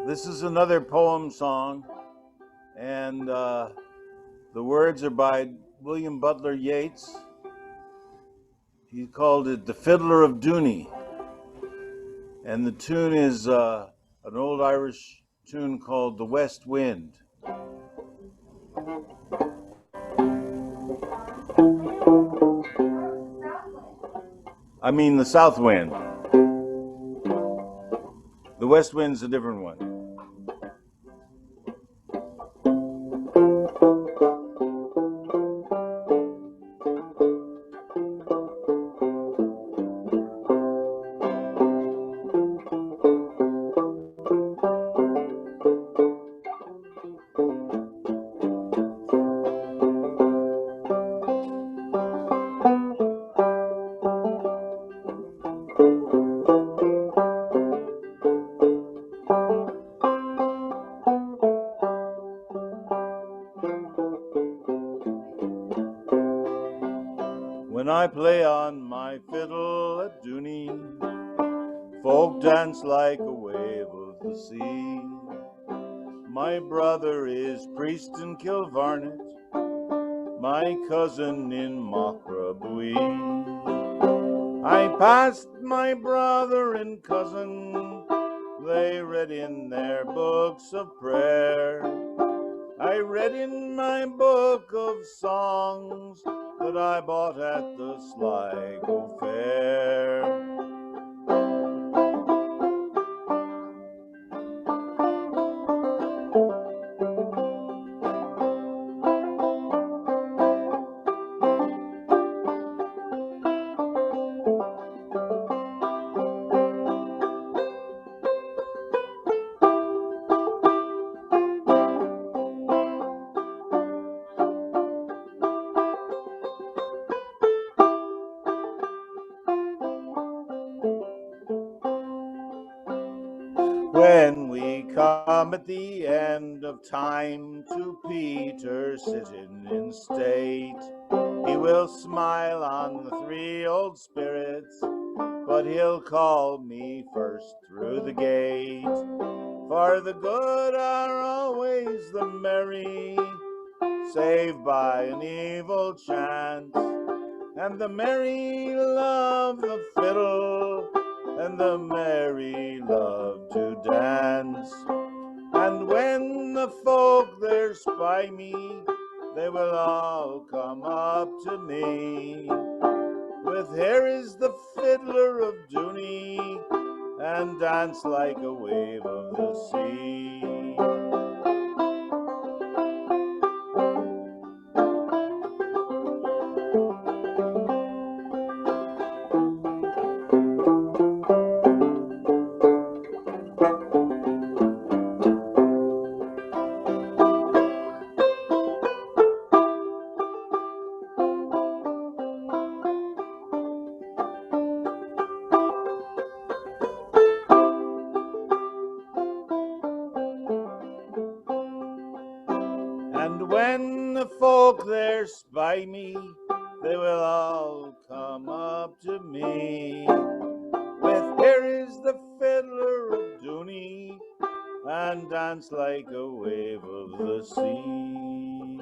This is another poem song, and the words are by William Butler Yeats. He called it The Fiddler of Dooney. And the tune is an old Irish tune called The West Wind. I mean the South Wind. The West Wind's a different one. When I play on my fiddle at Dooney, folk dance like a wave of the sea. My brother is priest in Kilvarnet, my cousin in Mochrabui. I passed my brother and cousin, they read in their books of prayer. I read in my book of songs that I bought at the Sligo Fair. When we come at the end of time to Peter sitting in state, he will smile on the three old spirits, but he'll call me first through the gate. For the good are always the merry, save by an evil chance, and the merry love the fiddle, and the merry love to dance. And when the folk there spy me, they will all come up to me with "Here is the fiddler of Dooney," and dance like a wave of the sea. And when the folk there spy me, they will all come up to me with "Here is the fiddler of Dooney," and dance like a wave of the sea.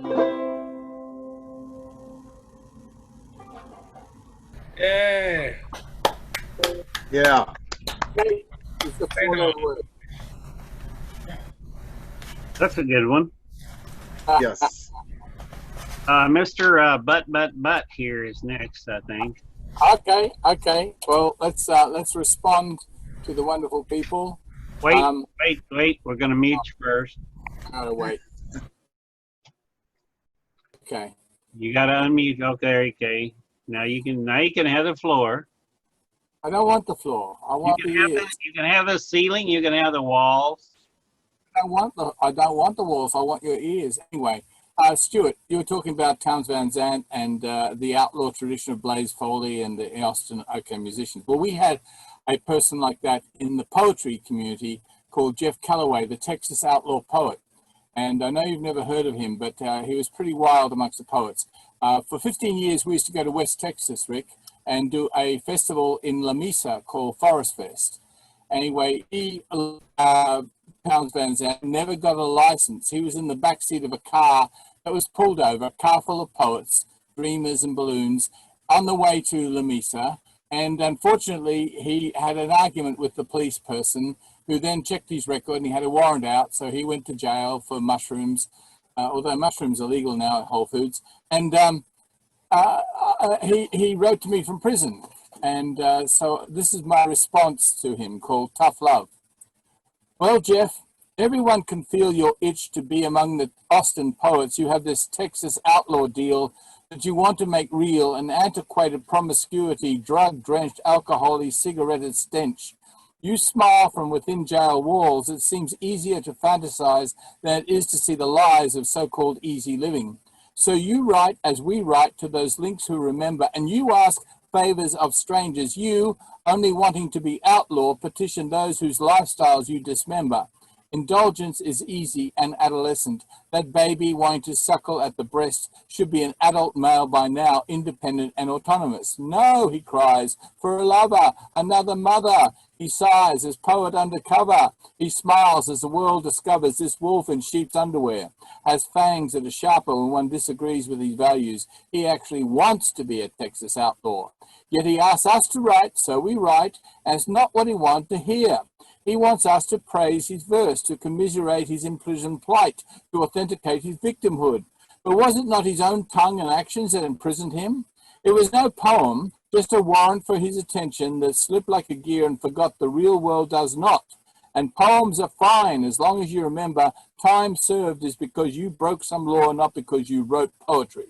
Yeah. Yeah. Hey, it's a four-letter word. That's a good one. Yes. Mr. Butt here is next, I think. Okay. Well, let's respond to the wonderful people. Wait, Um, wait. We're gonna mute you first. gotta wait. Okay. You gotta unmute. Okay. Now you can have the floor. I don't want the floor. I You want can the have ears. you can have the ceiling. You can have the walls. I don't want the walls. I want your ears. Anyway, Stuart, you were talking about Townes Van Zandt and the outlaw tradition of Blaze Foley and the Austin OK musicians. Well, we had a person like that in the poetry community called Jeff Calloway, the Texas outlaw poet. And I know you've never heard of him, but he was pretty wild amongst the poets. For 15 years, we used to go to West Texas, Rick, and do a festival in La Mesa called Forest Fest. Anyway, he, Townes Van Zandt, never got a license. He was in the backseat of a car that was pulled over, a car full of poets, dreamers and balloons, on the way to La Mesa. And unfortunately, he had an argument with the police person who then checked his record and he had a warrant out. So he went to jail for mushrooms, although mushrooms are legal now at Whole Foods. And he wrote to me from prison. And so this is my response to him, called Tough Love. Well, Jeff, everyone can feel your itch to be among the Austin poets. You have this Texas outlaw deal that you want to make real, an antiquated promiscuity, drug-drenched, alcoholic, cigarette stench. You smile from within jail walls. It seems easier to fantasize than it is to see the lies of so-called easy living. So you write as we write to those links who remember, and you ask favors of strangers. You, only wanting to be outlaw, petition those whose lifestyles you dismember. Indulgence is easy and adolescent. That baby wanting to suckle at the breast should be an adult male by now, independent and autonomous. No, he cries, for a lover, another mother. He sighs as poet undercover. He smiles as the world discovers this wolf in sheep's underwear has fangs that are sharper when one disagrees with his values. He actually wants to be a Texas outlaw. Yet he asks us to write, so we write, and it's not what he wants to hear. He wants us to praise his verse, to commiserate his imprisoned plight, to authenticate his victimhood. But was it not his own tongue and actions that imprisoned him? It was no poem, just a warrant for his attention that slipped like a gear and forgot the real world does not. And poems are fine as long as you remember time served is because you broke some law, not because you wrote poetry.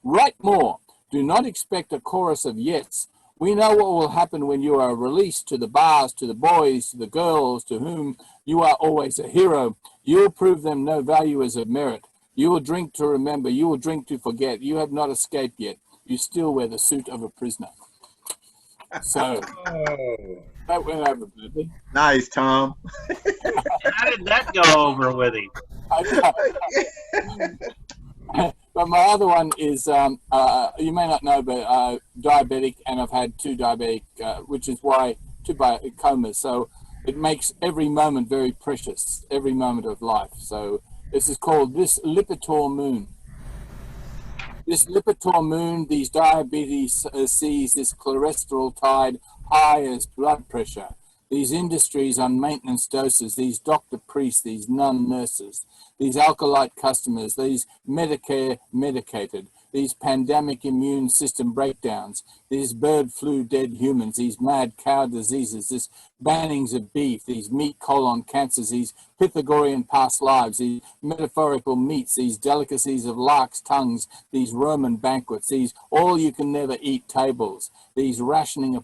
Write more. Do not expect a chorus of yes. We know what will happen when you are released to the bars, to the boys, to the girls, to whom you are always a hero. You will prove them no value as of merit. You will drink to remember. You will drink to forget. You have not escaped yet. You still wear the suit of a prisoner. So that went over, baby. Nice, Tom. How did that go over with him? But my other one is, you may not know, but diabetic, and I've had 2 diabetic, which is why 2 comas. So it makes every moment very precious, every moment of life. So this is called This Lipitor Moon. This Lipitor moon, these diabetes seas, this cholesterol tide, high as blood pressure. These industries on maintenance doses, these doctor priests, these nun nurses, these alkalite customers, these Medicare medicated, these pandemic immune system breakdowns, these bird flu dead humans, these mad cow diseases, this bannings of beef, these meat colon cancers, these Pythagorean past lives, these metaphorical meats, these delicacies of larks' tongues, these Roman banquets, these all-you-can-never-eat tables, these rationing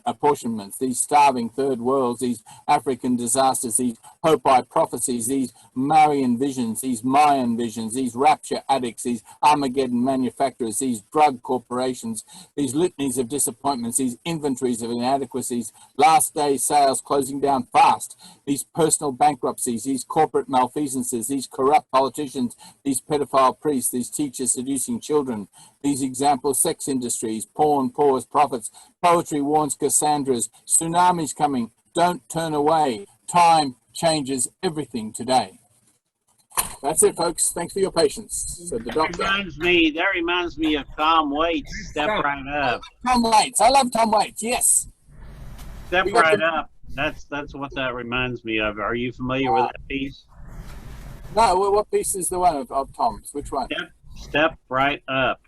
apportionments, these starving third worlds, these African disasters, these Hopi prophecies, these Marian visions, these Mayan visions, these rapture addicts, these Armageddon manufacturers, these drug corporations, these litanies of disappointments, these inventories of inadequacies, last day sales closing down fast, these personal bankruptcies, these corporate malfeasances, these corrupt politicians, these pedophile priests, these teachers seducing children, these example sex industries, porn pours profits, poetry warns Cassandras, tsunamis coming, don't turn away, time changes everything today. That's it, folks. Thanks for your patience, said the doctor. That reminds me of Tom Waits. Step right up. Tom Waits. I love Tom Waits. Yes. Step right up. That's what that reminds me of. Are you familiar with that piece? No. What piece is the one of Tom's? Which one? Step right up.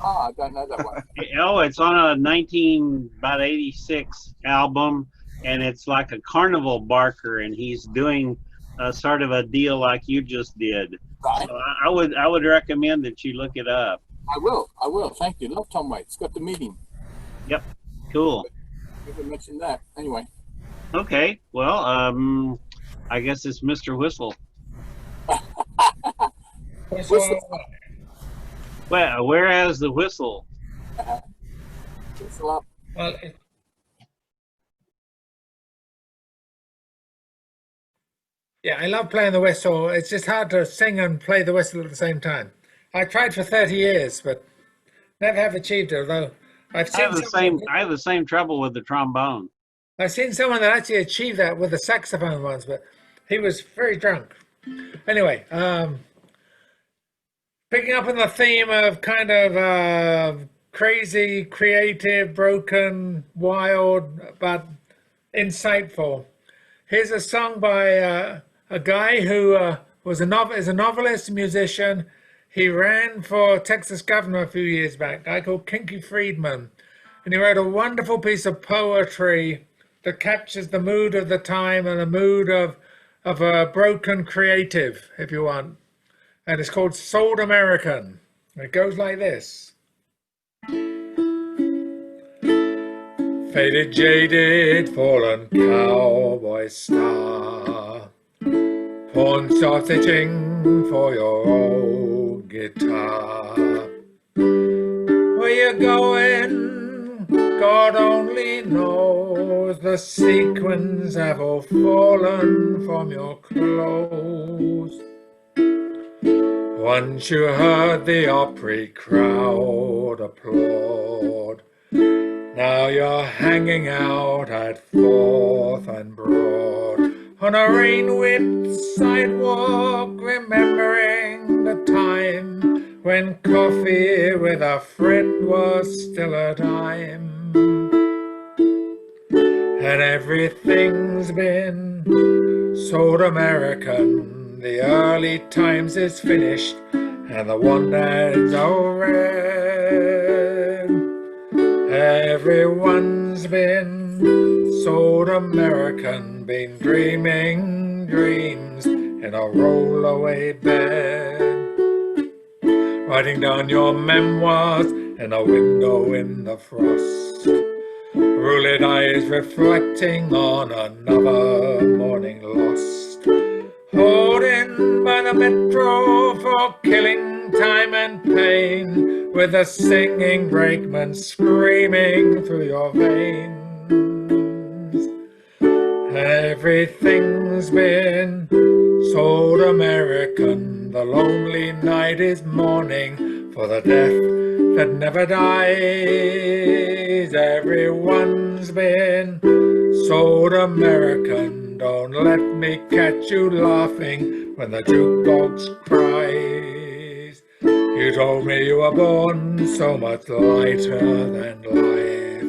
Oh, I don't know that one. Oh, it's on a 1986 album. and it's like a carnival barker, and he's doing a sort of a deal like you just did. Right. So I would recommend that you look it up. I will. Thank you. Love Tom Waits. Got the meeting. Yep. Cool. Never mentioned that. Anyway. Okay. Well, I guess it's Mr. Whistle. Whistle. Well, whereas the whistle. Whistle up. Well, yeah, I love playing the whistle. It's just hard to sing and play the whistle at the same time. I tried for 30 years, but never have achieved it. Although I have the same trouble with the trombone. I've seen someone that actually achieved that with the saxophone once, but he was very drunk. Anyway, picking up on the theme of kind of crazy, creative, broken, wild, but insightful. Here's a song by a guy who is a novelist, musician. He ran for Texas governor a few years back, a guy called Kinky Friedman. And he wrote a wonderful piece of poetry that captures the mood of the time and the mood of a broken creative, if you want. And it's called Sold American. It goes like this. Faded, jaded, fallen cowboy star, pawn shop itching for your old guitar. Where you going? God only knows. The sequins have all fallen from your clothes. Once you heard the Opry crowd applaud. Now you're hanging out at 4th and Broad on a rain-whipped sidewalk, remembering the time when coffee with a friend was still a dime. And everything's been sold American. The early times is finished and the one that's red. Everyone's been sold American, been dreaming dreams in a roll-away bed. Writing down your memoirs in a window in the frost. Roulette eyes reflecting on another morning lost. Holding by the metro for killing time and pain, with a singing brakeman screaming through your veins. Everything's been sold American. The lonely night is mourning for the death that never dies. Everyone's been sold American. Don't let me catch you laughing when the jukebox cries. You told me you were born so much lighter than life,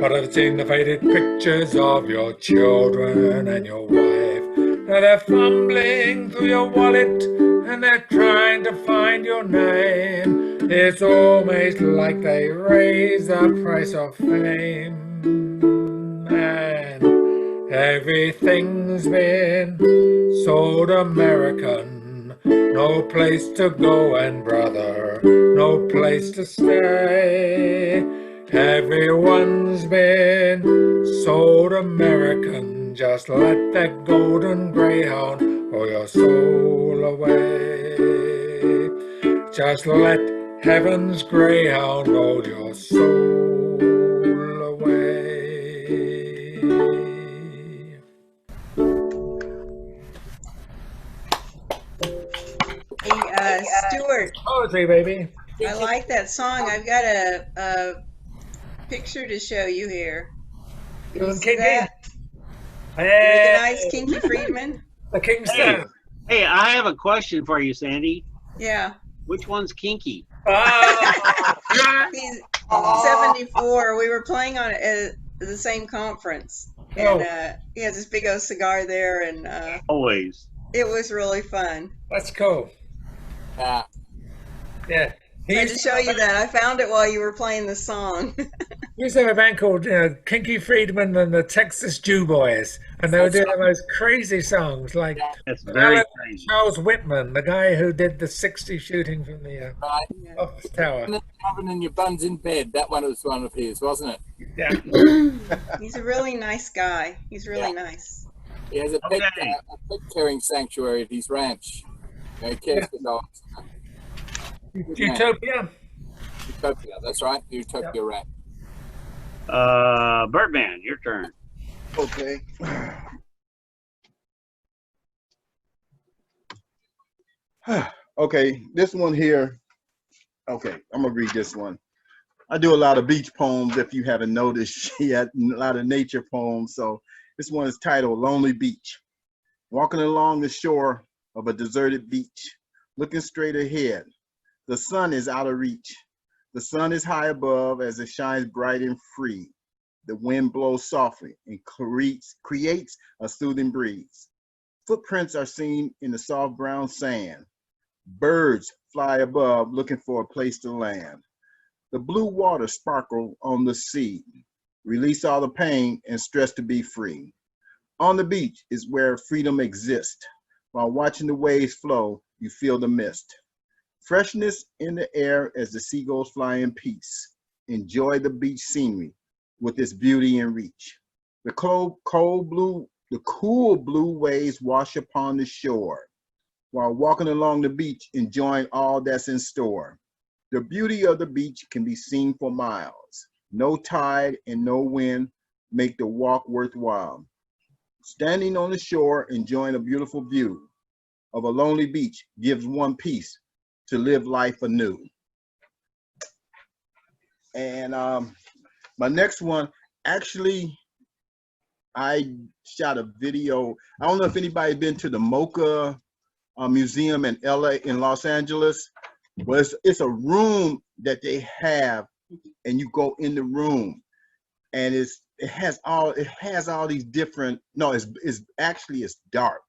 but I've seen the faded pictures of your children and your wife. Now they're fumbling through your wallet and they're trying to find your name. It's almost like they raise the price of fame. And everything's been sold American. No place to go and brother, no place to stay. Everyone's been sold American. Just let that golden greyhound roll your soul away. Just let heaven's greyhound roll your soul away. Hey, Stuart, Poetry, baby. I like that song. I've got a picture to show you here. Can you Doing see Kinky? that? Hey, Recognize Kinky Friedman? the Kingston. Hey, I have a question for you, Sandy. Yeah. Which one's kinky? Oh. He's 74. We were playing on at the same conference. And he has this big old cigar there, and Always. it was really fun. That's cool. Yeah. Yeah. I had to show you that. I found it while you were playing the song. We used to have a band called Kinky Friedman and the Texas Jew Boys, and they were doing the most crazy songs, like That's the very ballad of crazy. Charles Whitman, the guy who did the 60 shooting from the Right. Yeah. office tower. Oven and your buns in bed. That one was one of his, wasn't it? Yeah. He's a really nice guy. He's really Yeah. nice. He has a Okay. pet caring sanctuary at his ranch. He cares for dogs. Utopia. Utopia, that's right. Utopia Ranch. Birdman, your turn. Okay. Okay, this one here. Okay, I'm gonna read this one. I do a lot of beach poems, if you haven't noticed yet, a lot of nature poems. So this one is titled Lonely Beach. Walking along the shore of a deserted beach, looking straight ahead. The sun is out of reach. The sun is high above as it shines bright and free. The wind blows softly and creates a soothing breeze. Footprints are seen in the soft brown sand. Birds fly above looking for a place to land. The blue water sparkle on the sea. Release all the pain and stress to be free. On the beach is where freedom exists. While watching the waves flow, you feel the mist. Freshness in the air as the seagulls fly in peace. Enjoy the beach scenery with its beauty and reach. The cool blue waves wash upon the shore while walking along the beach, enjoying all that's in store. The beauty of the beach can be seen for miles. No tide and no wind make the walk worthwhile. Standing on the shore, enjoying a beautiful view of a lonely beach gives one peace to live life anew. And my next one, actually, I shot a video. I don't know if anybody's been to the MoCA Museum in LA, in Los Angeles. Well, it's a room that they have, and you go in the room, and it has all these different. No, it's dark,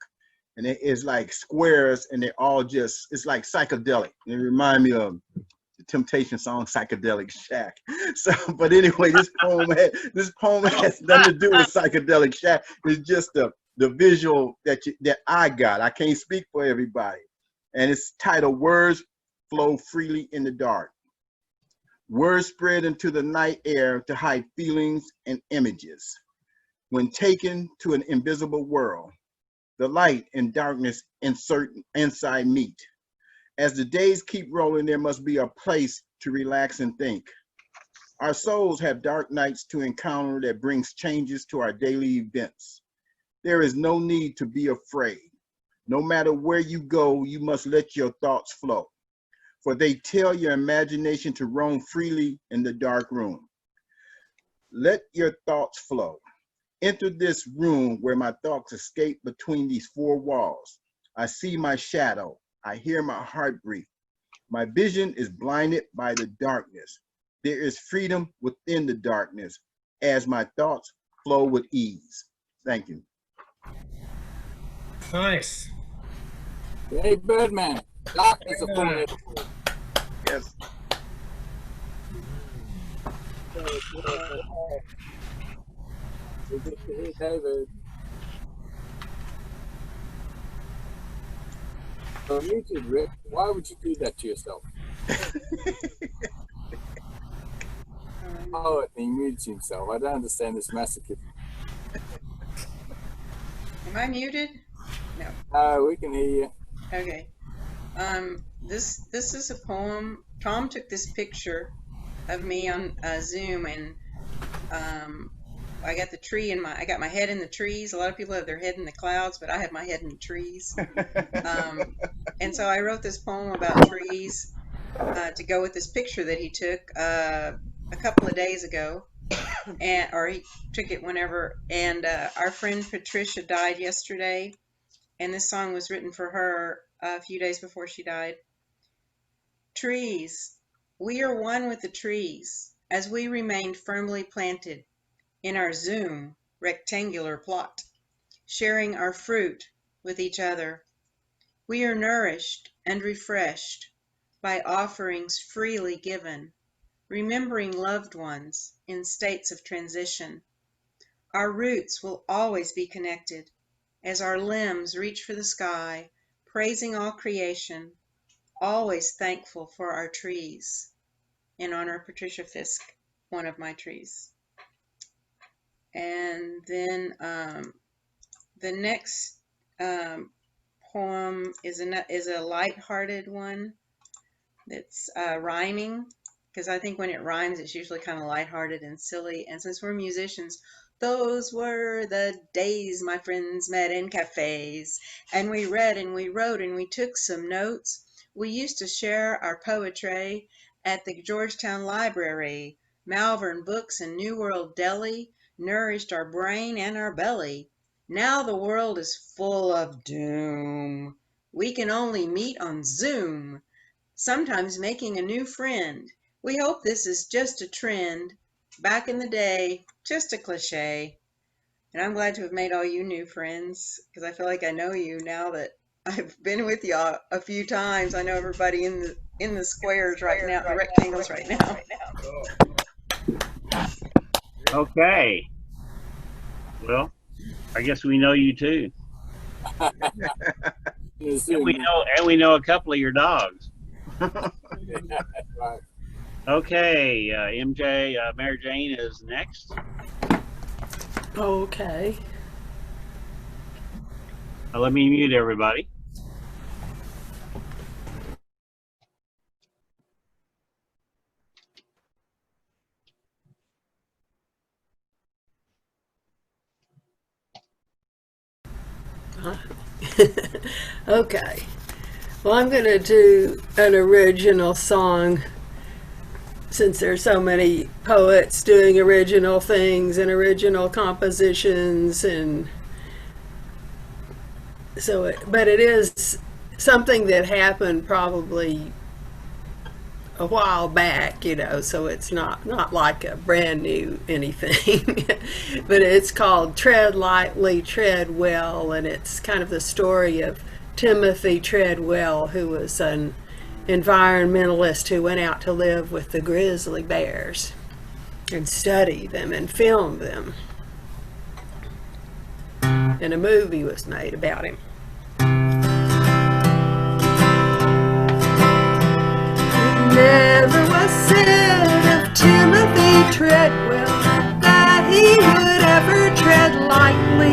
and it's like squares, and they're all just, it's like psychedelic. It remind me of the Temptation song Psychedelic Shack. So, but anyway, this poem has nothing to do with Psychedelic Shack. It's just the visual that I got. I can't speak for everybody. And it's titled Words Flow Freely in the Dark. Words spread into the night air to hide feelings and images. When taken to an invisible world, the light and darkness inside meet. As the days keep rolling, there must be a place to relax and think. Our souls have dark nights to encounter that brings changes to our daily events. There is no need to be afraid. No matter where you go, you must let your thoughts flow, for they tell your imagination to roam freely in the dark room. Let your thoughts flow. Enter this room where my thoughts escape between these four walls. I see my shadow. I hear my heart breathe. My vision is blinded by the darkness. There is freedom within the darkness as my thoughts flow with ease. Thank you. Nice. Hey, Birdman. Darkness is a full Very Yes. Good to hear David. So muted, Rick. Why would you do that to yourself? Oh, and he mutes himself. I don't understand this masochism. Am I muted? No. Oh, we can hear you. Okay. This is a poem. Tom took this picture of me on Zoom, and I got the tree in I got my head in the trees. A lot of people have their head in the clouds, but I have my head in the trees. And so I wrote this poem about trees to go with this picture that he took a couple of days ago, or he took it whenever. And our friend Patricia died yesterday, and this song was written for her a few days before she died. Trees, we are one with the trees as we remain firmly planted in our Zoom rectangular plot, sharing our fruit with each other. We are nourished and refreshed by offerings freely given remembering loved ones in states of transition. Our roots will always be connected as our limbs reach for the sky, praising all creation, always thankful for our trees. In honor of Patricia Fisk, one of my trees. And then the next poem is a lighthearted one that's rhyming, because I think when it rhymes, it's usually kind of lighthearted and silly. And since we're musicians, those were the days my friends met in cafes, and we read and we wrote and we took some notes. We used to share our poetry at the Georgetown Library. Malvern Books and New World Deli nourished our brain and our belly. Now the world is full of doom. We can only meet on Zoom, sometimes making a new friend. We hope this is just a trend. Back in the day, just a cliche. And I'm glad to have made all you new friends, because I feel like I know you now that I've been with you a few times. I know everybody in the squares right now, the rectangles right now. Okay. Well, I guess we know you too. And we know a couple of your dogs. Right. Okay, MJ, Mary Jane is next. Okay. Let me mute everybody. Okay. Well, I'm going to do an original song, since there's so many poets doing original things and original compositions, and so but it is something that happened probably a while back, you know, so it's not like a brand new anything. But it's called Tread Lightly, Tread Well, and it's kind of the story of Timothy Treadwell, who was an environmentalist who went out to live with the grizzly bears and study them and film them. And a movie was made about him. Never was said of Timothy Treadwell that he would ever tread lightly.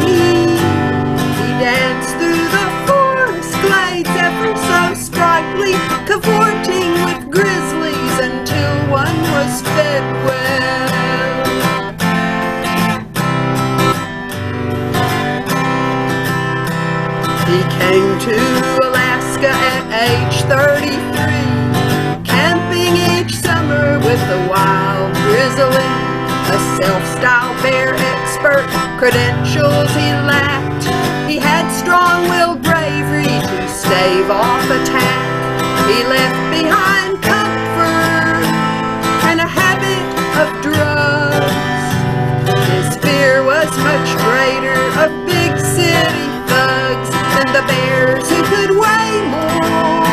He danced through the forest glades ever so sprightly, cavorting with grizzlies until one was fed well. He came to Alaska at age 33, camping each summer with the wild grizzly, a self-styled bear expert, credentials he lacked. He had strong-willed bravery to stave off attack. He left behind comfort and a habit of drugs. His fear was much greater of big city thugs than the bears who could weigh more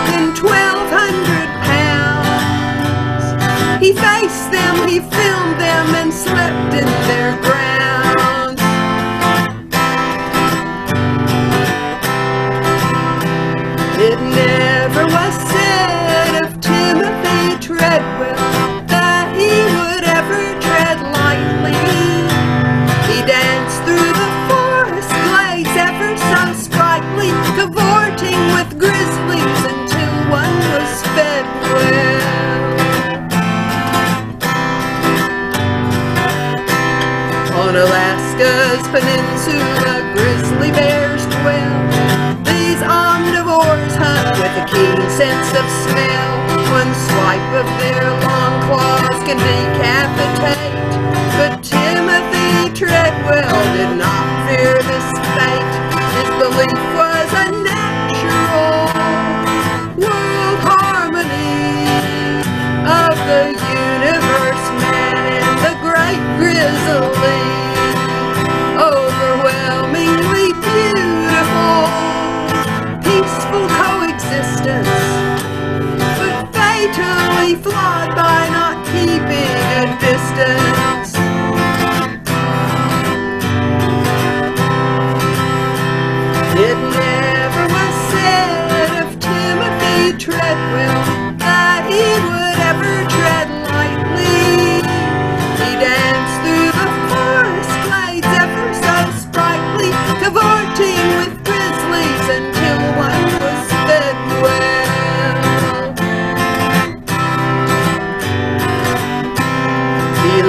than 1,200 pounds. He faced them, he filmed them, and slept in their grounds. It never was said of Timothy Treadwell that he would ever tread lightly. He danced through the forest glades ever so sprightly, cavorting with grizzlies until one was fed well. On Alaska's peninsula, grizzly bears dwell. These omnivores hunt with a keen sense of smell. One swipe of their long claws can decapitate, but Timothy Treadwell did not fear this fate. His belief was a natural world harmony of the universe, man, and the great grizzly. Overwhelmingly beautiful, peaceful coexistence, but fatally flawed by not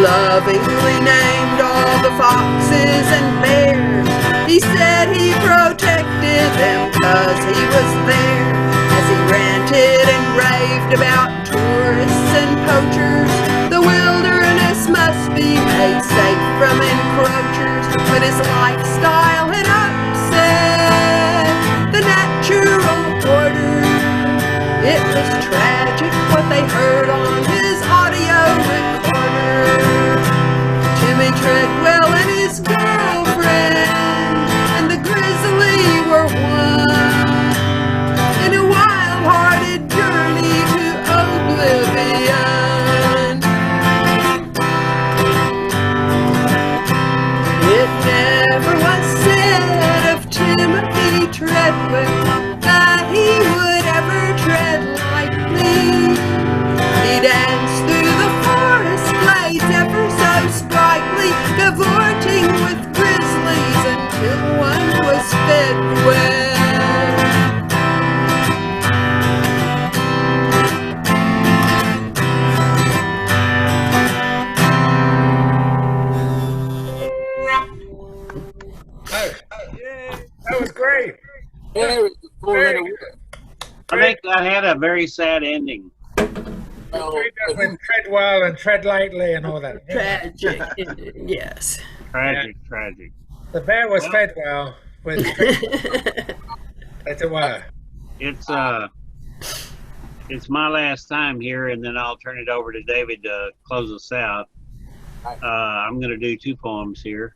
lovingly named all the foxes and bears. He said he protected them 'cause he was there. As he ranted and raved about tourists and poachers, the wilderness must be made safe from encroachers. But his lifestyle had upset the natural order. It was tragic what they heard on his audio recorder. Jimmy Treadwell and his girlfriend and the grizzly were one in a wild-hearted journey to oblivion. It never was said of Timothy Treadwell that he would ever tread lightly. He danced through the forest glades ever so sprightly, cavorting with grizzlies until one was fed well. That was great. There is the four-letter word. I think that had a very sad ending. Well, With tread well and tread lightly and all that. Yeah. Tragic, yes. Tragic, tragic. The bear was fed well with as it were. It's my last time here, and then I'll turn it over to David to close us out. I'm going to do 2 poems here.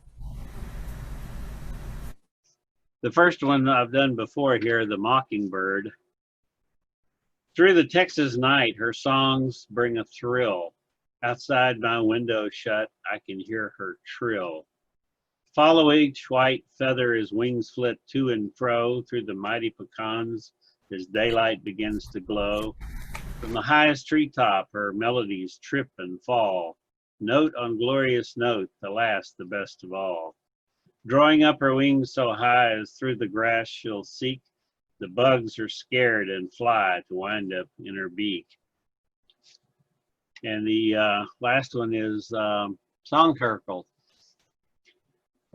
The first one I've done before here, The Mockingbird. Through the Texas night, her songs bring a thrill. Outside my window shut, I can hear her trill. Follow each white feather as wings flit to and fro through the mighty pecans as daylight begins to glow. From the highest treetop, her melodies trip and fall. Note on glorious note, the last, the best of all. Drawing up her wings so high as through the grass she'll seek, the bugs are scared and fly to wind up in her beak. And the last one is Song Circle.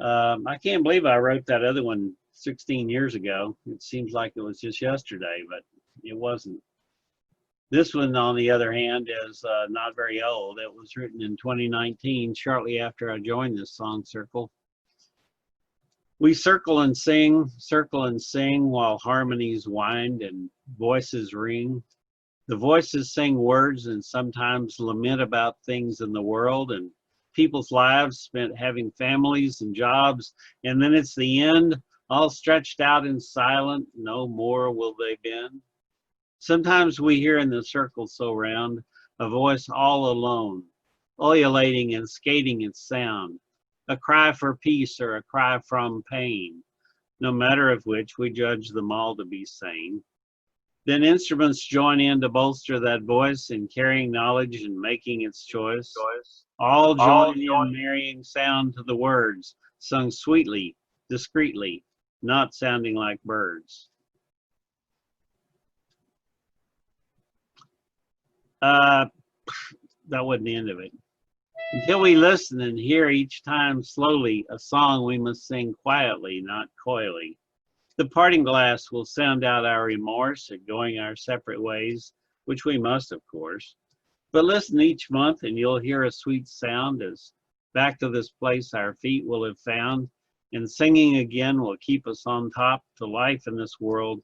I can't believe I wrote that other one 16 years ago. It seems like it was just yesterday, but it wasn't. This one, on the other hand, is not very old. It was written in 2019, shortly after I joined this song circle. We circle and sing while harmonies wind and voices ring. The voices sing words and sometimes lament about things in the world and people's lives spent having families and jobs. And then it's the end, all stretched out and silent, no more will they bend. Sometimes we hear in the circle so round a voice all alone, ululating and skating its sound. A cry for peace or a cry from pain, no matter of which we judge them all to be sane. Then instruments join in to bolster that voice in carrying knowledge and making its choice. All join in marrying sound to the words, sung sweetly, discreetly, not sounding like birds. That wasn't the end of it. Until we listen and hear each time slowly a song we must sing quietly, not coyly. The parting glass will sound out our remorse at going our separate ways, which we must, of course. But listen each month and you'll hear a sweet sound as back to this place our feet will have found, and singing again will keep us on top to life in this world,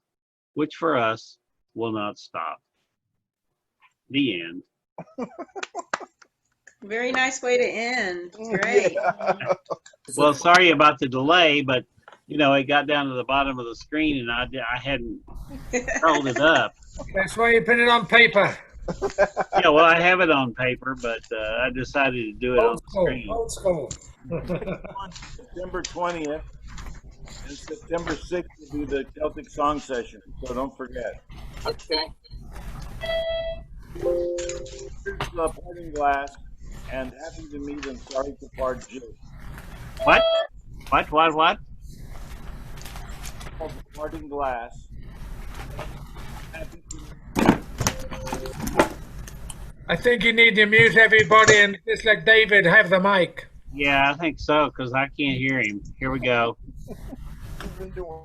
which for us will not stop. The end. Very nice way to end. Great. Well, sorry about the delay, but you know, it got down to the bottom of the screen and I hadn't rolled it up. That's why you put it on paper. Yeah, well, I have it on paper, but I decided to do it on the screen. Old school. September 20th and September 6th will be the Celtic Song Session, so don't forget. Okay. Here's the parting glass, and happy to meet and sorry to part Jill. What? Called the parting glass. Happy to I think you need to mute everybody and just let David have the mic. Yeah, I think so, because I can't hear him. Here we go. He's been doing.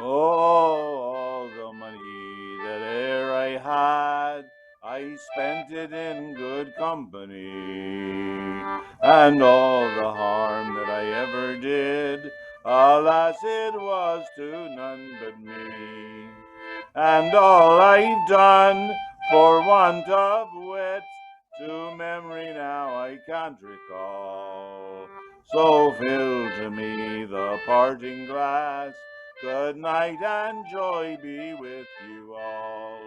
Oh, all the money that e'er I had, I spent it in good company. And all the harm that I ever did, alas, it was to none but me. And all I've done for want of wit, to memory now I can't recall. So fill to me the parting glass. Good night and joy be with you all.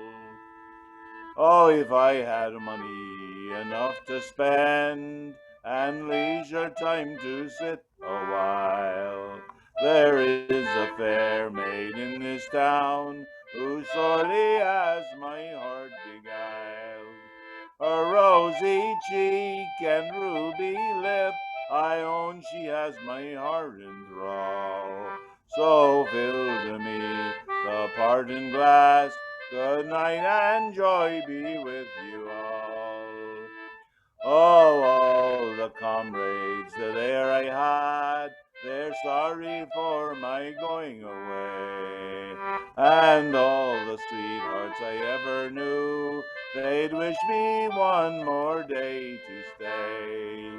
Oh, if I had money enough to spend and leisure time to sit a while, there is a fair maid in this town who sorely has my heart beguiled. Her rosy cheek and ruby lip, I own she has my heart in thrall. So fill to me the parting glass. Good night and joy be with you all. Oh, all the comrades that e'er I had, they're sorry for my going away. And all the sweethearts I ever knew, they'd wish me one more day to stay.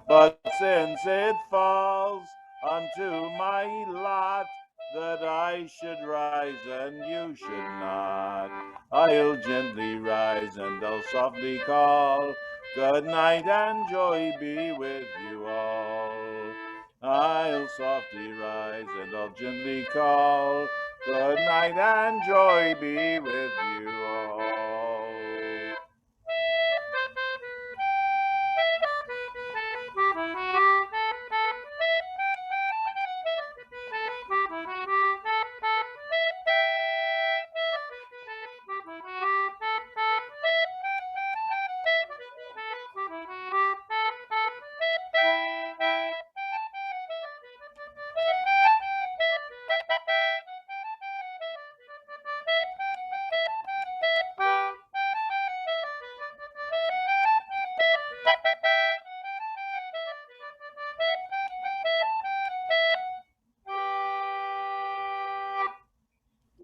But since it falls unto my lot that I should rise and you should not, I'll gently rise and I'll softly call, good night and joy be with you all. I'll softly rise and I'll gently call, good night and joy be with you